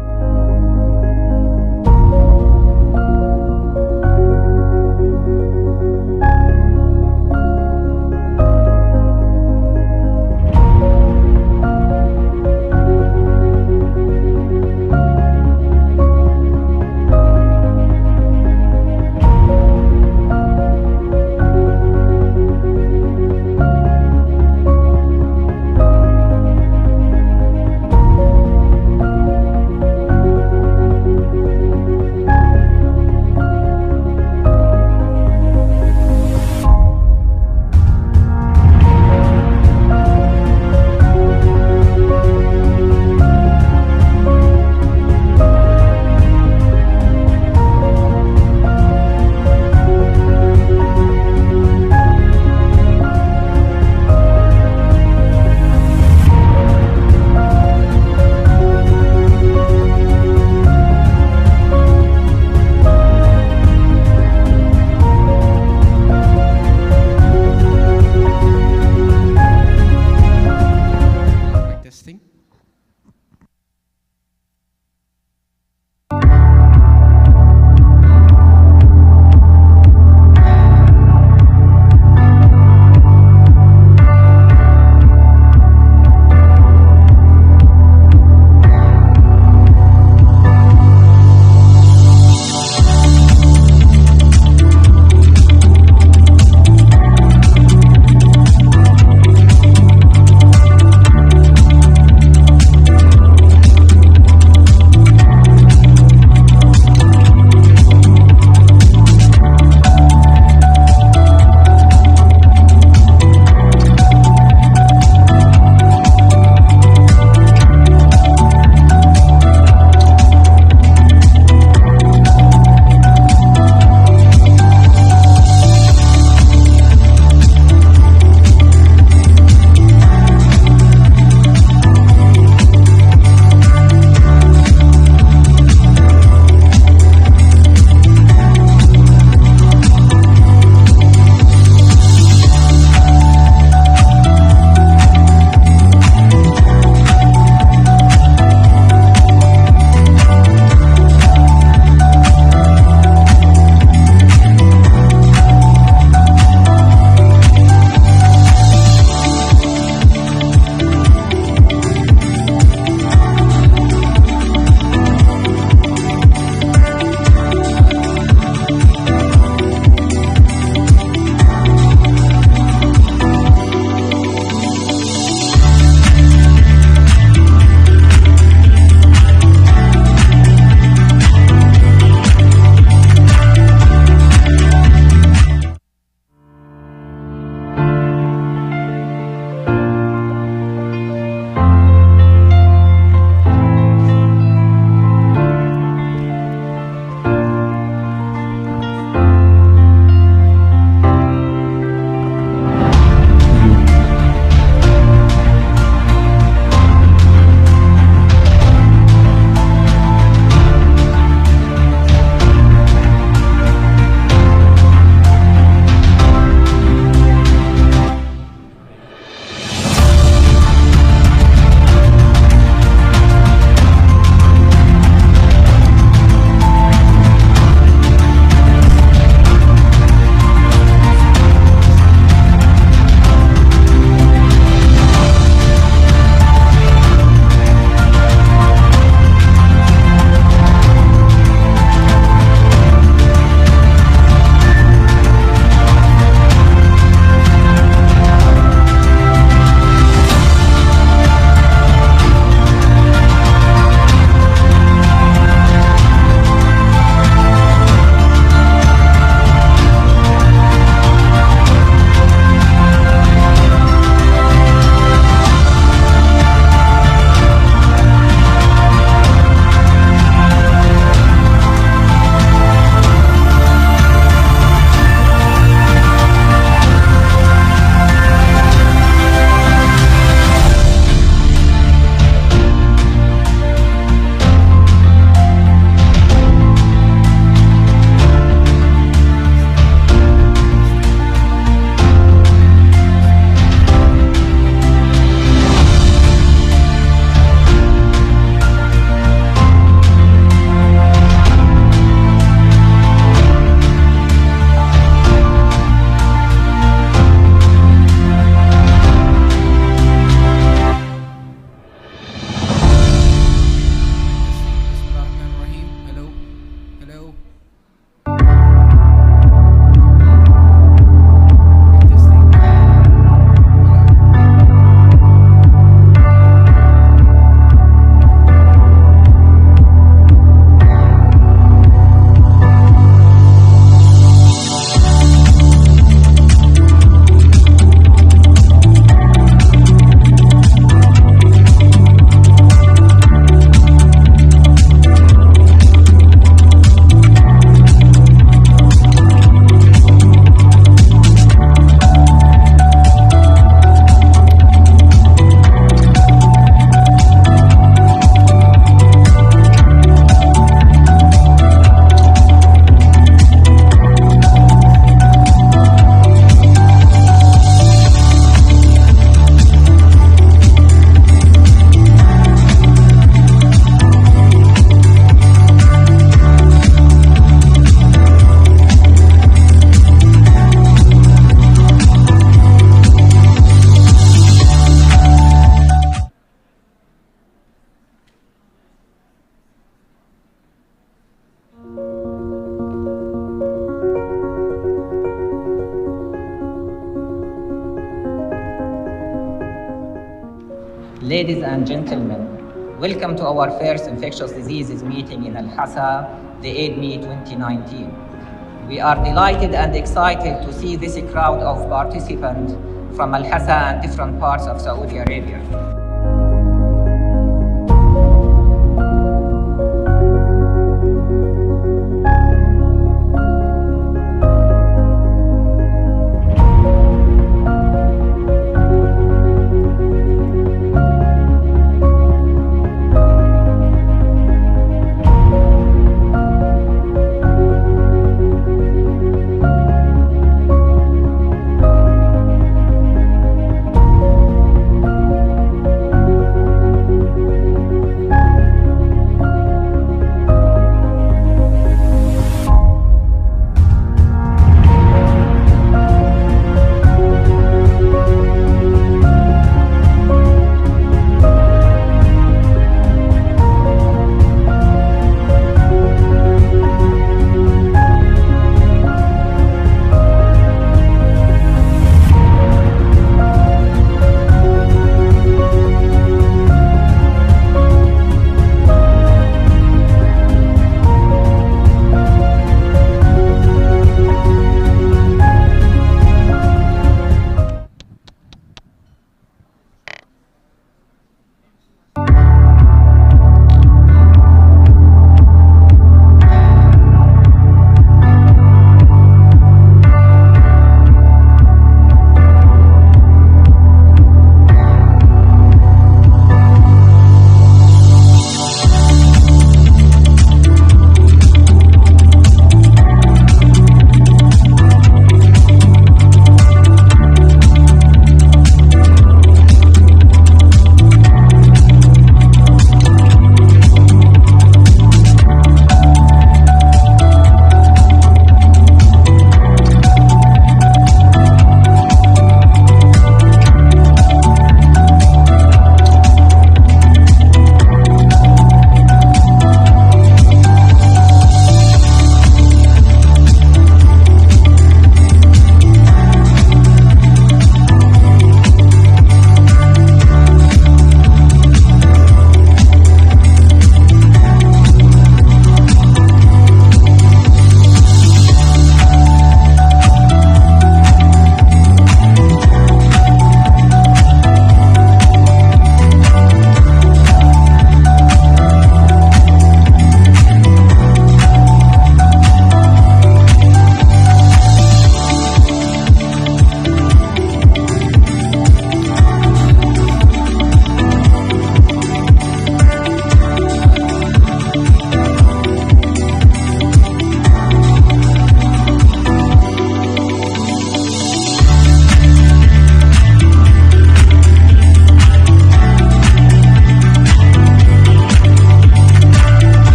Speaker 13: Ladies and gentlemen, welcome to our first infectious diseases meeting in AL-AHSA, the AIDME 2019. We are delighted and excited to see this crowd of participants from AL-AHSA and different parts of Saudi Arabia.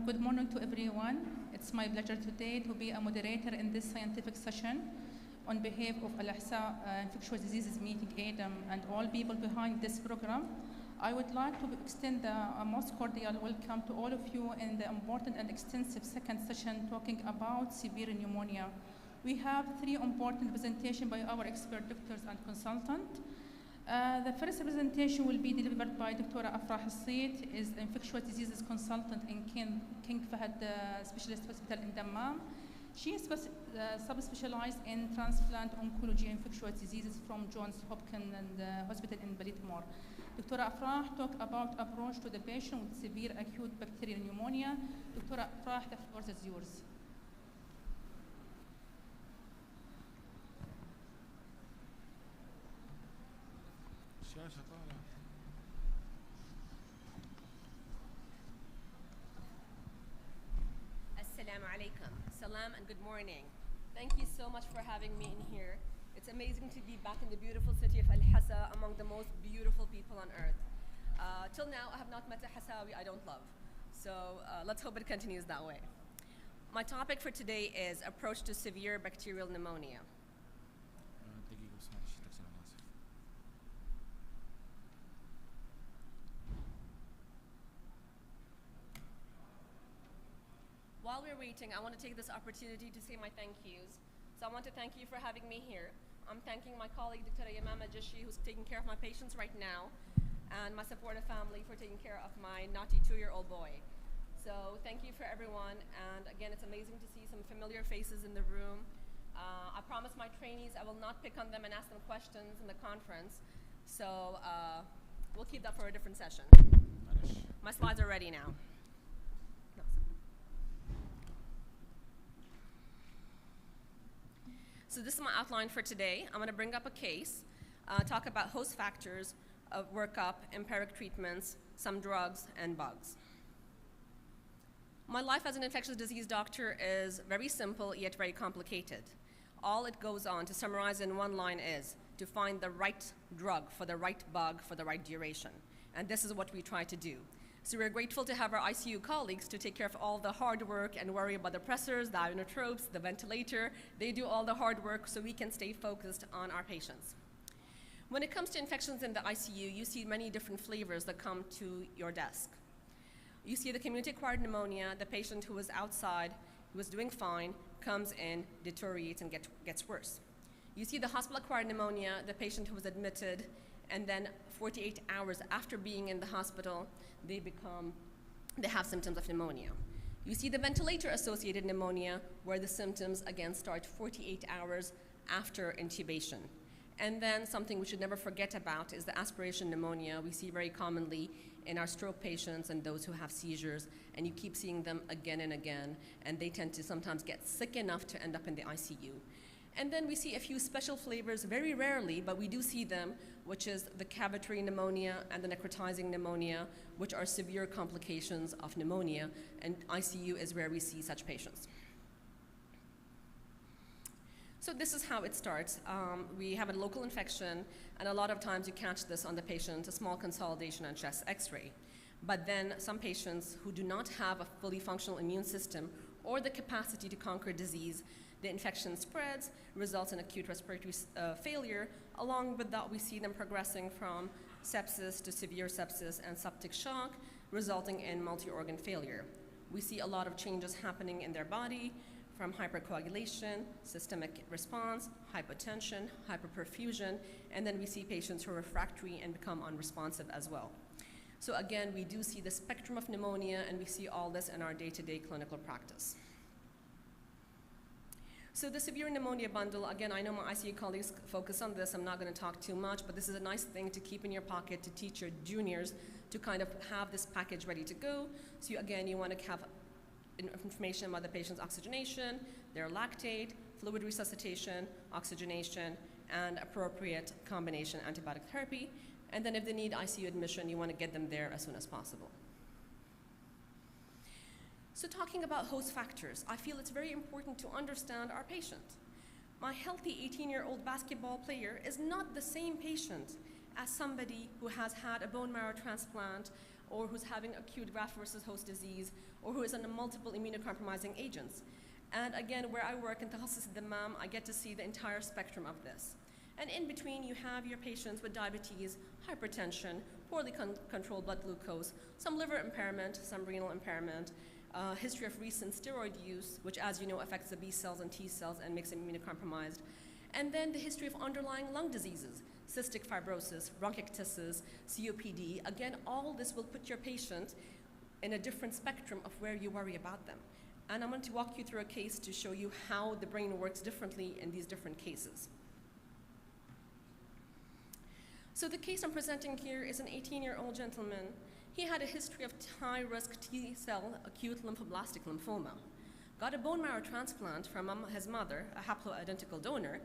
Speaker 14: Good morning to everyone. It's my pleasure today to be a moderator in this scientific session on behalf of AL-AHSA Infectious Diseases Meeting ADM and all people behind this program. I would like to extend a most cordial welcome to all of you in the important and extensive second session talking about severe pneumonia. We have three important presentations by our expert doctors and consultants. The first presentation will be delivered by Dr. Afrah Al-Said, is the infectious diseases consultant in King Fahd Specialist Hospital in Dammam. She is subspecialized in transplant oncology infectious diseases from Johns Hopkins and Hospital in Baltimore. Dr. Afrah talked about approach to the patient with severe acute bacterial pneumonia. Dr. Afrah, the floor is yours.
Speaker 15: Assalamu alaikum. Salam and good morning. Thank you so much for having me in here. It's amazing to be back in the beautiful city of AL-AHSA among the most beautiful people on earth. Till now, I have not met a Hassawi I don't love. So let's hope it continues that way. My topic for today is approach to severe bacterial pneumonia. While we're waiting, I want to take this opportunity to say my thank yous. So I want to thank you for having me here. I'm thanking my colleague, Dr. Yamama Jishi, who's taking care of my patients right now, and my supportive family for taking care of my naughty 2-year-old boy. So thank you for everyone, and again, it's amazing to see some familiar faces in the room. I promise my trainees I will not pick on them and ask them questions in the conference, so we'll keep that for a different session. My slides are ready now. So this is my outline for today. I'm going to bring up a case, talk about host factors, workup, empiric treatments, some drugs, and bugs. My life as an infectious disease doctor is very simple, yet very complicated. All it goes on to summarize in one line is to find the right drug for the right bug for the right duration. And this is what we try to do. So we're grateful to have our ICU colleagues to take care of all the hard work and worry about the pressors, the inotropes, the ventilator. They do all the hard work so we can stay focused on our patients. When it comes to infections in the ICU, you see many different flavors that come to your desk. You see the community-acquired pneumonia, the patient who was outside, who was doing fine, comes in, deteriorates, and gets worse. You see the hospital-acquired pneumonia, the patient who was admitted, and then 48 hours after being in the hospital, they have symptoms of pneumonia. You see the ventilator-associated pneumonia, where the symptoms again start 48 hours after intubation. And then something we should never forget about is the aspiration pneumonia we see very commonly in our stroke patients and those who have seizures, and you keep seeing them again and again, and they tend to sometimes get sick enough to end up in the ICU. And then we see a few special flavors, very rarely, but we do see them, which is the cavitary pneumonia and the necrotizing pneumonia, which are severe complications of pneumonia, and ICU is where we see such patients. So this is how it starts. We have a local infection, and a lot of times you catch this on the patient, a small consolidation on chest x-ray. But then some patients who do not have a fully functional immune system or the capacity to conquer disease, the infection spreads, results in acute respiratory failure. Along with that, we see them progressing from sepsis to severe sepsis and septic shock, resulting in multi-organ failure. We see a lot of changes happening in their body, from hypercoagulation, systemic response, hypotension, hyperperfusion, and then we see patients who are refractory and become unresponsive as well. So again, we do see the spectrum of pneumonia, and we see all this in our day-to-day clinical practice. So the severe pneumonia bundle, again, I know my ICU colleagues focus on this. I'm not going to talk too much, but this is a nice thing to keep in your pocket to teach your juniors to kind of have this package ready to go. So again, you want to have information about the patient's oxygenation, their lactate, fluid resuscitation, oxygenation, and appropriate combination antibiotic therapy. And then if they need ICU admission, you want to get them there as soon as possible. So talking about host factors, I feel it's very important to understand our patient. My healthy 18-year-old basketball player is not the same patient as somebody who has had a bone marrow transplant, or who's having acute graft versus host disease, or who is on multiple immunocompromising agents. And again, where I work in Takhasus al-Dammam, I get to see the entire spectrum of this. And in between, you have your patients with diabetes, hypertension, poorly controlled blood glucose, some liver impairment, some renal impairment, history of recent steroid use, which, as you know, affects the B cells and T cells and makes them immunocompromised. And then the history of underlying lung diseases, cystic fibrosis, bronchiectasis, COPD. Again, all this will put your patient in a different spectrum of where you worry about them. And I'm going to walk you through a case to show you how the brain works differently in these different cases. So the case I'm presenting here is an 18-year-old gentleman. He had a history of high-risk T-cell acute lymphoblastic lymphoma, got a bone marrow transplant from his mother, a haploidentical donor,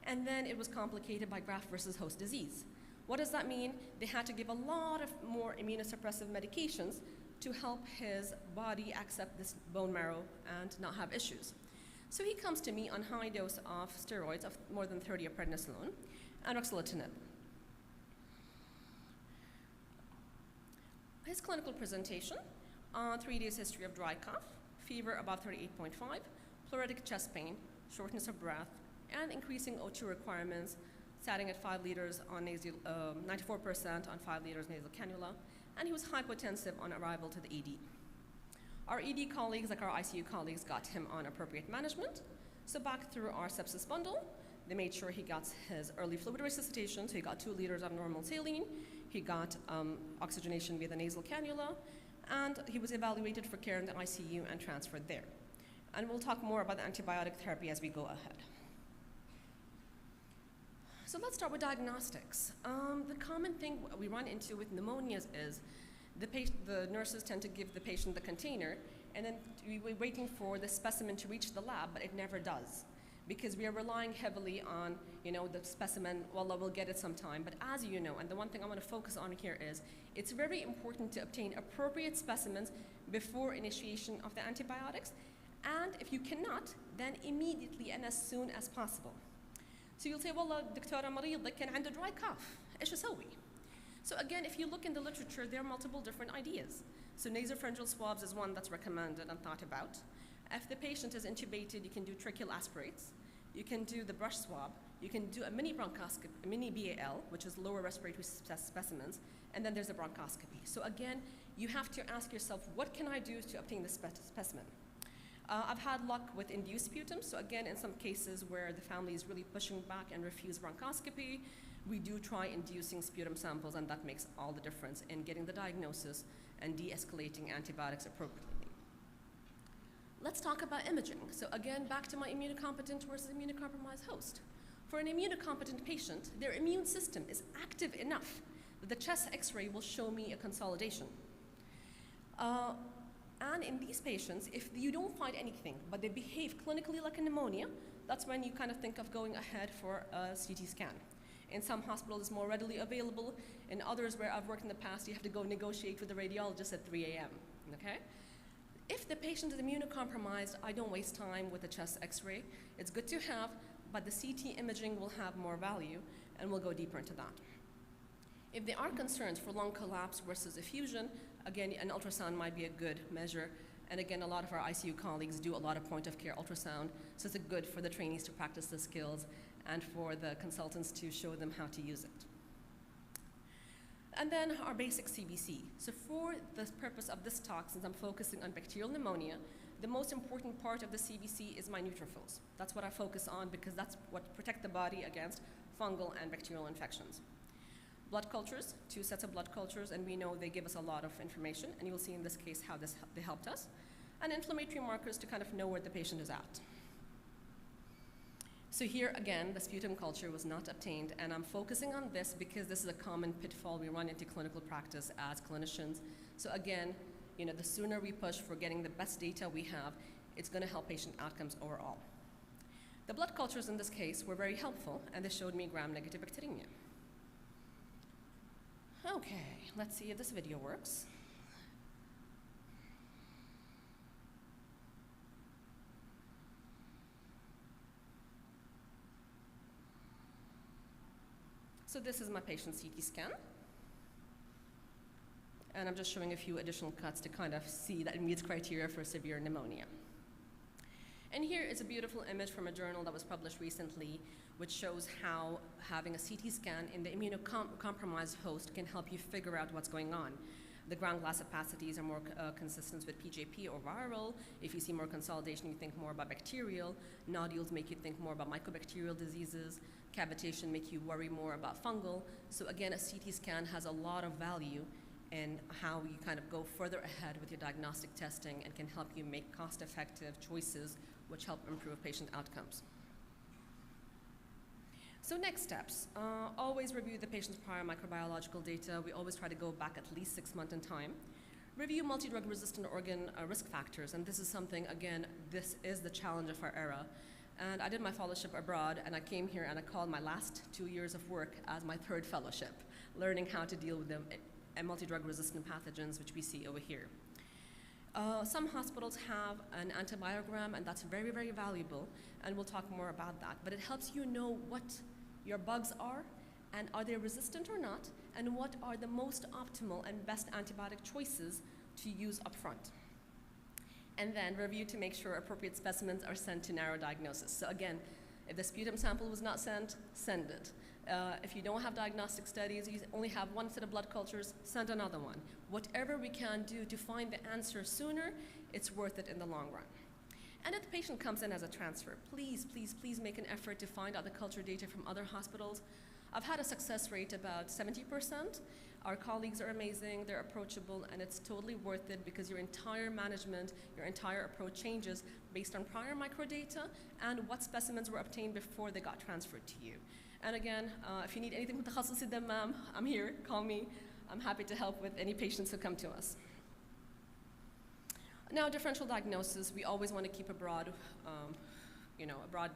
Speaker 15: and then it was complicated by graft versus host disease. What does that mean? They had to give a lot of more immunosuppressive medications to help his body accept this bone marrow and not have issues. So he comes to me on high dose of steroids of more than 30 of prednisolone and ruxolitinib. His clinical presentation, 3 days history of dry cough, fever above 38.5, pleuritic chest pain, shortness of breath, and increasing O2 requirements, starting at 5 liters on nasal, 94% on 5 liters nasal cannula, and he was hypotensive on arrival to the ED. Our ED colleagues, like our ICU colleagues, got him on appropriate management. So back through our sepsis bundle, they made sure he got his early fluid resuscitation, so he got 2 liters of normal saline, he got oxygenation via the nasal cannula, and he was evaluated for care in the ICU and transferred there. And we'll talk more about the antibiotic therapy as we go ahead. So let's start with diagnostics. The common thing we run into with pneumonias is the nurses tend to give the patient the container, and then we're waiting for the specimen to reach the lab, but it never does, because we are relying heavily on, the specimen. Well, we'll get it sometime, but as you know, and the one thing I want to focus on here is, it's very important to obtain appropriate specimens before initiation of the antibiotics, and if you cannot, then immediately and as soon as possible. So you'll say, والله دكتورة مريض كان عنده dry cough، إيش أسوي؟ So again, if you look in the literature, there are multiple different ideas. So nasopharyngeal swabs is one that's recommended and thought about. If the patient is intubated, you can do tracheal aspirates. You can do the brush swab. You can do a mini bronchoscopy, a mini BAL, which is lower respiratory specimens, and then there's a bronchoscopy. So again, you have to ask yourself, what can I do to obtain the specimen? I've had luck with induced sputum, so again, in some cases where the family is really pushing back and refuse bronchoscopy, we do try inducing sputum samples, and that makes all the difference in getting the diagnosis and de-escalating antibiotics appropriately. Let's talk about imaging. So again, back to my immunocompetent versus immunocompromised host. For an immunocompetent patient, their immune system is active enough that the chest x-ray will show me a consolidation. And in these patients, if you don't find anything, but they behave clinically like a pneumonia, that's when you kind of think of going ahead for a CT scan. In some hospitals, it's more readily available. In others where I've worked in the past, you have to go negotiate with the radiologist at 3 a.m., okay? If the patient is immunocompromised, I don't waste time with the chest x-ray. It's good to have, but the CT imaging will have more value, and we'll go deeper into that. If there are concerns for lung collapse versus effusion, again, an ultrasound might be a good measure. And again, a lot of our ICU colleagues do a lot of point-of-care ultrasound, so it's good for the trainees to practice the skills and for the consultants to show them how to use it. And then our basic CBC. So for the purpose of this talk, since I'm focusing on bacterial pneumonia, the most important part of the CBC is my neutrophils. That's what I focus on because that's what protect the body against fungal and bacterial infections. Blood cultures, 2 sets of blood cultures, and we know they give us a lot of information, and you'll see in this case how they helped us. And inflammatory markers to kind of know where the patient is at. So here again, the sputum culture was not obtained, and I'm focusing on this because this is a common pitfall we run into clinical practice as clinicians. So again, the sooner we push for getting the best data we have, it's going to help patient outcomes overall. The blood cultures in this case were very helpful, and they showed me gram-negative bacteremia. Okay, let's see if this video works. So this is my patient's CT scan. And I'm just showing a few additional cuts to kind of see that it meets criteria for severe pneumonia. And here is a beautiful image from a journal that was published recently, which shows how having a CT scan in the immunocompromised host can help you figure out what's going on. The ground glass opacities are more consistent with PJP or viral. If you see more consolidation, you think more about bacterial. Nodules make you think more about mycobacterial diseases. Cavitation make you worry more about fungal. So again, a CT scan has a lot of value in how you kind of go further ahead with your diagnostic testing and can help you make cost-effective choices which help improve patient outcomes. So next steps, always review the patient's prior microbiological data. We always try to go back at least 6 months in time. Review multi-drug resistant organ risk factors, and this is something, again, this is the challenge of our era. And I did my fellowship abroad, and I came here and I called my last 2 years of work as my 3rd fellowship. learning how to deal with the multi-drug resistant pathogens, which we see over here. Some hospitals have an antibiogram, and that's very, very valuable, and we'll talk more about that. But it helps you know what your bugs are, and are they resistant or not, and what are the most optimal and best antibiotic choices to use up front. And then review to make sure appropriate specimens are sent to narrow diagnosis. So again, if the sputum sample was not sent, send it. If you don't have diagnostic studies, you only have one set of blood cultures, send another one. Whatever we can do to find the answer sooner, it's worth it in the long run. And if the patient comes in as a transfer, please, please, please make an effort to find out the culture data from other hospitals. I've had a success rate about 70%. Our colleagues are amazing, they're approachable, and it's totally worth it because your entire management, your entire approach changes based on prior microdata and what specimens were obtained before they got transferred to you. And again, if you need anything with تخصص الدمام, I'm here, call me. I'm happy to help with any patients who come to us. Now, differential diagnosis, we always want to keep a broad, a broad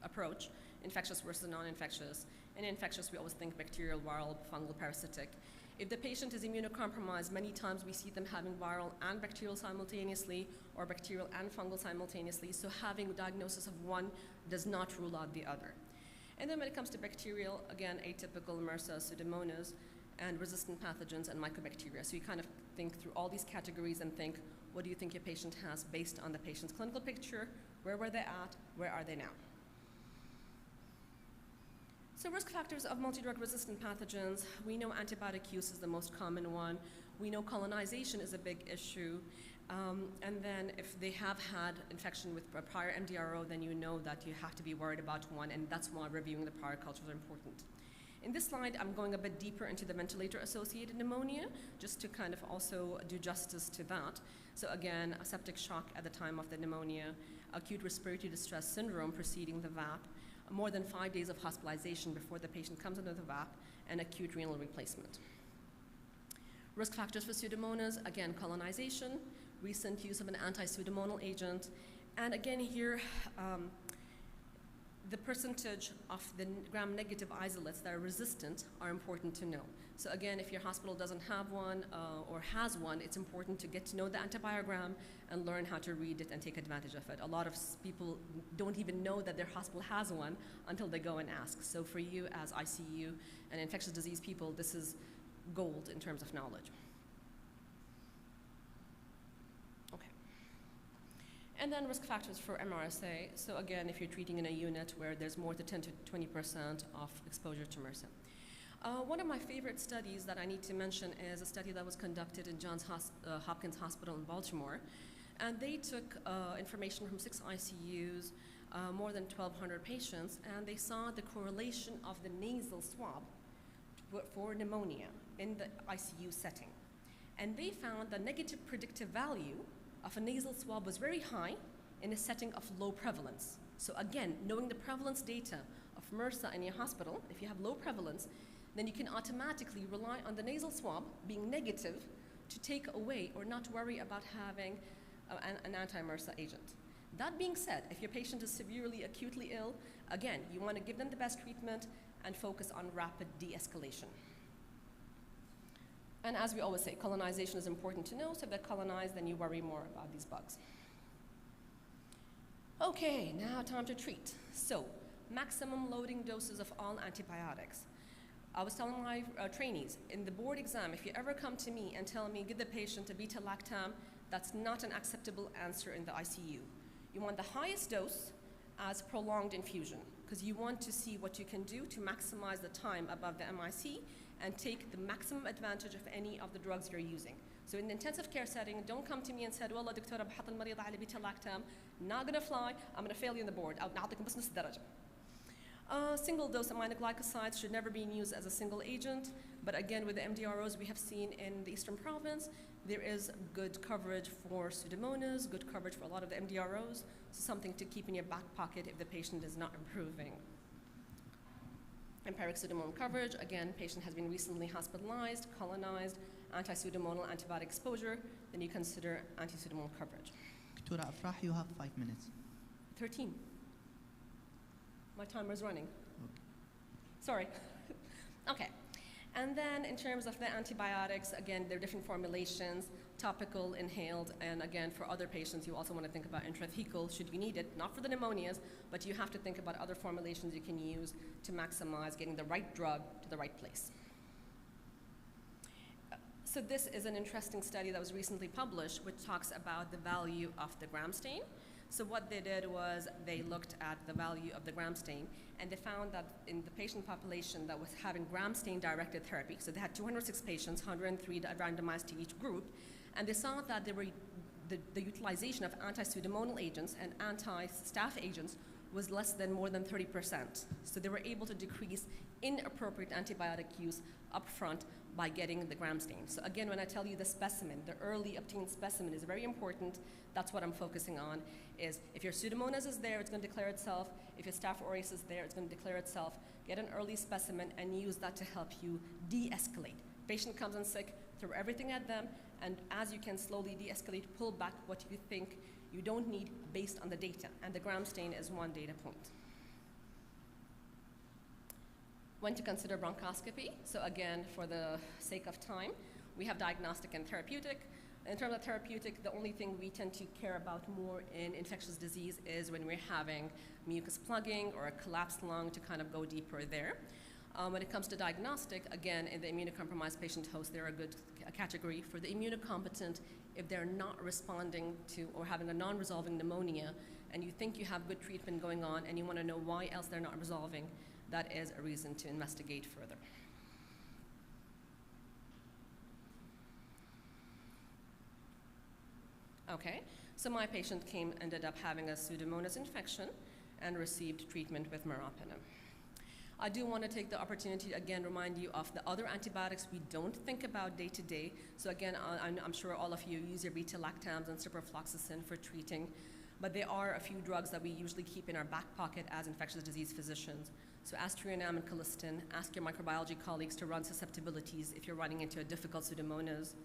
Speaker 15: approach, infectious versus non-infectious. In infectious, we always think bacterial, viral, fungal, parasitic. If the patient is immunocompromised, many times we see them having viral and bacterial simultaneously, or bacterial and fungal simultaneously, so having a diagnosis of one does not rule out the other. And then when it comes to bacterial, again, atypical, MRSA, Pseudomonas, and resistant pathogens and mycobacteria. So you kind of think through all these categories and think, what do you think your patient has based on the patient's clinical picture? Where were they at? Where are they now? So risk factors of multi-drug resistant pathogens, we know antibiotic use is the most common one. We know colonization is a big issue. And then if they have had infection with a prior MDRO, then you know that you have to be worried about one, and that's why reviewing the prior cultures are important. In this slide, I'm going a bit deeper into the ventilator-associated pneumonia, just to kind of also do justice to that. So again, a septic shock at the time of the pneumonia, acute respiratory distress syndrome preceding the VAP, more than 5 days of hospitalization before the patient comes under the VAP, and acute renal replacement. Risk factors for Pseudomonas, again, colonization, recent use of an anti-pseudomonal agent, and again here, the percentage of the gram-negative isolates that are resistant are important to know. So again, if your hospital doesn't have one or has one, it's important to get to know the antibiogram and learn how to read it and take advantage of it. A lot of people don't even know that their hospital has one until they go and ask. So for you as ICU and infectious disease people, this is gold in terms of knowledge. And then risk factors for MRSA. So again, if you're treating in a unit where there's more than 10 to 20% of exposure to MRSA. One of my favorite studies that I need to mention is a study that was conducted in Johns Hopkins Hospital in Baltimore. And they took information from 6 ICUs, more than 1,200 patients, and they saw the correlation of the nasal swab for pneumonia in the ICU setting. And they found the negative predictive value of a nasal swab was very high in a setting of low prevalence. So again, knowing the prevalence data of MRSA in your hospital, if you have low prevalence, then you can automatically rely on the nasal swab being negative to take away or not worry about having an anti-MRSA agent. That being said, if your patient is severely acutely ill, again, you want to give them the best treatment and focus on rapid de-escalation. And as we always say, colonization is important to know, so if they're colonized, then you worry more about these bugs. Okay, now time to treat. So, maximum loading doses of all antibiotics. I was telling my trainees, in the board exam, if you ever come to me and tell me, give the patient a beta-lactam, that's not an acceptable answer in the ICU. You want the highest dose as prolonged infusion, because you want to see what you can do to maximize the time above the MIC and take the maximum advantage of any of the drugs you're using. So in the intensive care setting, don't come to me and say, والله دكتورة بحط المريض على beta-lactam, not gonna fly, I'm gonna fail you in the board. أعطيكم بس نص درجة. Single dose aminoglycosides should never be used as a single agent, but again with the MDROs we have seen in the Eastern Province, there is good coverage for Pseudomonas, good coverage for a lot of the MDROs, so something to keep in your back pocket if the patient is not improving. Empiric Pseudomonal coverage, again, patient has been recently hospitalized, colonized, anti-Pseudomonal antibiotic exposure, then you consider anti-Pseudomonal coverage.
Speaker 12: Dr. Afrah, you have 5 minutes.
Speaker 15: 13. My timer is running. Sorry. Okay. And then in terms of the antibiotics, again, there are different formulations, topical, inhaled, and again, for other patients, you also want to think about intrathecal should you need it, not for the pneumonias, but you have to think about other formulations you can use to maximize getting the right drug to the right place. So this is an interesting study that was recently published, which talks about the value of the gram stain. So what they did was they looked at the value of the gram stain, and they found that in the patient population that was having gram stain directed therapy, so they had 206 patients, 103 randomized to each group, and they saw that there were the utilization of anti-pseudomonal agents and anti-staph agents was less than more than 30%. So they were able to decrease inappropriate antibiotic use upfront by getting the gram stain. So again, when I tell you the specimen, the early obtained specimen is very important. That's what I'm focusing on, is if your Pseudomonas is there, it's going to declare itself. If your Staph aureus is there, it's going to declare itself. Get an early specimen and use that to help you de-escalate. Patient comes in sick, throw everything at them, and as you can slowly de-escalate, pull back what you think you don't need based on the data. And the gram stain is one data point. When to consider bronchoscopy. So again, for the sake of time, we have diagnostic and therapeutic. In terms of therapeutic, the only thing we tend to care about more in infectious disease is when we're having mucus plugging or a collapsed lung to kind of go deeper there. When it comes to diagnostic, again, in the immunocompromised patient host, they're a good category. For the immunocompetent, if they're not responding to or having a non-resolving pneumonia, and you think you have good treatment going on and you want to know why else they're not resolving, that is a reason to investigate further. Okay, so my patient ended up having a Pseudomonas infection and received treatment with meropenem. I do want to take the opportunity to again remind you of the other antibiotics we don't think about day to day. So again, I'm sure all of you use your beta-lactams and ciprofloxacin for treating, but there are a few drugs that we usually keep in our back pocket as infectious disease physicians. So aztreonam and colistin, ask your microbiology colleagues to run susceptibilities if you're running into a difficult Pseudomonas.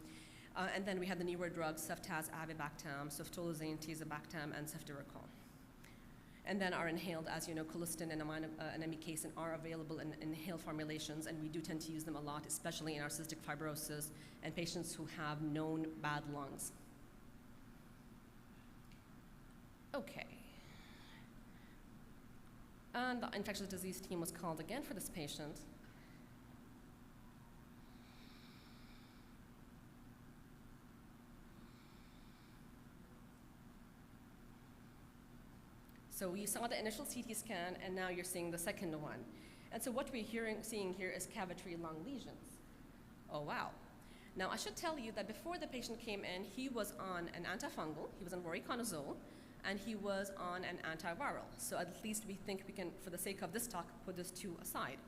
Speaker 15: And then we have the newer drugs, ceftaz, avibactam, ceftolozane, tazobactam, and cefdiericol. And then our inhaled, as you know, colistin and amikacin are available in inhaled formulations, and we do tend to use them a lot, especially in our cystic fibrosis and patients who have known bad lungs. Okay. And the infectious disease team was called again for this patient. So we saw the initial CT scan, and now you're seeing the second one. And so what we're seeing here is cavitary lung lesions. Oh, wow. Now, I should tell you that before the patient came in, he was on an antifungal, he was on voriconazole, and he was on an antiviral. So at least we think we can, for the sake of this talk, put those two aside.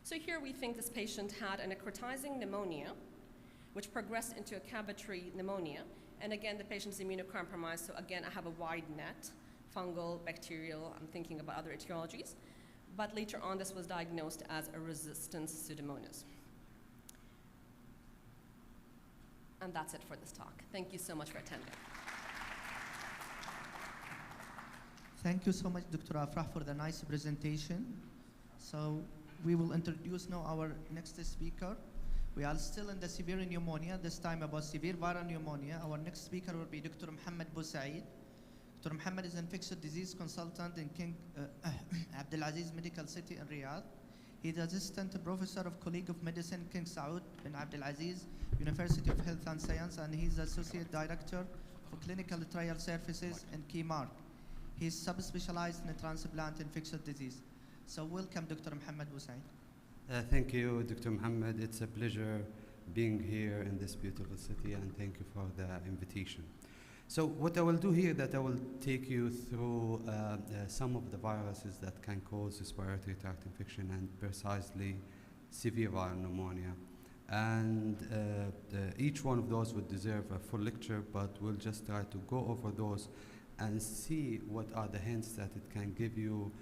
Speaker 15: So here we think this patient had a necrotizing pneumonia, which progressed into a cavitary pneumonia. And again, the patient's immunocompromised, so again, I have a wide net. Fungal, bacterial, I'm thinking about other etiologies. But later on, this was diagnosed as a resistant Pseudomonas. And that's it for this talk. Thank you so much for attending.
Speaker 12: Thank you so much, Dr. Afrah, for the nice presentation. So we will introduce now our next speaker. We are still in the severe pneumonia, this time about severe viral pneumonia. Our next speaker will be Dr. Mohammed Bousaid. Dr. Mohammed is an infectious disease consultant in King Abdulaziz Medical City in Riyadh. He is assistant professor of College of Medicine, King Saud bin Abdulaziz, University of Health and Science, and he is associate director for clinical trial services in KeyMark. He is subspecialized in transplant infectious disease. So welcome, Dr. Mohammed Bousaid.
Speaker 16: Thank you, Dr. Mohammed. It's a pleasure being here in this beautiful city, and thank you for the invitation. So what I will do here, that I will take you through some of the viruses that can cause respiratory tract infection, and precisely severe viral pneumonia. And each one of those would deserve a full lecture, but we'll just try to go over those and see what are the hints that it can give you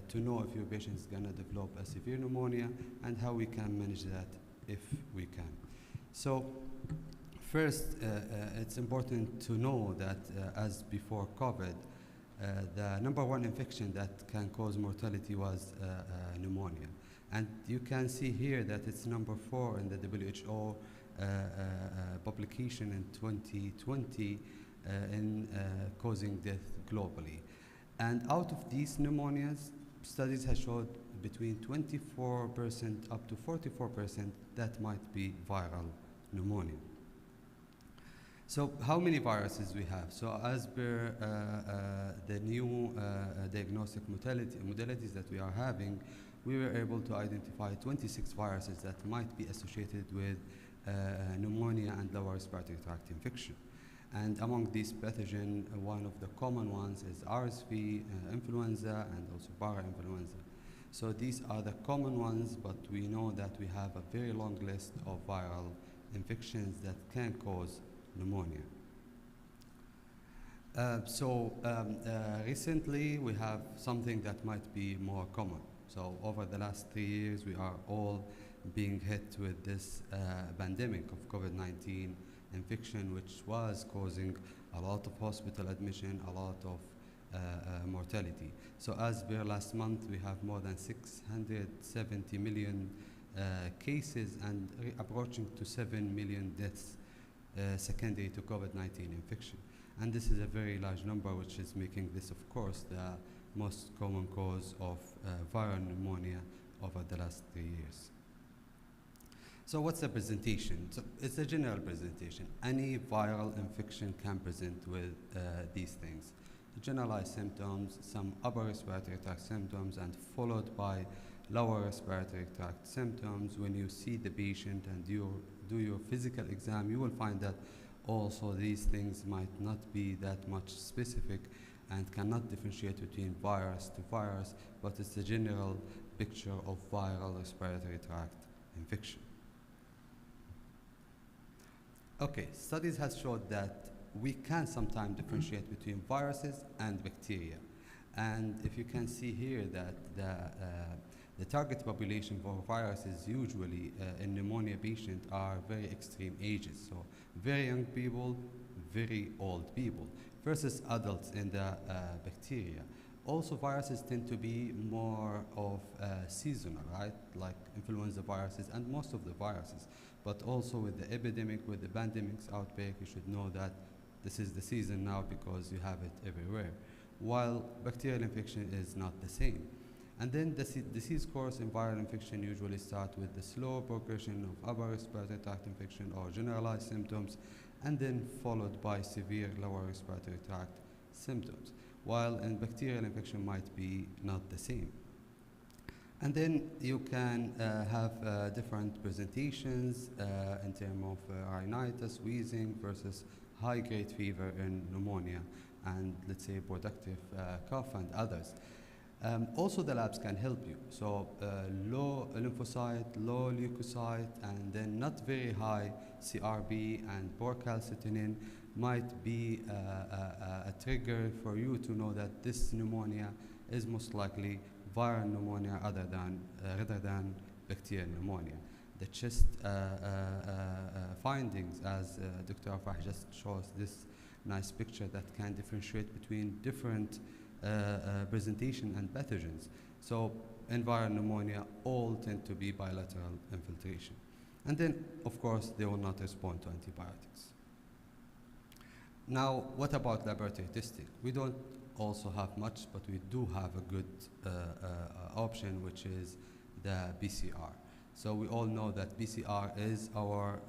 Speaker 16: to know if your patient is going to develop a severe pneumonia and how we can manage that if we can. So first, it's important to know that as before COVID, the #1 infection that can cause mortality was pneumonia. And you can see here that it's number 4 in the WHO publication in 2020 in causing death globally. And out of these pneumonias, studies have showed between 24% up to 44% that might be viral pneumonia. So how many viruses we have? So as per the new diagnostic modalities that we are having, we were able to identify 26 viruses that might be associated with pneumonia and lower respiratory tract infection. And among these pathogens, one of the common ones is RSV, influenza, and also parainfluenza. So these are the common ones, but we know that we have a very long list of viral infections that can cause pneumonia. Recently we have something that might be more common. So over the last 3 years, we are all being hit with this pandemic of COVID-19 infection, which was causing a lot of hospital admission, a lot of mortality. So as per last month, we have more than 670 million cases and approaching to 7 million deaths secondary to COVID-19 infection. And this is a very large number, which is making this, of course, the most common cause of viral pneumonia over the last 3 years. So what's the presentation? So it's a general presentation. Any viral infection can present with these things. Generalized symptoms, some upper respiratory tract symptoms, and followed by lower respiratory tract symptoms. When you see the patient and you do your physical exam, you will find that also these things might not be that much specific and cannot differentiate between virus to virus, but it's a general picture of viral respiratory tract infection. Okay, studies have showed that we can sometimes differentiate between viruses and bacteria. And if you can see here that the target population for viruses usually in pneumonia patients are very extreme ages. So very young people, very old people, versus adults in the bacteria. Also, viruses tend to be more of seasonal, right? Like influenza viruses and most of the viruses. But also with the epidemic, with the pandemics outbreak, you should know that this is the season now because you have it everywhere. While bacterial infection is not the same. And then the disease course in viral infection usually start with the slow progression of upper respiratory tract infection or generalized symptoms, and then followed by severe lower respiratory tract symptoms. While in bacterial infection might be not the same. And then you can have different presentations in terms of rhinitis, wheezing versus high-grade fever in pneumonia, and let's say productive cough and others. Also the labs can help you. So low lymphocyte, low leukocyte, and then not very high CRP and poor calcitonin might be a trigger for you to know that this pneumonia is most likely viral pneumonia rather than bacterial pneumonia. The chest findings, as Dr. Afrah just shows this nice picture that can differentiate between different presentation and pathogens. So in viral pneumonia, all tend to be bilateral infiltration. And then, of course, they will not respond to antibiotics. Now, what about laboratory testing? We don't also have much, but we do have a good option, which is the PCR. So we all know that PCR is our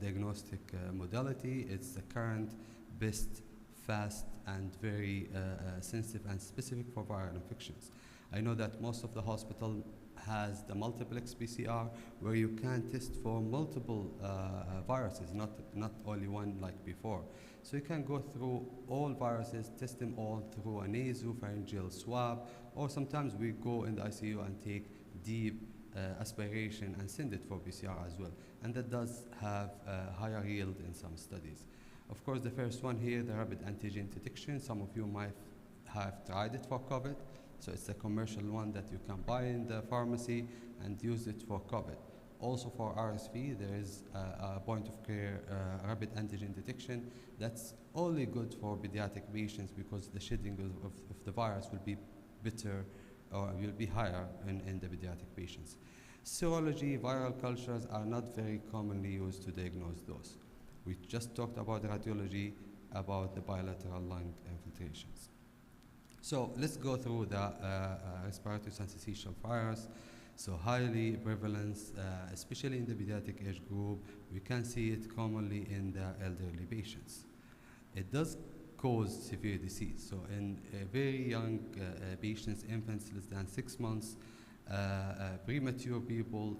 Speaker 16: diagnostic modality. It's the current best, fast, and very sensitive and specific for viral infections. I know that most of the hospital has the multiplex PCR, where you can test for multiple viruses, not only one like before. So you can go through all viruses, test them all through a nasopharyngeal swab, or sometimes we go in the ICU and take deep aspiration and send it for PCR as well. And that does have a higher yield in some studies. Of course, the first one here, the rapid antigen detection, some of you might have tried it for COVID. So it's a commercial one that you can buy in the pharmacy and use it for COVID. Also for RSV, there is a point of care rapid antigen detection that's only good for pediatric patients because the shedding of the virus will be better or will be higher in the pediatric patients. Serology, viral cultures are not very commonly used to diagnose those. We just talked about radiology, about the bilateral lung infiltrations. So let's go through the respiratory syncytial virus. So highly prevalent, especially in the pediatric age group. We can see it commonly in the elderly patients. It does cause severe disease. So in very young patients, infants less than 6 months, premature people,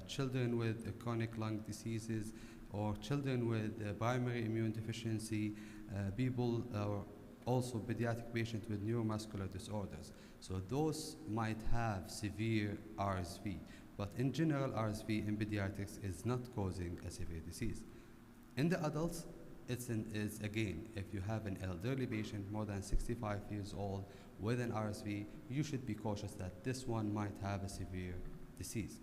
Speaker 16: children with chronic lung diseases, or children with primary immune deficiency, people, or also pediatric patients with neuromuscular disorders. So those might have severe RSV, but in general, RSV in pediatrics is not causing a severe disease. In the adults, it's again, if you have an elderly patient more than 65 years old with an RSV, you should be cautious that this one might have a severe disease.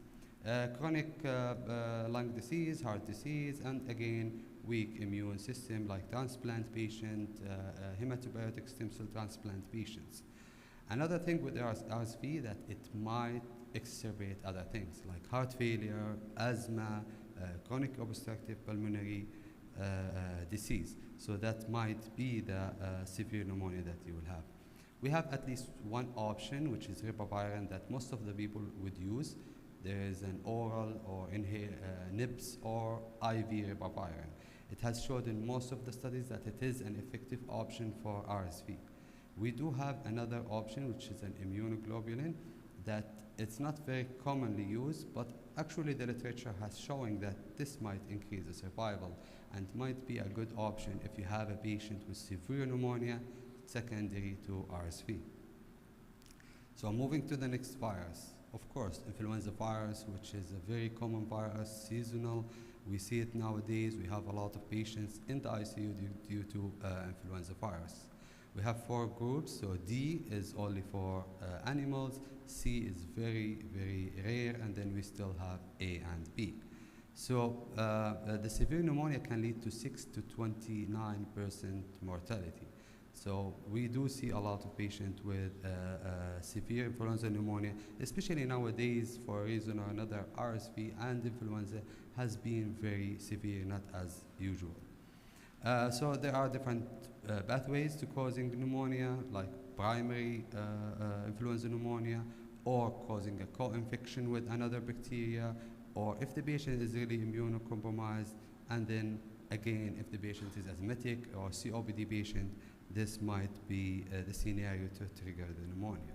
Speaker 16: Chronic lung disease, heart disease, and again, weak immune system like transplant patient, hematopoietic stem cell transplant patients. Another thing with RSV that it might exacerbate other things like heart failure, asthma, chronic obstructive pulmonary disease. So that might be the severe pneumonia that you will have. We have at least one option, which is ribavirin, that most of the people would use. There is an oral or NIPS or IV ribavirin. It has showed in most of the studies that it is an effective option for RSV. We do have another option, which is an immunoglobulin, that it's not very commonly used, but actually the literature has showing that this might increase the survival and might be a good option if you have a patient with severe pneumonia secondary to RSV. So moving to the next virus, of course, influenza virus, which is a very common virus, seasonal. We see it nowadays. We have a lot of patients in the ICU due to influenza virus. We have 4 groups. So D is only for animals. C is very, very rare. And then we still have A and B. So the severe pneumonia can lead to 6 to 29% mortality. So we do see a lot of patients with severe influenza pneumonia, especially nowadays for a reason or another. RSV and influenza has been very severe, not as usual. So there are different pathways to causing pneumonia, like primary influenza pneumonia, or causing a co-infection with another bacteria, or if the patient is really immunocompromised, and then again, if the patient is asthmatic or COPD patient, this might be the scenario to trigger the pneumonia.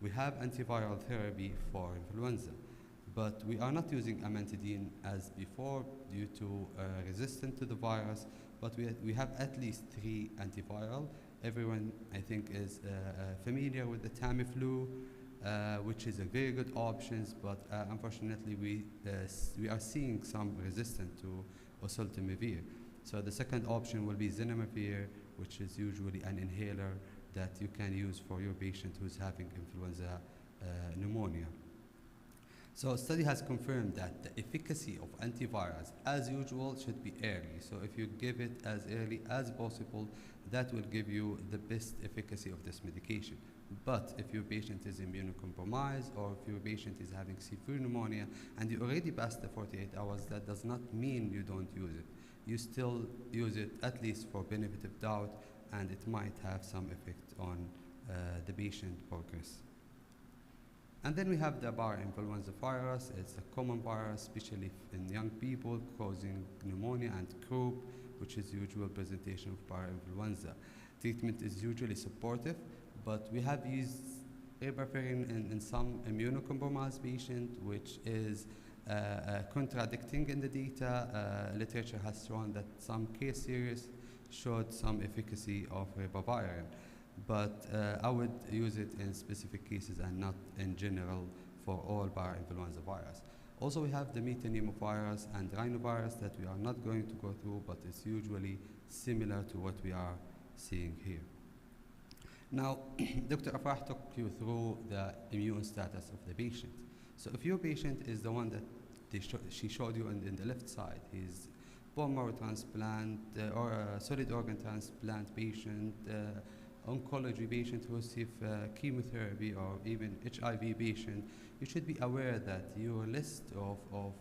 Speaker 16: We have antiviral therapy for influenza, but we are not using amantadine as before due to resistance to the virus, but we have at least 3 antiviral. Everyone, I think, is familiar with the Tamiflu, which is a very good option, but unfortunately we are seeing some resistance to oseltamivir. So the second option will be zanamivir, which is usually an inhaler that you can use for your patient who's having influenza pneumonia. So a study has confirmed that the efficacy of antivirals, as usual, should be early. So if you give it as early as possible, that will give you the best efficacy of this medication. But if your patient is immunocompromised, or if your patient is having severe pneumonia, and you already passed the 48 hours, that does not mean you don't use it. You still use it at least for benefit of doubt, and it might have some effect on the patient progress. And then we have the parainfluenza virus. It's a common virus, especially in young people, causing pneumonia and croup, which is usual presentation of parainfluenza. Treatment is usually supportive, but we have used ribavirin in some immunocompromised patient, which is contradicting in the data. Literature has shown that some case series showed some efficacy of ribavirin, but I would use it in specific cases and not in general for all parainfluenza virus. Also, we have the metapneumovirus and rhinovirus that we are not going to go through, but it's usually similar to what we are seeing here. Now, Dr. Afrah took you through the immune status of the patient. So if your patient is the one that she showed you in the left side, he's bone marrow transplant or a solid organ transplant patient, oncology patient who receive chemotherapy, or even HIV patient, you should be aware that your list of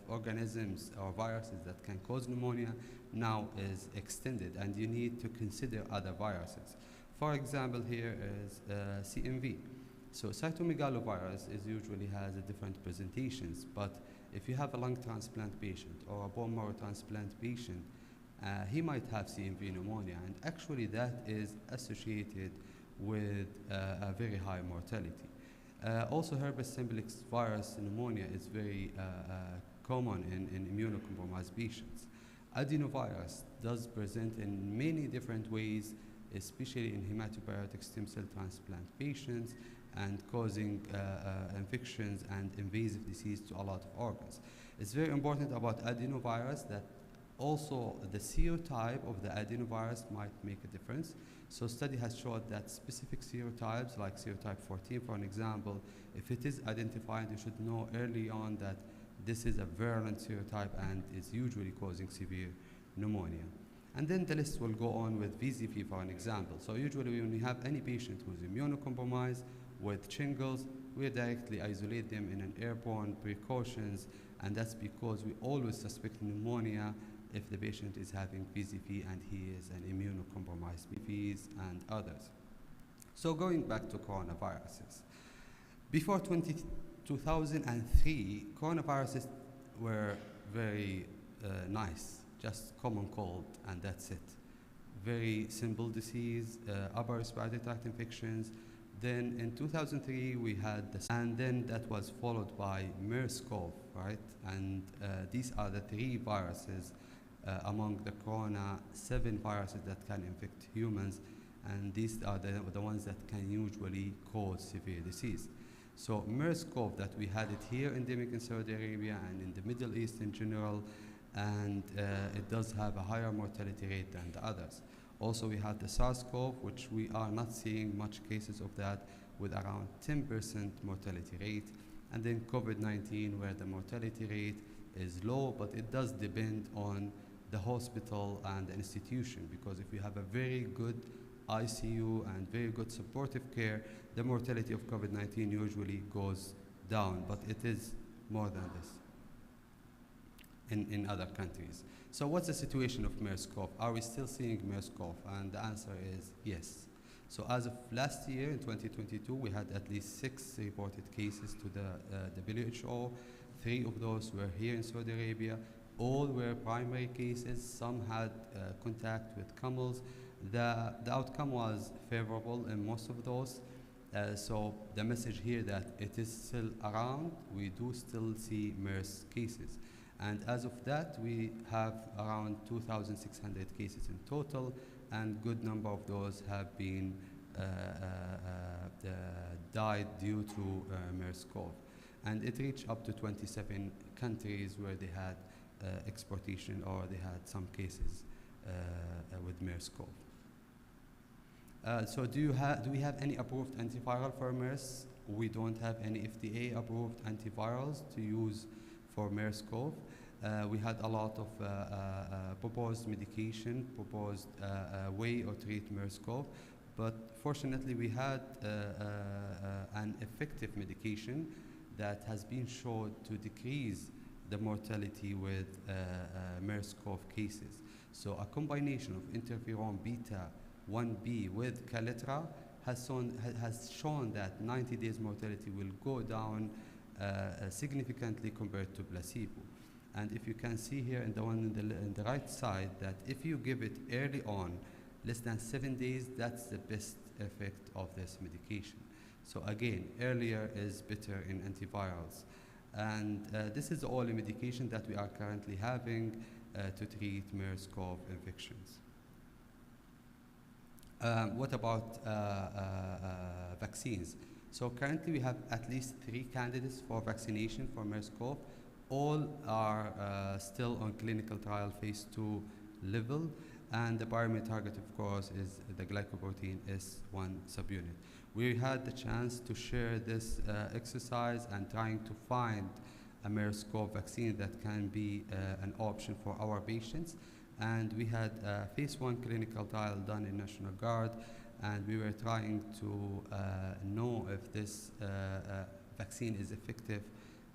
Speaker 16: organisms or viruses that can cause pneumonia now is extended, and you need to consider other viruses. For example, here is CMV. So cytomegalovirus usually has a different presentations, but if you have a lung transplant patient or a bone marrow transplant patient, he might have CMV pneumonia, and actually that is associated with a very high mortality. Also, herpes simplex virus pneumonia is very common in immunocompromised patients. Adenovirus does present in many different ways, especially in hematopoietic stem cell transplant patients, and causing infections and invasive disease to a lot of organs. It's very important about adenovirus that also the serotype of the adenovirus might make a difference. So study has shown that specific serotypes, like serotype 14 for an example, if it is identified, you should know early on that this is a virulent serotype and is usually causing severe pneumonia. And then the list will go on with VZV for an example. So usually when we have any patient who's immunocompromised with shingles, we directly isolate them in an airborne precautions, and that's because we always suspect pneumonia if the patient is having VZV and he is an immunocompromised VZVs and others. So going back to coronaviruses. Before 2003, coronaviruses were very nice, just common cold and that's it. Very simple disease, upper respiratory tract infections. Then in 2003 we had this, and then that was followed by MERS-CoV, right? And these are the three viruses among the corona, 7 viruses that can infect humans, and these are the ones that can usually cause severe disease. So MERS-CoV that we had it here endemic in Saudi Arabia and in the Middle East in general, and it does have a higher mortality rate than the others. Also we have the SARS-CoV, which we are not seeing much cases of that, with around 10% mortality rate. And then COVID-19, where the mortality rate is low, but it does depend on the hospital and the institution, because if you have a very good ICU and very good supportive care, the mortality of COVID-19 usually goes down, but it is more than this in other countries. So what's the situation of MERS-CoV? Are we still seeing MERS-CoV? And the answer is yes. So as of last year, in 2022, we had at least 6 reported cases to the WHO. 3 of those were here in Saudi Arabia. All were primary cases. Some had contact with camels. The outcome was favorable in most of those. So the message here that it is still around. We do still see MERS cases. And as of that, we have around 2,600 cases in total, and good number of those have been died due to MERS-CoV. And it reached up to 27 countries where they had exportation, or they had some cases with MERS-CoV. So do we have any approved antiviral for MERS? We don't have any FDA approved antivirals to use for MERS-CoV. We had a lot of proposed medication, proposed way to treat MERS-CoV, but fortunately we had an effective medication that has been shown to decrease the mortality with MERS-CoV cases. So a combination of interferon beta 1b with Kaletra has shown that 90 days mortality will go down significantly compared to placebo. And if you can see here in the one in the right side, that if you give it early on, less than 7 days, that's the best effect of this medication. So again, earlier is better in antivirals. And this is the only medication that we are currently having to treat MERS-CoV infections. What about vaccines? So currently we have at least 3 candidates for vaccination for MERS-CoV. All are still on clinical trial phase 2 level, and the primary target, of course, is the glycoprotein S1 subunit. We had the chance to share this exercise and trying to find a MERS-CoV vaccine that can be an option for our patients. And we had a phase 1 clinical trial done in National Guard, and we were trying to know if this vaccine is effective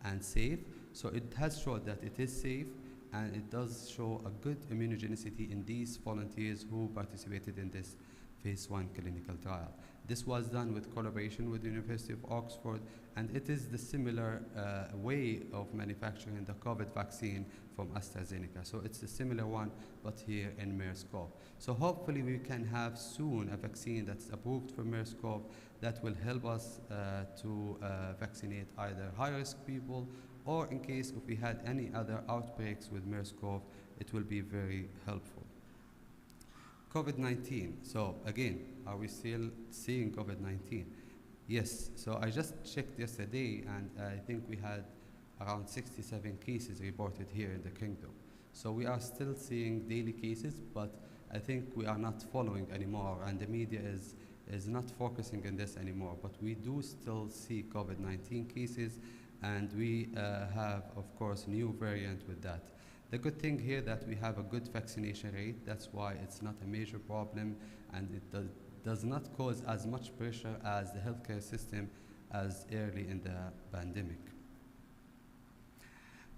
Speaker 16: and safe. So it has showed that it is safe, and it does show a good immunogenicity in these volunteers who participated in this phase 1 clinical trial. This was done with collaboration with the University of Oxford, and it is the similar way of manufacturing the COVID vaccine from AstraZeneca. So it's a similar one, but here in MERS-CoV. So hopefully we can have soon a vaccine that's approved for MERS-CoV that will help us to vaccinate either high-risk people, or in case if we had any other outbreaks with MERS-CoV, it will be very helpful. COVID-19. So again, are we still seeing COVID-19? Yes. So I just checked yesterday, and I think we had around 67 cases reported here in the kingdom. So we are still seeing daily cases, but I think we are not following anymore, and the media is not focusing on this anymore. But we do still see COVID-19 cases, and we have, of course, new variant with that. The good thing here that we have a good vaccination rate. That's why it's not a major problem, and it does not cause as much pressure as the healthcare system as early in the pandemic.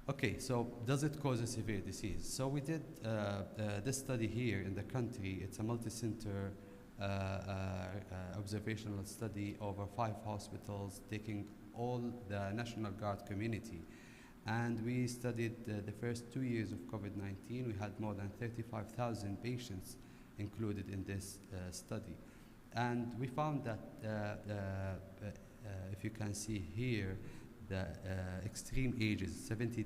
Speaker 16: Okay, so does it cause a severe disease? So we did this study here in the country. It's a multi-center observational study over 5 hospitals, taking all the National Guard community. And we studied the first 2 years of COVID-19. We had more than 35,000 patients included in this study. And we found that, if you can see here, the extreme ages, 70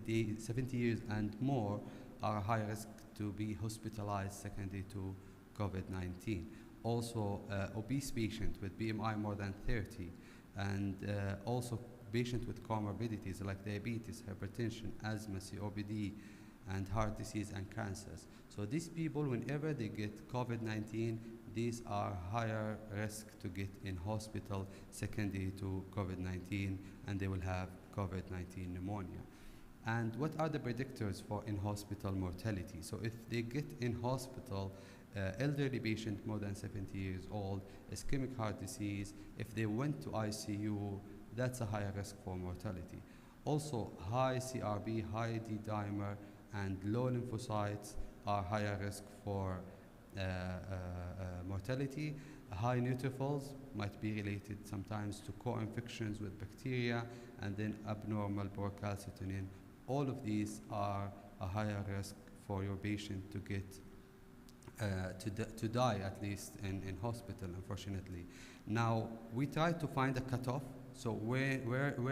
Speaker 16: years and more, are high risk to be hospitalized secondary to COVID-19. Also, obese patient with BMI more than 30, and also patient with comorbidities like diabetes, hypertension, asthma, COPD, and heart disease and cancers. So these people, whenever they get COVID-19, these are higher risk to get in hospital secondary to COVID-19, and they will have COVID-19 pneumonia. And what are the predictors for in-hospital mortality? So if they get in hospital, elderly patient more than 70 years old, ischemic heart disease, if they went to ICU, that's a higher risk for mortality. Also, high CRP, high D-dimer, and low lymphocytes are higher risk for mortality. High neutrophils might be related sometimes to co-infections with bacteria, and then abnormal procalcitonin. All of these are a higher risk for your patient to get to die, at least in hospital, unfortunately. Now, we try to find a cutoff. So where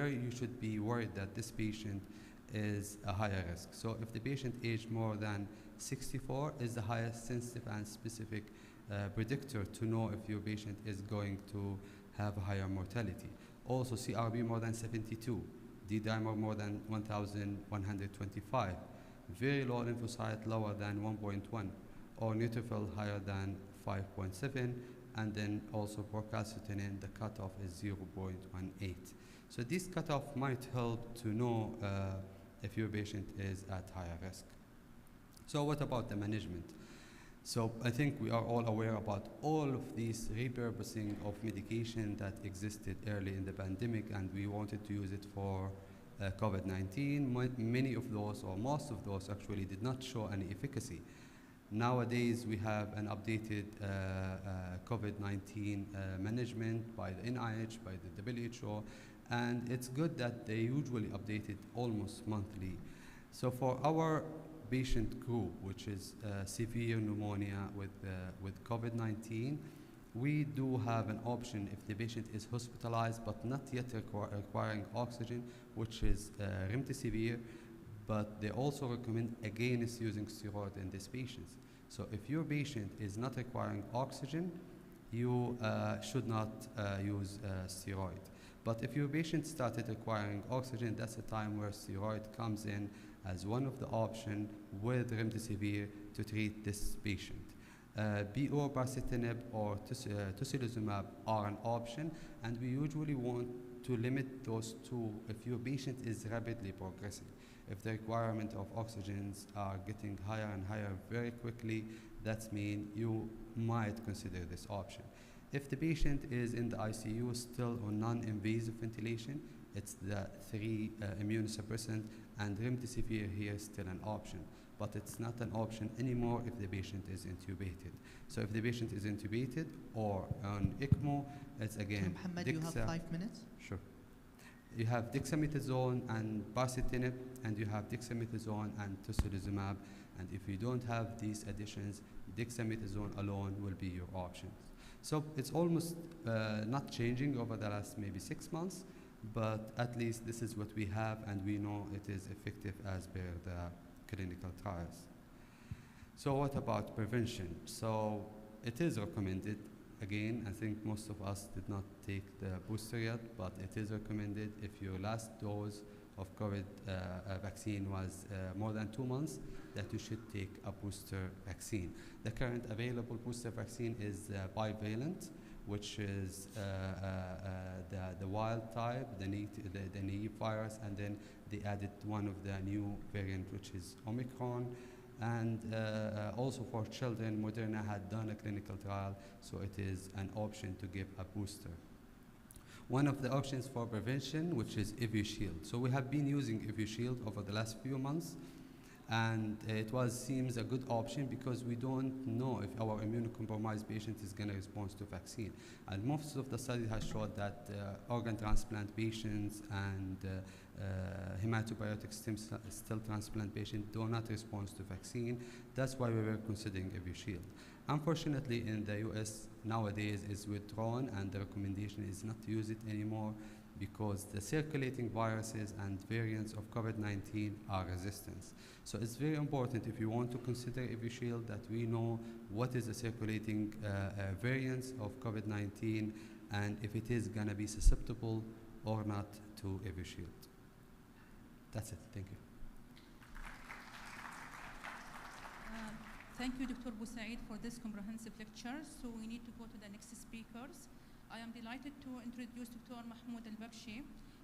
Speaker 16: you should be worried that this patient is a higher risk. So if the patient aged more than 64 is the highest sensitive and specific predictor to know if your patient is going to have a higher mortality. Also, CRP more than 72, D-dimer more than 1,125, very low lymphocyte lower than 1.1, or neutrophil higher than 5.7, and then also procalcitonin, the cutoff is 0.18. So this cutoff might help to know if your patient is at higher risk. So what about the management? So I think we are all aware about all of these repurposing of medication that existed early in the pandemic, and we wanted to use it for COVID-19. Many of those, or most of those actually, did not show any efficacy. Nowadays, we have an updated COVID-19 management by the NIH, by the WHO, and it's good that they usually update it almost monthly. So for our patient group, which is severe pneumonia with COVID-19, we do have an option if the patient is hospitalized but not yet requiring oxygen, which is remdesivir, but they also recommend against using steroid in these patients. So if your patient is not requiring oxygen, you should not use steroid. But if your patient started requiring oxygen, that's the time where steroid comes in as one of the options with remdesivir to treat this patient. BO, baricitinib, or tocilizumab are an option, and we usually want to limit those two if your patient is rapidly progressing. If the requirement of oxygens are getting higher and higher very quickly, that means you might consider this option. If the patient is in the ICU still on non-invasive ventilation, it's the 3 immunosuppressant, and remdesivir here is still an option. But it's not an option anymore if the patient is intubated. So if the patient is intubated or on ECMO, it's again
Speaker 12: Mohammed, you have 5 minutes.
Speaker 16: Sure. You have dexamethasone and baricitinib, and you have dexamethasone and tocilizumab. And if you don't have these additions, dexamethasone alone will be your option. So it's almost not changing over the last maybe 6 months, but at least this is what we have, and we know it is effective as per the clinical trials. So what about prevention? So it is recommended. Again, I think most of us did not take the booster yet, but it is recommended if your last dose of COVID vaccine was more than 2 months, that you should take a booster vaccine. The current available booster vaccine is bivalent, which is the wild type, the naive virus, and then they added one of the new variant, which is Omicron. And also for children, Moderna had done a clinical trial, so it is an option to give a booster. One of the options for prevention, which is EvuShield. So we have been using EvuShield over the last few months, and it seems a good option because we don't know if our immunocompromised patient is going to respond to vaccine. And most of the studies have showed that organ transplant patients and hematopoietic stem cell transplant patients do not respond to vaccine. That's why we were considering EvuShield. Unfortunately, in the US nowadays is withdrawn, and the recommendation is not to use it anymore because the circulating viruses and variants of COVID-19 are resistant. So it's very important, if you want to consider EvuShield, that we know what is the circulating variants of COVID-19 and if it is going to be susceptible or not to EvuShield. That's it. Thank you.
Speaker 14: Thank you, Dr. Boussaid, for this comprehensive lecture. So we need to go to the next speakers. I am delighted to introduce Dr. Mahmoud Al-Babshi.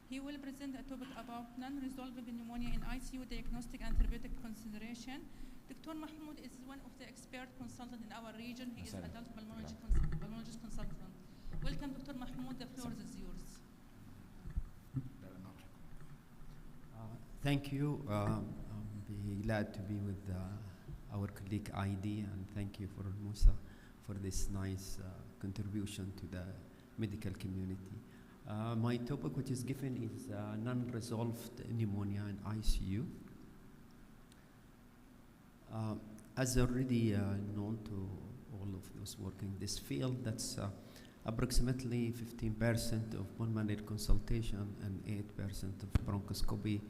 Speaker 14: He will present a topic about non-resolving pneumonia in ICU diagnostic and therapeutic consideration. Dr. Mahmoud is one of the expert consultants in our region. He is an adult pulmonologist consultant. Welcome, Dr. Mahmoud. The floor is yours.
Speaker 17: Thank you. I'm glad to be with our colleague ID, and thank you for Musa for this nice contribution to the medical community. My topic, which is given, is non-resolved pneumonia in ICU. As already known to all of those working this field, that's approximately 15% of pulmonary consultation and 8% of bronchoscopy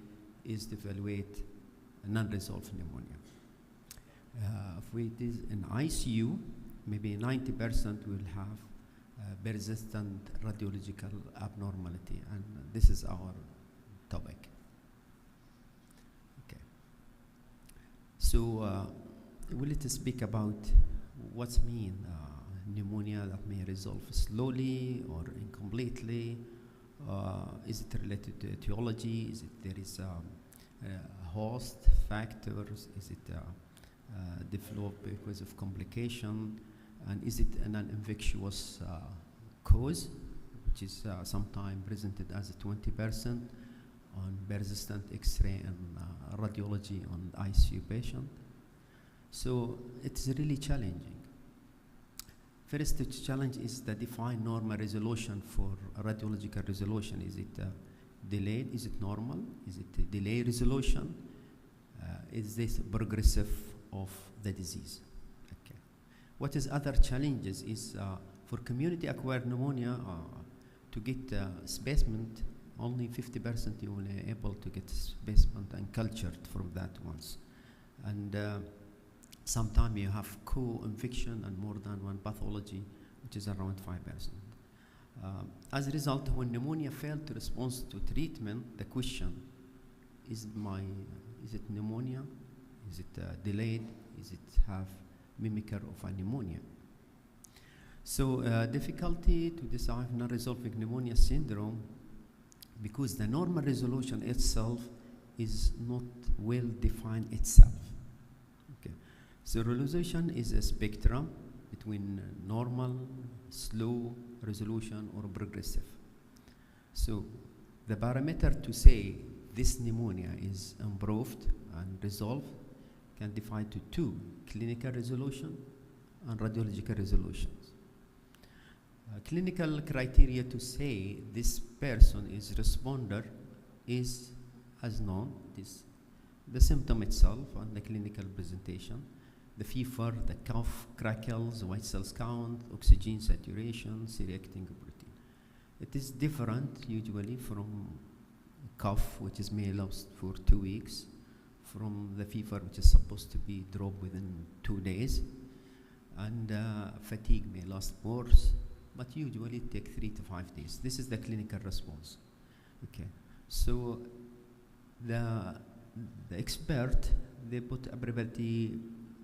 Speaker 17: is to evaluate non-resolved pneumonia. If it is in ICU, maybe 90% will have persistent radiological abnormality, and this is our topic. Okay. So we'll speak about what's mean pneumonia that may resolve slowly or incompletely. Is it related to etiology? Is it there is host factors? Is it developed because of complication? And is it an infectious cause, which is sometimes presented as a 20% on persistent X-ray and radiology on ICU patient? So it's really challenging. First challenge is the defined normal resolution for radiological resolution. Is it delayed? Is it normal? Is it delay resolution? Is this progressive of the disease? Okay. What is other challenges is for community acquired pneumonia to get specimen, only 50% you will be able to get specimen and cultured from that ones. And sometimes you have co-infection and more than one pathology, which is around 5%. As a result, when pneumonia failed to respond to treatment, the question is it pneumonia? Is it delayed? Is it have mimicker of a pneumonia? So difficulty to decide non-resolving pneumonia syndrome because the normal resolution itself is not well defined itself. Okay. So resolution is a spectrum between normal, slow resolution, or progressive. So the parameter to say this pneumonia is improved and resolved can divide to two: clinical resolution and radiological resolutions. Clinical criteria to say this person is responder is as known. It is the symptom itself and the clinical presentation, the fever, the cough, crackles, white cells count, oxygen saturation, C-reacting protein. It is different usually from cough, which is may last for 2 weeks, from the fever, which is supposed to be dropped within 2 days, and fatigue may last more, but usually take 3 to 5 days. This is the clinical response. Okay, so the expert, they put a probability,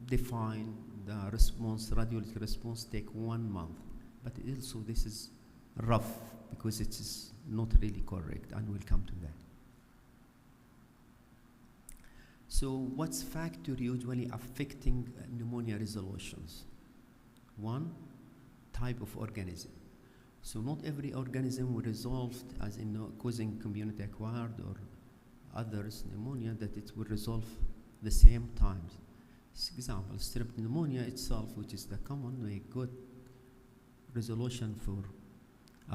Speaker 17: define the response, radiological response take 1 month, but also this is rough because it is not really correct, and we'll come to that. So what's factor usually affecting pneumonia resolutions? One, type of organism. So not every organism will resolve as in causing community acquired or others pneumonia that it will resolve the same time. Example, strep pneumonia itself, which is the common, may good resolution for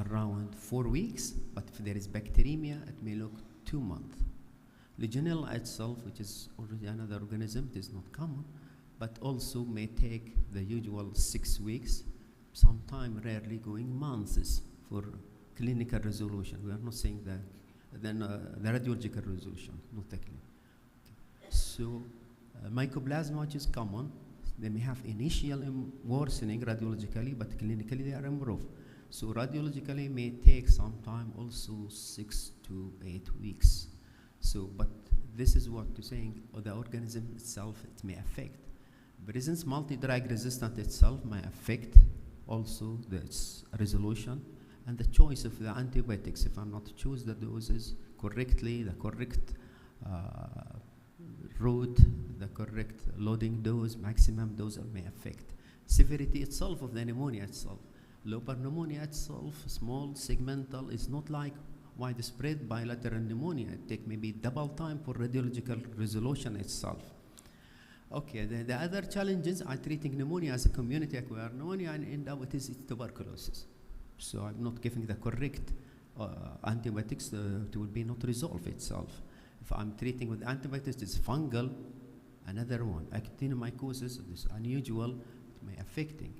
Speaker 17: around 4 weeks, but if there is bacteremia, it may look 2 months. Legionella itself, which is already another organism, it is not common, but also may take the usual 6 weeks, sometime rarely going months for clinical resolution. We are not saying that, then the radiological resolution, not the clinical. Okay. So mycoplasma, which is common, they may have initial worsening radiologically, but clinically they are improved. So radiologically may take some time, also 6 to 8 weeks. So, but this is what you're saying, the organism itself, it may affect. Presence multi-drug resistant itself may affect also its resolution and the choice of the antibiotics. If I'm not to choose the doses correctly, the correct route, the correct loading dose, maximum dose may affect. Severity itself of the pneumonia itself. Lobar pneumonia itself, small, segmental, is not like widespread bilateral pneumonia. It takes maybe double time for radiological resolution itself. Okay, the other challenges are treating pneumonia as a community acquired pneumonia and end up with is tuberculosis. So I'm not giving the correct antibiotics, it will be not resolve itself. If I'm treating with antibiotics, it's fungal, another one. Actinomycosis, this unusual, it may affecting.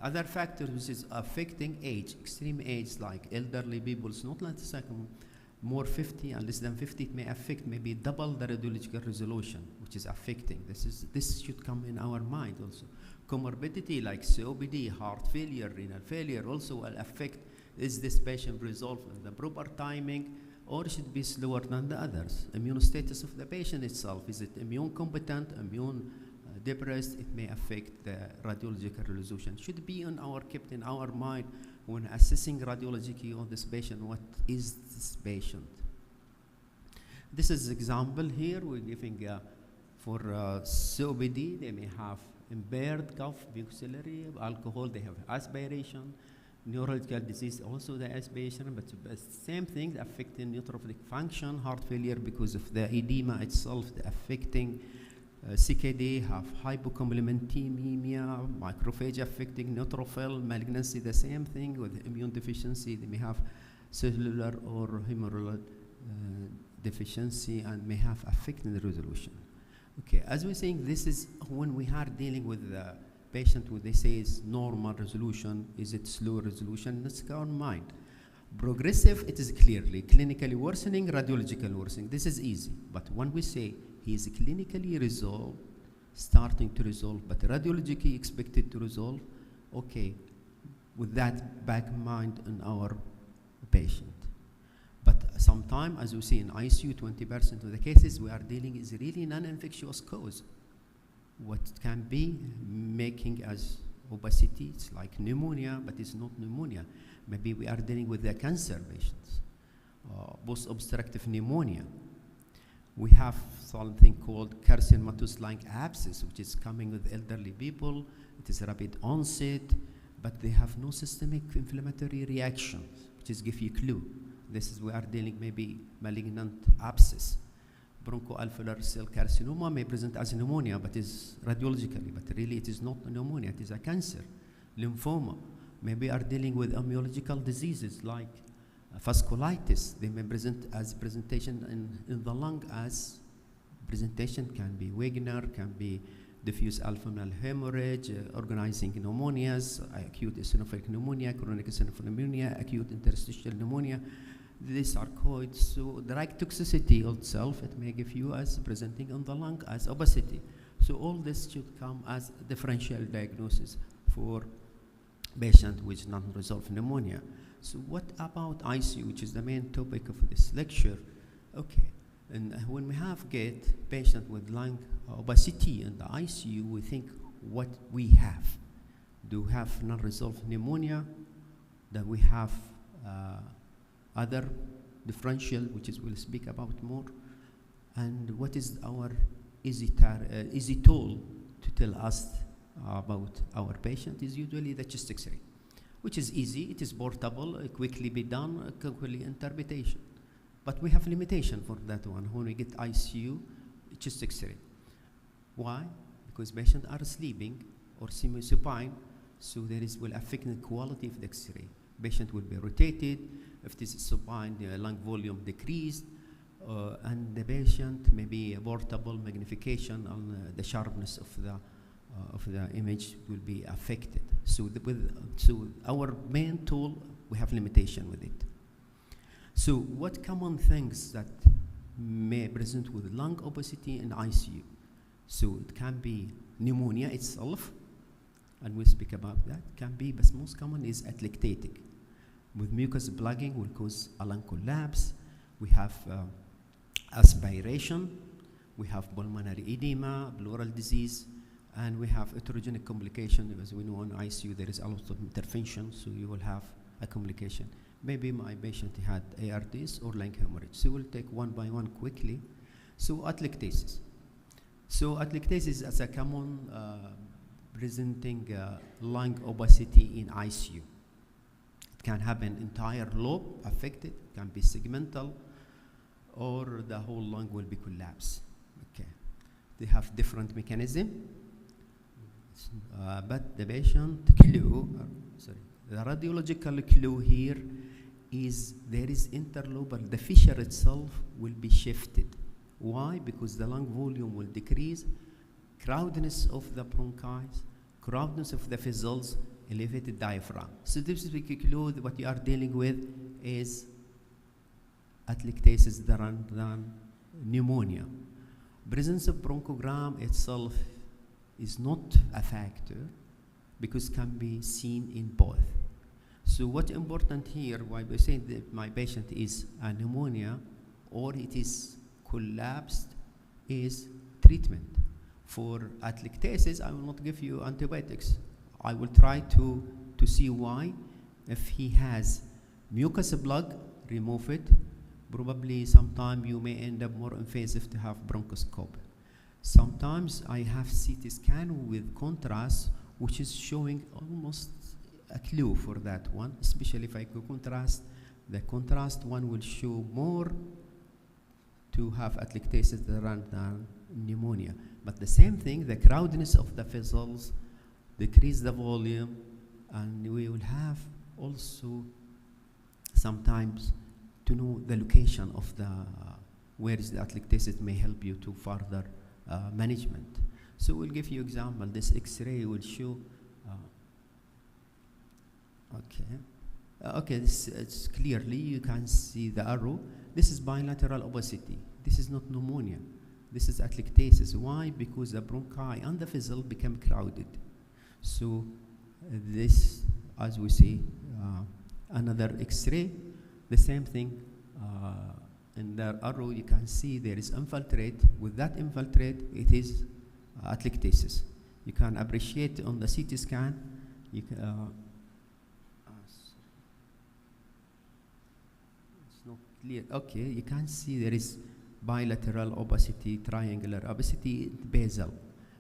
Speaker 17: Other factors which is affecting age, extreme age like elderly people, it's not like the second, more 50 and less than 50, it may affect maybe double the radiological resolution, which is affecting. This should come in our mind also. Comorbidity like COPD, heart failure, renal failure also will affect, is this patient resolved in the proper timing or should be slower than the others? Immune status of the patient itself, is it immune competent, immune depressed? It may affect the radiological resolution. Should be kept in our mind when assessing radiologically on this patient. What is this patient? This is example here. We're giving for COPD, they may have impaired cough, mucociliary, alcohol, they have aspiration. Neurological disease, also the aspiration, but same thing affecting neutrophilic function, heart failure because of the edema itself, the affecting CKD, have hypocomplementemia, macrophage affecting neutrophil, malignancy, the same thing with immune deficiency. They may have cellular or humoral deficiency and may have affecting the resolution. Okay, as we're saying, this is when we are dealing with the patient who they say is normal resolution, is it slow resolution? Let's go on mind. Progressive, it is clearly clinically worsening, radiological worsening. This is easy, but when we say he is clinically resolved, starting to resolve, but radiologically expected to resolve, okay, with that back in mind in our patient. But sometimes, as we see in ICU, 20% of the cases we are dealing is really non-infectious cause. What can be making as obesity, it's like pneumonia, but it's not pneumonia. Maybe we are dealing with the cancer patients, post-obstructive pneumonia. We have something called carcinomatous like abscess, which is coming with elderly people. It is rapid onset. but they have no systemic inflammatory reaction, which is give you clue. This is we are dealing maybe malignant abscess. Bronchoalveolar cell carcinoma may present as pneumonia, but is radiologically, but really it is not pneumonia, it is a cancer. Lymphoma, maybe are dealing with immunological diseases like vasculitis. They may present as presentation in the lung as presentation can be Wegener, can be diffuse alveolar hemorrhage, organizing pneumonias, acute eosinophilic pneumonia, chronic eosinophilic pneumonia, acute interstitial pneumonia. These are codes. So drug toxicity itself, it may give you as presenting on the lung as obesity. So all this should come as differential diagnosis for patient with non-resolved pneumonia. So what about ICU, which is the main topic of this lecture? Okay, and when we have get patient with lung obesity in the ICU, we think what we have. Do we have non-resolved pneumonia? Do we have other differential, which is we'll speak about more? And what is our easy tool to tell us about our patient is usually the chest X-ray, which is easy, it is portable, quickly be done, quickly interpretation. But we have limitation for that one. When we get ICU, chest X-ray. Why? Because patients are sleeping or semi-supine, so there is will affect the quality of the X-ray. Patient will be rotated. If this is supine, the lung volume decreased, and the patient may be a portable magnification on the sharpness of the image will be affected. So, so our main tool, we have limitation with it. So what common things that may present with lung obesity in ICU? So it can be pneumonia itself, and we'll speak about that. Can be, but most common is atelectatic. With mucus plugging will cause a lung collapse. We have aspiration. We have pulmonary edema, pleural disease, and we have heterogenic complication. As we know in ICU, there is a lot of intervention, so you will have a complication. Maybe my patient had ARDS or lung hemorrhage. So we'll take one by one quickly. So atelectasis. So atelectasis is a common presenting lung obesity in ICU. It can happen entire lobe affected, can be segmental, or the whole lung will be collapsed. Okay. They have different mechanism, but the patient clue, the radiological clue here is there is interlobar, the fissure itself will be shifted. Why? Because the lung volume will decrease, crowdedness of the bronchi, crowdedness of the vessels, elevated diaphragm. So this is the clue that what you are dealing with is atelectasis than pneumonia. Presence of bronchogram itself is not a factor because can be seen in both. So what's important here, why we say that my patient is a pneumonia or it is collapsed, is treatment. For atelectasis, I will not give you antibiotics. I will try to see why. If he has mucus plug, remove it. Probably sometime you may end up more invasive to have bronchoscope. Sometimes I have CT scan with contrast, which is showing almost a clue for that one, especially if I go contrast. The contrast one will show more to have atelectasis than pneumonia. But the same thing, the crowdedness of the vessels, decrease the volume, and we will have also sometimes to know the location of the where is the atelectasis may help you to further management. So we'll give you example. This X-ray will show. This it's clearly you can see the arrow. This is bilateral obesity. This is not pneumonia. This is atelectasis. Why? Because the bronchi and the vessel become crowded. So this, as we see, another X-ray, the same thing. In the arrow, you can see there is infiltrate. With that infiltrate, it is atelectasis. You can appreciate on the CT scan. You can, it's not clear. Okay, you can see there is bilateral obesity, triangular obesity, basal.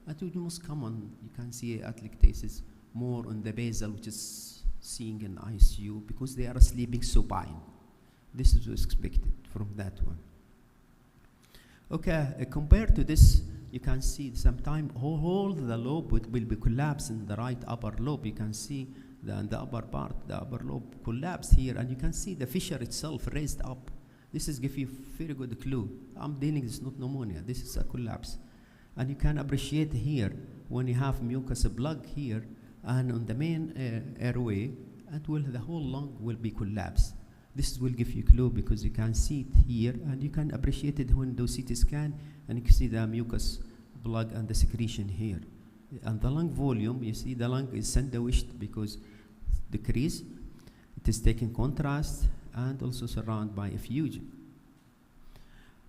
Speaker 17: That is most common. You can see atelectasis more on the basal, which is seeing in ICU, because they are sleeping supine. This is expected from that one. Okay, compared to this, you can see sometimes all the lobe will be collapsed in the right upper lobe. You can see the upper part, the upper lobe collapsed here, and you can see the fissure itself raised up. This is give you very good clue. I'm dealing with not pneumonia. This is a collapse. And you can appreciate here when you have mucus plug here and on the main airway, and the whole lung will be collapsed. This will give you clue because you can see it here, and you can appreciate it when do CT scan, and you can see the mucus plug and the secretion here. And the lung volume, you see the lung is sandwiched because decrease. It is taking contrast and also surrounded by effusion.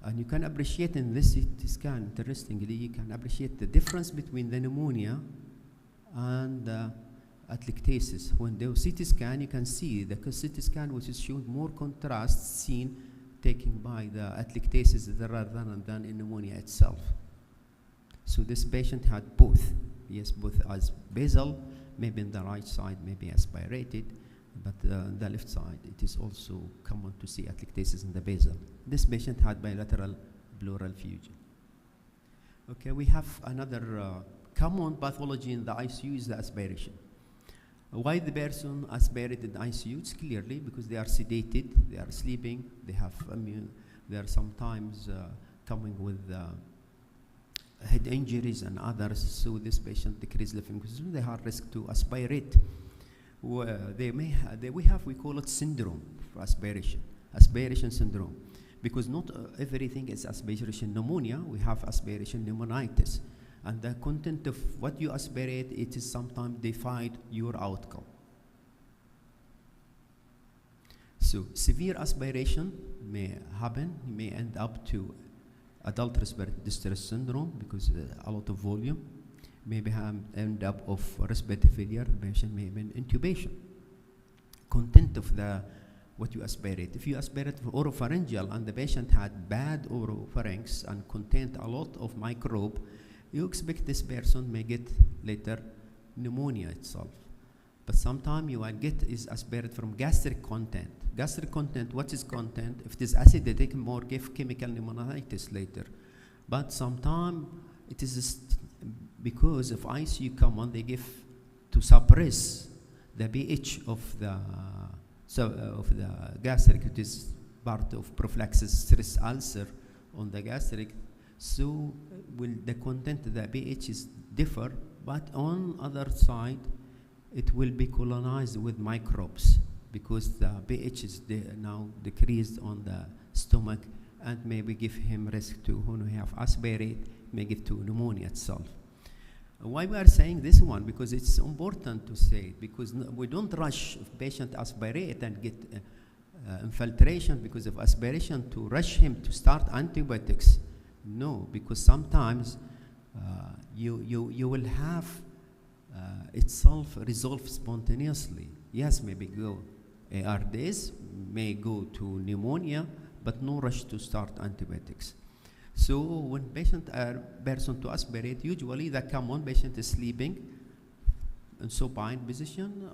Speaker 17: And you can appreciate in this CT scan, interestingly, you can appreciate the difference between the pneumonia and atelectasis. When the CT scan, you can see the CT scan which is showing more contrast seen taken by the atelectasis rather than in pneumonia itself. So this patient had both. Yes, both as basal, maybe in the right side, maybe aspirated, but the left side, it is also common to see atelectasis in the basal. This patient had bilateral pleural effusion. Okay, we have another common pathology in the ICU is the aspiration. Why the person aspirated in ICU? It's clearly because they are sedated, they are sleeping, they have they are sometimes coming with head injuries and others, so this patient decreased living because they have risk to aspirate. We call it syndrome for aspiration syndrome, because not everything is aspiration pneumonia. We have aspiration pneumonitis, and the content of what you aspirate, it is sometimes define your outcome. So severe aspiration may happen, may end up to adult respiratory distress syndrome because a lot of volume, maybe end up of respiratory failure, the patient may be in intubation. Content of what you aspirate. If you aspirate for oropharyngeal and the patient had bad oropharynx and contained a lot of microbe, you expect this person may get later pneumonia itself. But sometimes you will get is aspirate from gastric content. Gastric content, what is content? If it is acidic, more give chemical pneumonitis later. But sometimes it is because of ICU common, they give to suppress the pH of the gastric, it is part of prophylaxis stress ulcer on the gastric. So the content of the pH is differ, but on other side, it will be colonized with microbes because the pH is now decreased on the stomach and maybe give him risk to when we have aspirate, may give to pneumonia itself. Why we are saying this one? Because it's important to say it, because we don't rush if patient aspirate and get infiltration because of aspiration to rush him to start antibiotics. No, because sometimes you will have itself resolve spontaneously. Yes, maybe go ARDs, may go to pneumonia, but no rush to start antibiotics. So when person to aspirate, usually the common patient is sleeping in supine position.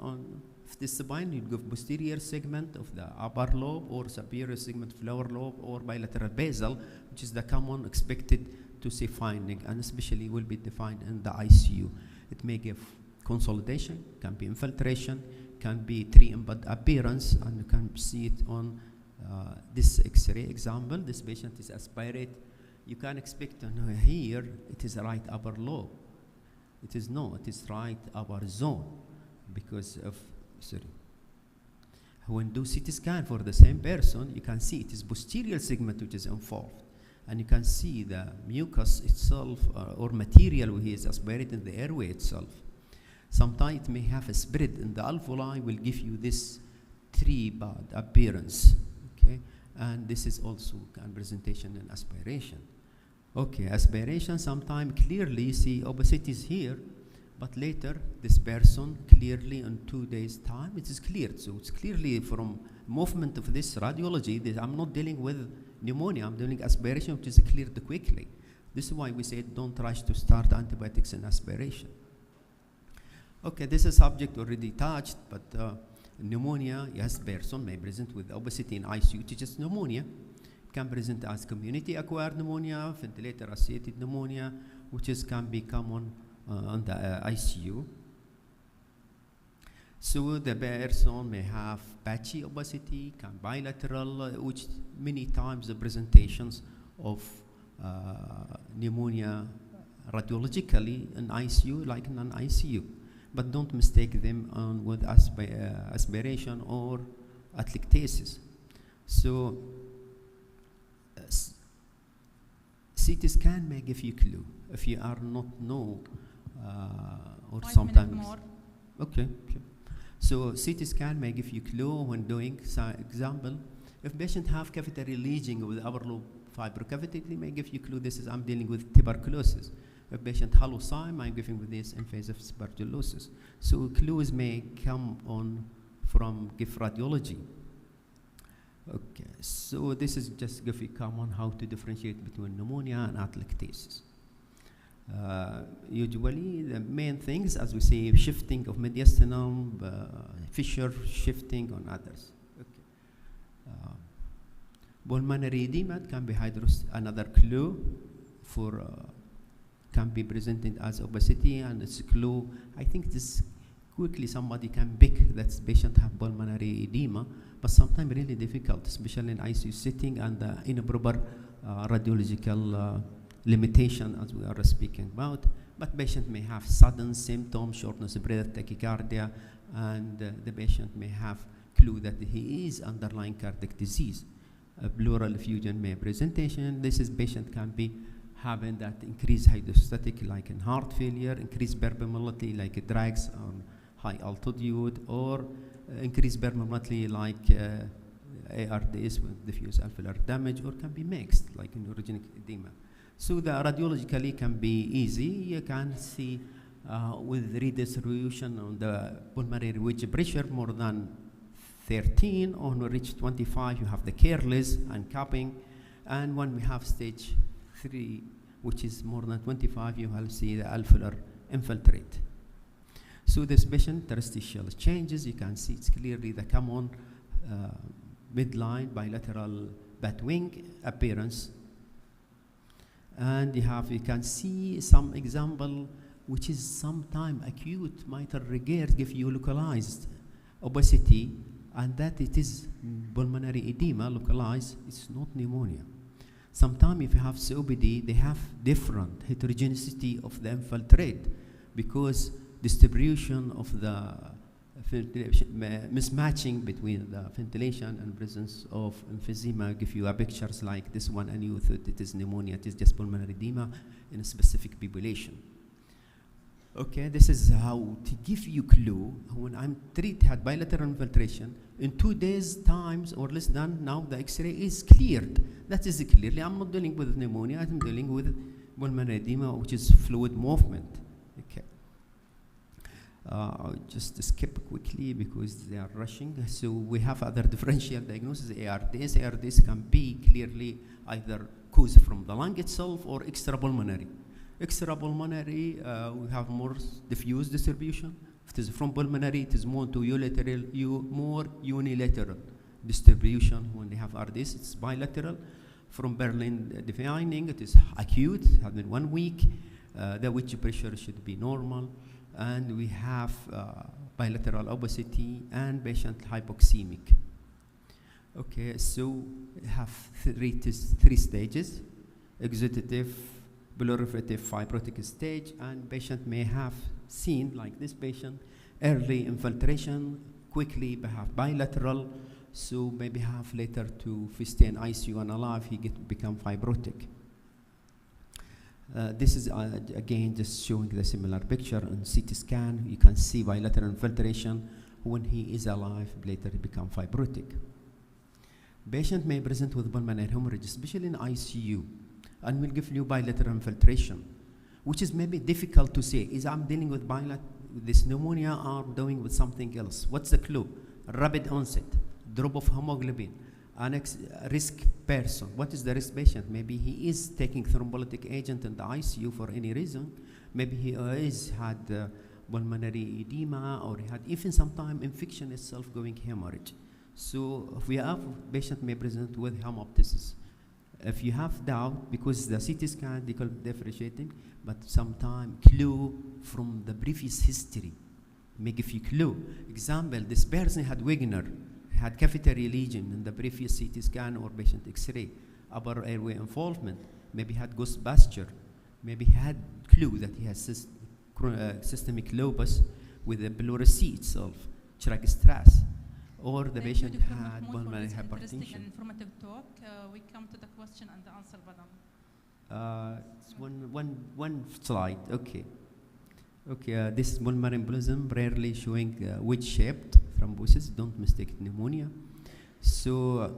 Speaker 17: If this supine, you give posterior segment of the upper lobe or superior segment of lower lobe or bilateral basal, which is the common expected to see finding, and especially will be defined in the ICU. It may give consolidation, can be infiltration, can be three-imped appearance, and you can see it on this X-ray example. This patient is aspirate. You can expect to know here it is right upper lobe. It is no, it is right upper zone because of, when do CT scan for the same person, you can see it is posterior segment which is involved. And you can see the mucus itself or material where he is aspirated in the airway itself. Sometimes it may have a spread in the alveoli, will give you this three-bud appearance. Okay, and this is also a presentation in aspiration. Okay, aspiration, sometimes clearly you see obesities here, but later this person clearly in 2 days' time it is cleared. So it's clearly from movement of this radiology, I'm not dealing with pneumonia, I'm doing aspiration which is cleared quickly. This is why we say don't rush to start antibiotics in aspiration. Okay, this is subject already touched, but pneumonia, yes, person may present with obesity in ICU, which is pneumonia. Can present as community-acquired pneumonia, ventilator-associated pneumonia, which can be common on the ICU. So the person may have patchy obesity, can bilateral, which many times the presentations of pneumonia radiologically in ICU like non-ICU. But don't mistake them with aspiration or atelectasis. So CT scan may give you clue if you are not know or
Speaker 14: 5
Speaker 17: sometimes.
Speaker 14: minutes more.
Speaker 17: Okay. So CT scan may give you clue when doing, example, if patient have cavitary lesion with upper lobe fibrocavity, they may give you clue this is I'm dealing with tuberculosis. If patient hollow sign, I'm giving with this invasive tuberculosis. So clues may come on from GIF radiology. Okay, so this is just give you common how to differentiate between pneumonia and atelectasis. Usually the main things, as we say, shifting of mediastinum, fissure shifting on others. Okay. Pulmonary edema can be another clue for can be presented as obesity, and it's clue. I think this quickly somebody can pick that patient have pulmonary edema, but sometimes really difficult, especially in ICU setting and improper radiological limitation as we are speaking about. But patient may have sudden symptoms, shortness of breath, tachycardia, and the patient may have clue that he is underlying cardiac disease. Pleural effusion may presentation. This is patient can be having that increased hydrostatic like in heart failure, increased permeability like drugs on high altitude, or increased permeability like ARDS with diffuse alveolar damage, or can be mixed like neurogenic edema. So the radiologically can be easy. You can see with redistribution on the pulmonary wedge pressure more than 13, on reach 25 you have the careless and cupping, and when we have stage 3, which is more than 25, you will see the alveolar infiltrate. So this patient interstitial changes, you can see it's clearly the common midline bilateral bat wing appearance. And you can see some example, which is sometime acute mitral regurg give you localized obesity, and that it is pulmonary edema localized, it's not pneumonia. Sometimes if you have COPD, they have different heterogeneity of the infiltrate because distribution of the mismatching between the ventilation and presence of emphysema give you pictures like this one, and you thought it is pneumonia, it is just pulmonary edema in a specific population. Okay, this is how to give you clue. When I'm had bilateral infiltration, in 2 days times or less than, now the X-ray is cleared. That is clearly, I'm not dealing with pneumonia, I'm dealing with pulmonary edema, which is fluid movement. Okay. I'll just skip quickly because they are rushing. So we have other differential diagnosis, ARDS. ARDS can be clearly either caused from the lung itself or extrapulmonary. Extrapulmonary, we have more diffuse distribution. If it is from pulmonary, it is more unilateral distribution. When they have RDS, it's bilateral. From Berlin defining, it is acute, having 1 week. The wedge pressure should be normal. And we have bilateral obesity and patient hypoxemic. Okay, so we have three stages: exudative, proliferative, fibrotic stage, and patient may have seen, like this patient, early infiltration, quickly have bilateral, so maybe have later to stay in ICU and alive, he become fibrotic. This is again just showing the similar picture on CT scan. You can see bilateral infiltration. When he is alive, later he become fibrotic. Patient may present with pulmonary hemorrhage, especially in ICU, and will give you bilateral infiltration, which is maybe difficult to say. Is I'm dealing with this pneumonia or doing with something else? What's the clue? Rapid onset, drop of hemoglobin, risk person. What is the risk patient? Maybe he is taking thrombolytic agent in the ICU for any reason. Maybe he has had pulmonary edema, or he had even sometimes infection itself going hemorrhage. So if we have patient may present with hemoptysis. If you have doubt, because the CT scan they call differentiating, but sometimes clue from the previous history may give you clue. Example, this person had Wegener, had cavitary lesion in the previous CT scan or patient X-ray, upper airway involvement, maybe had ghost posture, maybe had clue that he has systemic lupus with the pleurisy itself, tracheal stress, or the patient had pulmonary hypertension.
Speaker 14: Interesting and informative talk. We come to the question and the answer button.
Speaker 17: It's one slide, okay. Okay, this is pulmonary embolism, rarely showing wedge-shaped thrombosis, don't mistake it pneumonia. So,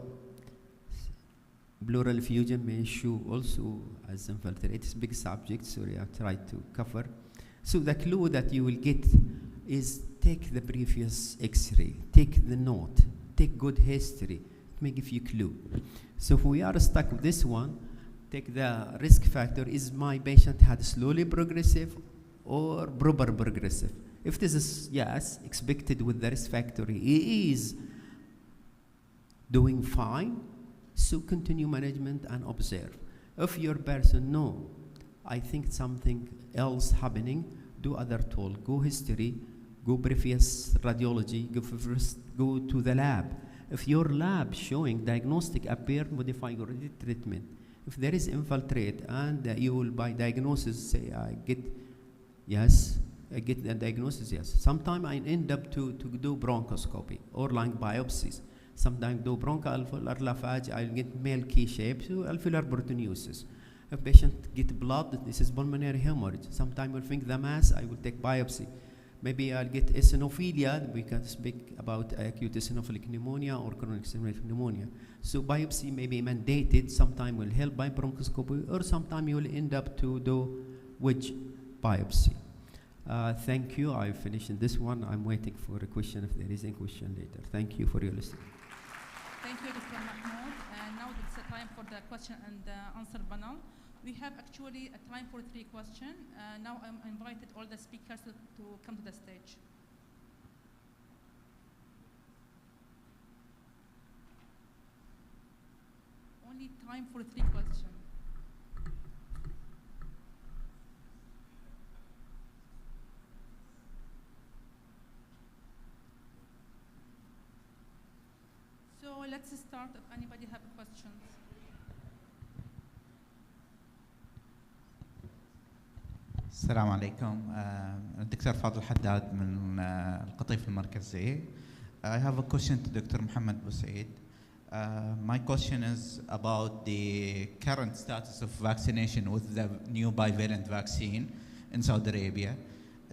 Speaker 17: pleural effusion may show also as infiltrate. It's a big subject, sorry, I tried to cover. So the clue that you will get is take the previous X-ray, take the note, take good history. It may give you clue. So if we are stuck with this one, take the risk factor. Is my patient had slowly progressive or proper progressive? If this is yes, expected with the risk factor, he is doing fine, so continue management and observe. If your person, no, I think something else happening, do other tool, go history, go previous radiology, go to the lab. If your lab showing diagnostic appear, modify your treatment. If there is infiltrate and you will by diagnosis say, I get the diagnosis, yes. Sometimes I end up to do bronchoscopy or lung biopsies. Sometimes do bronchoalveolar lavage, I'll get male key shape, so alveolar proteinosis. If patient get blood, this is pulmonary hemorrhage. Sometimes we'll think the mass, I will take biopsy. Maybe I'll get eosinophilia, we can speak about acute eosinophilic pneumonia or chronic eosinophilic pneumonia. So biopsy may be mandated, sometimes will help by bronchoscopy, or sometimes you will end up to do wedge biopsy. Thank you, I finished in this one. I'm waiting for a question if there is a question later. Thank you for your listening.
Speaker 14: Thank you, Dr. Mahmoud. And now it's a time for the question and answer panel. We have actually a time for 3 questions. Now I'm invited all the speakers to come to the stage. Only time for 3 questions. So let's start if anybody have questions.
Speaker 18: السلام عليكم. الدكتور فاضل حداد من القطيف المركزي. I have a question to Dr. Mohammed Boussaid. My question is about the current status of vaccination with the new bivalent vaccine in Saudi Arabia.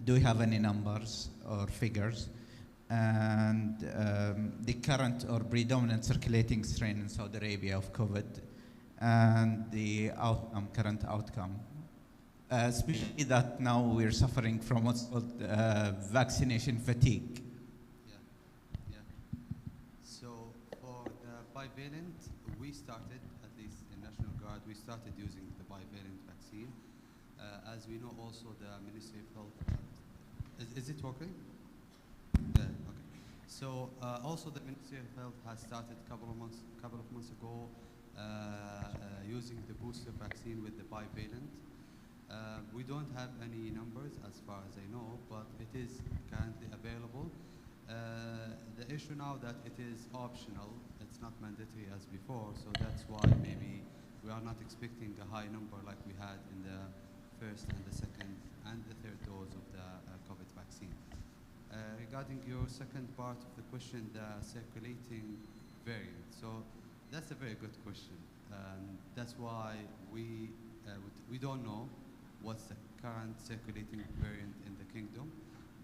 Speaker 18: Do we have any numbers or figures? And the current or predominant circulating strain in Saudi Arabia of COVID and the current outcome. Especially that now we're suffering from what's called vaccination fatigue.
Speaker 16: Yeah. So for the bivalent, we started, at least in National Guard, we started using the bivalent vaccine. As we know also the Ministry of Health, is it working? Yeah, okay. So also the Ministry of Health has started a couple of months ago using the booster vaccine with the bivalent. We don't have any numbers as far as I know, but it is currently available. The issue now that it is optional, it's not mandatory as before, so that's why maybe we are not expecting a high number like we had in the first and the second and the third dose of the COVID vaccine. Regarding your second part of the question, the circulating variant. So that's a very good question. That's why we don't know what's the current circulating variant in the kingdom.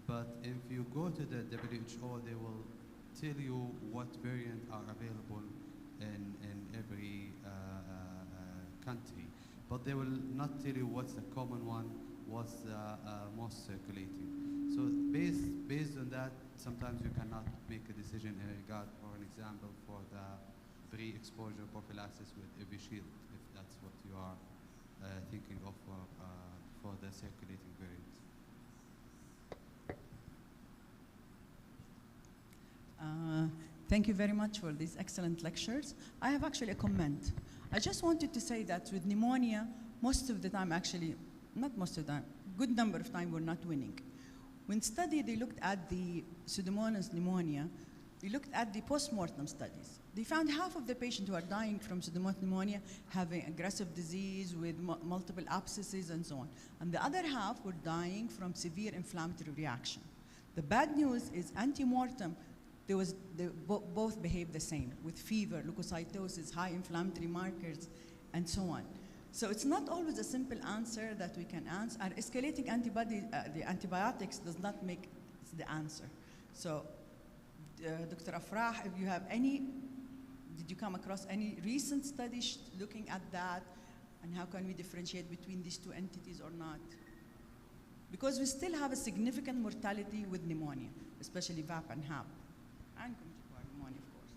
Speaker 16: But if you go to the WHO, they will tell you what variants are available in every country. But they will not tell you what's the common one, what's the most circulating. So based on that, sometimes you cannot make a decision in regard, for an example, for the pre-exposure prophylaxis with Evishield, if that's what you are thinking of for the circulating variants.
Speaker 19: Thank you very much for these excellent lectures. I have actually a comment. I just wanted to say that with pneumonia, most of the time, actually, not most of the time, good number of time we're not winning. When studied, they looked at the Pseudomonas pneumonia, they looked at the post-mortem studies. They found half of the patients who are dying from Pseudomonas pneumonia having aggressive disease with multiple abscesses and so on. And the other half were dying from severe inflammatory reaction. The bad news is ante-mortem, both behave the same with fever, leukocytosis, high inflammatory markers, and so on. So it's not always a simple answer that we can answer. And escalating the antibiotics does not make the answer. So, Dr. Afrah, if you have did you come across any recent studies looking at that? And how can we differentiate between these two entities or not? Because we still have a significant mortality with pneumonia, especially VAP and HAP, and communicable pneumonia, of course.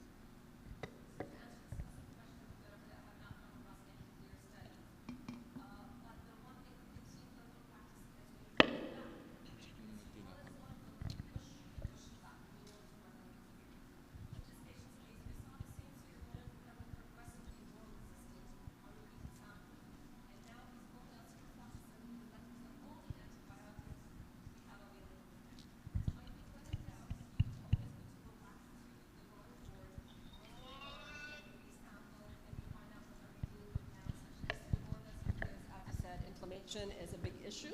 Speaker 15: Is a big issue,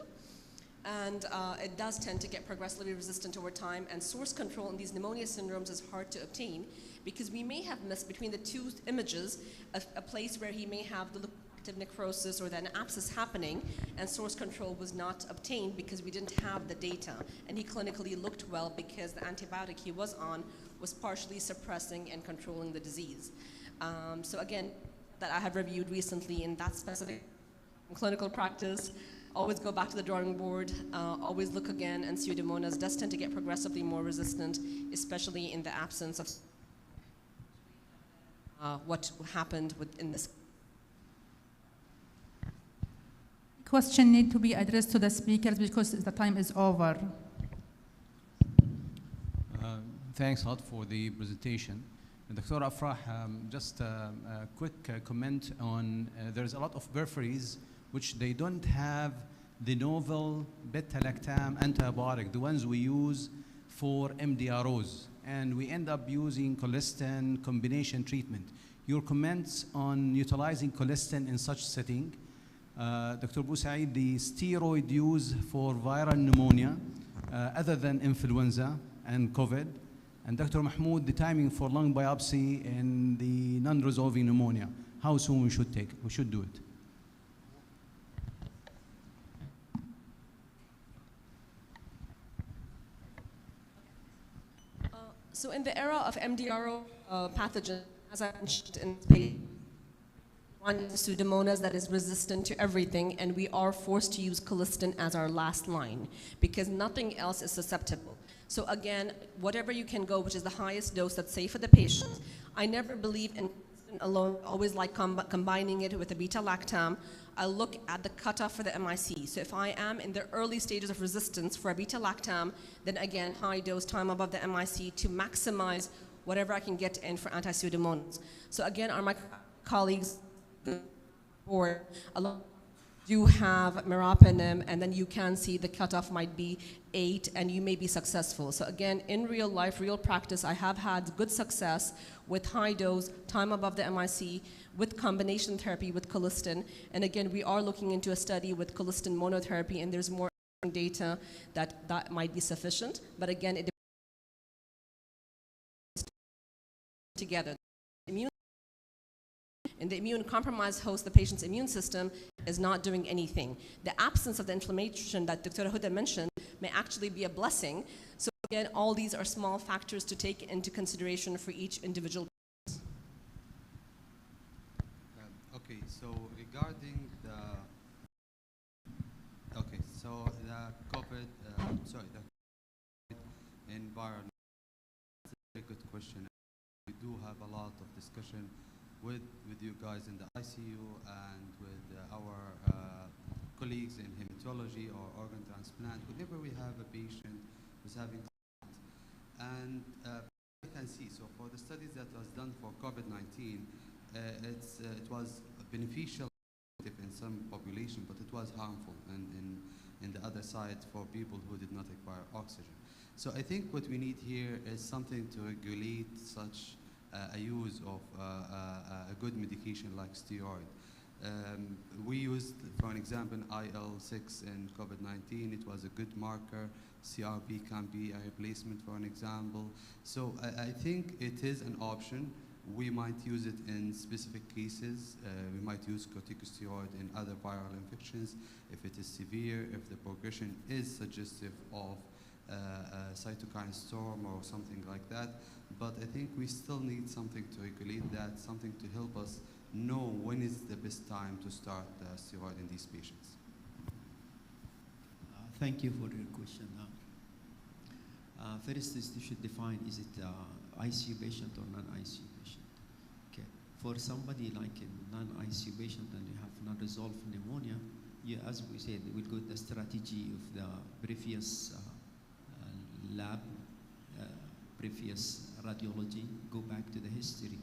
Speaker 15: and it does tend to get progressively resistant over time, and source control in these pneumonia syndromes is hard to obtain because we may have missed between the two images a place where he may have the active necrosis or an abscess happening, and source control was not obtained because we didn't have the data, and he clinically looked well because the antibiotic he was on was partially suppressing and controlling the disease. So again, that I have reviewed recently in that specific clinical practice, always go back to the drawing board, always look again, and Pseudomonas does tend to get progressively more resistant, especially in the absence of what happened in this.
Speaker 14: Question need to be addressed to the speakers because the time is over.
Speaker 3: Thanks a lot for the presentation. Dr. Afrah, just a quick comment on there's a lot of peripheries which they don't have the novel beta-lactam antibiotic, the ones we use for MDROs, and we end up using colistin combination treatment. Your comments on utilizing colistin in such setting, Dr. Boussaid, the steroid use for viral pneumonia, other than influenza and COVID, and Dr. Mahmoud, the timing for lung biopsy in the non-resolving pneumonia, how soon we should do it?
Speaker 15: So in the era of MDRO pathogen, as I mentioned in page one, Pseudomonas that is resistant to everything, and we are forced to use colistin as our last line because nothing else is susceptible. So again, whatever you can go, which is the highest dose that's safe for the patient. I never believe in alone, always like combining it with a beta-lactam. I look at the cutoff for the MIC. So if I am in the early stages of resistance for a beta-lactam, then again, high dose, time above the MIC to maximize whatever I can get in for anti-Pseudomonas. So again, are my colleagues or a lot do have meropenem, and then you can see the cutoff might be 8 and you may be successful. So again, in real life, real practice, I have had good success with high dose, time above the MIC, with combination therapy with colistin. And again, we are looking into a study with colistin monotherapy, and there's more data that might be sufficient. But again, it depends together. In the immune-compromised host, the patient's immune system is not doing anything. The absence of the inflammation that Dr. Huda mentioned may actually be a blessing. So again, all these are small factors to take into consideration for each individual.
Speaker 16: Okay, so regarding the COVID, the environment, that's a very good question. We do have a lot of discussion with you guys in the ICU and with our colleagues in hematology or organ transplant. Whenever we have a patient who's having, and I can can see, so for the studies that was done for COVID-19, it was beneficial in some population, but it was harmful in the other side for people who did not require oxygen. So I think what we need here is something to regulate such a use of a good medication like steroid. We used, for an example, IL-6 in COVID-19. It was a good marker. CRP can be a replacement, for an example. So I think it is an option. We might use it in specific cases. We might use corticosteroid in other viral infections if it is severe, if the progression is suggestive of a cytokine storm or something like that. But I think we still need something to regulate that, something to help us know when is the best time to start steroid in these patients.
Speaker 17: Thank you for your question. First, you should define, is it ICU patient or non-ICU patient? Okay. For somebody like a non-ICU patient and you have non-resolved pneumonia, as we said, we'll go with the strategy of the previous lab, previous radiology, go back to the history.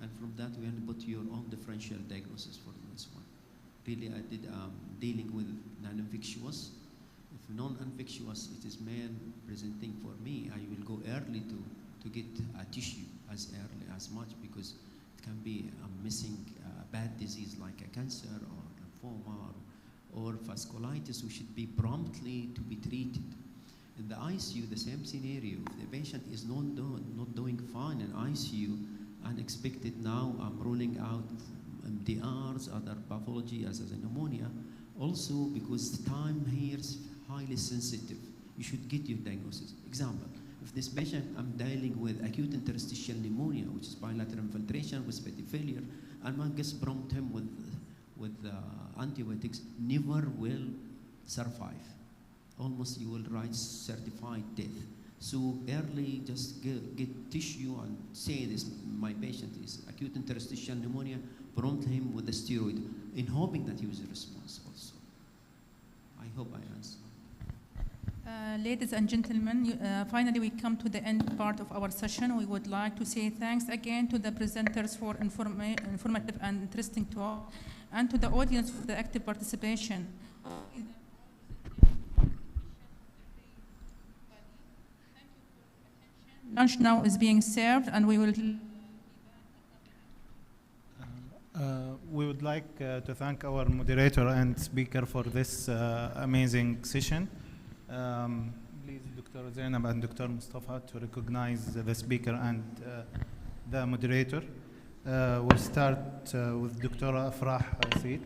Speaker 17: And from that, we can put your own differential diagnosis for this one. Really, I did dealing with non-infectious. If non-infectious, it is man presenting for me, I will go early to get a tissue as early as much, because it can be a missing bad disease like a cancer or lymphoma or vasculitis, which should be promptly to be treated. In the ICU, the same scenario. If the patient is not doing fine in ICU, unexpected now, I'm ruling out MDRs, other pathology as a pneumonia. Also, because the time here is highly sensitive, you should get your diagnosis. Example, if this patient I'm dealing with acute interstitial pneumonia, which is bilateral infiltration with spaghetti failure, and I just prompt him with antibiotics, never will survive. Almost you will write certified death. So early, just get tissue and say this, my patient is acute interstitial pneumonia, prompt him with the steroid, in hoping that he will respond also. I hope I answered.
Speaker 14: Ladies and gentlemen, finally we come to the end part of our session. We would like to say thanks again to the presenters for informative and interesting talk, and to the audience for the active participation. Lunch now is being served, and we will...
Speaker 20: We would like to thank our moderator and speaker for this amazing session. Please, Dr. Zainab and Dr. Mustafa, to recognize the speaker and the moderator. We'll start with Dr. Afrah Said.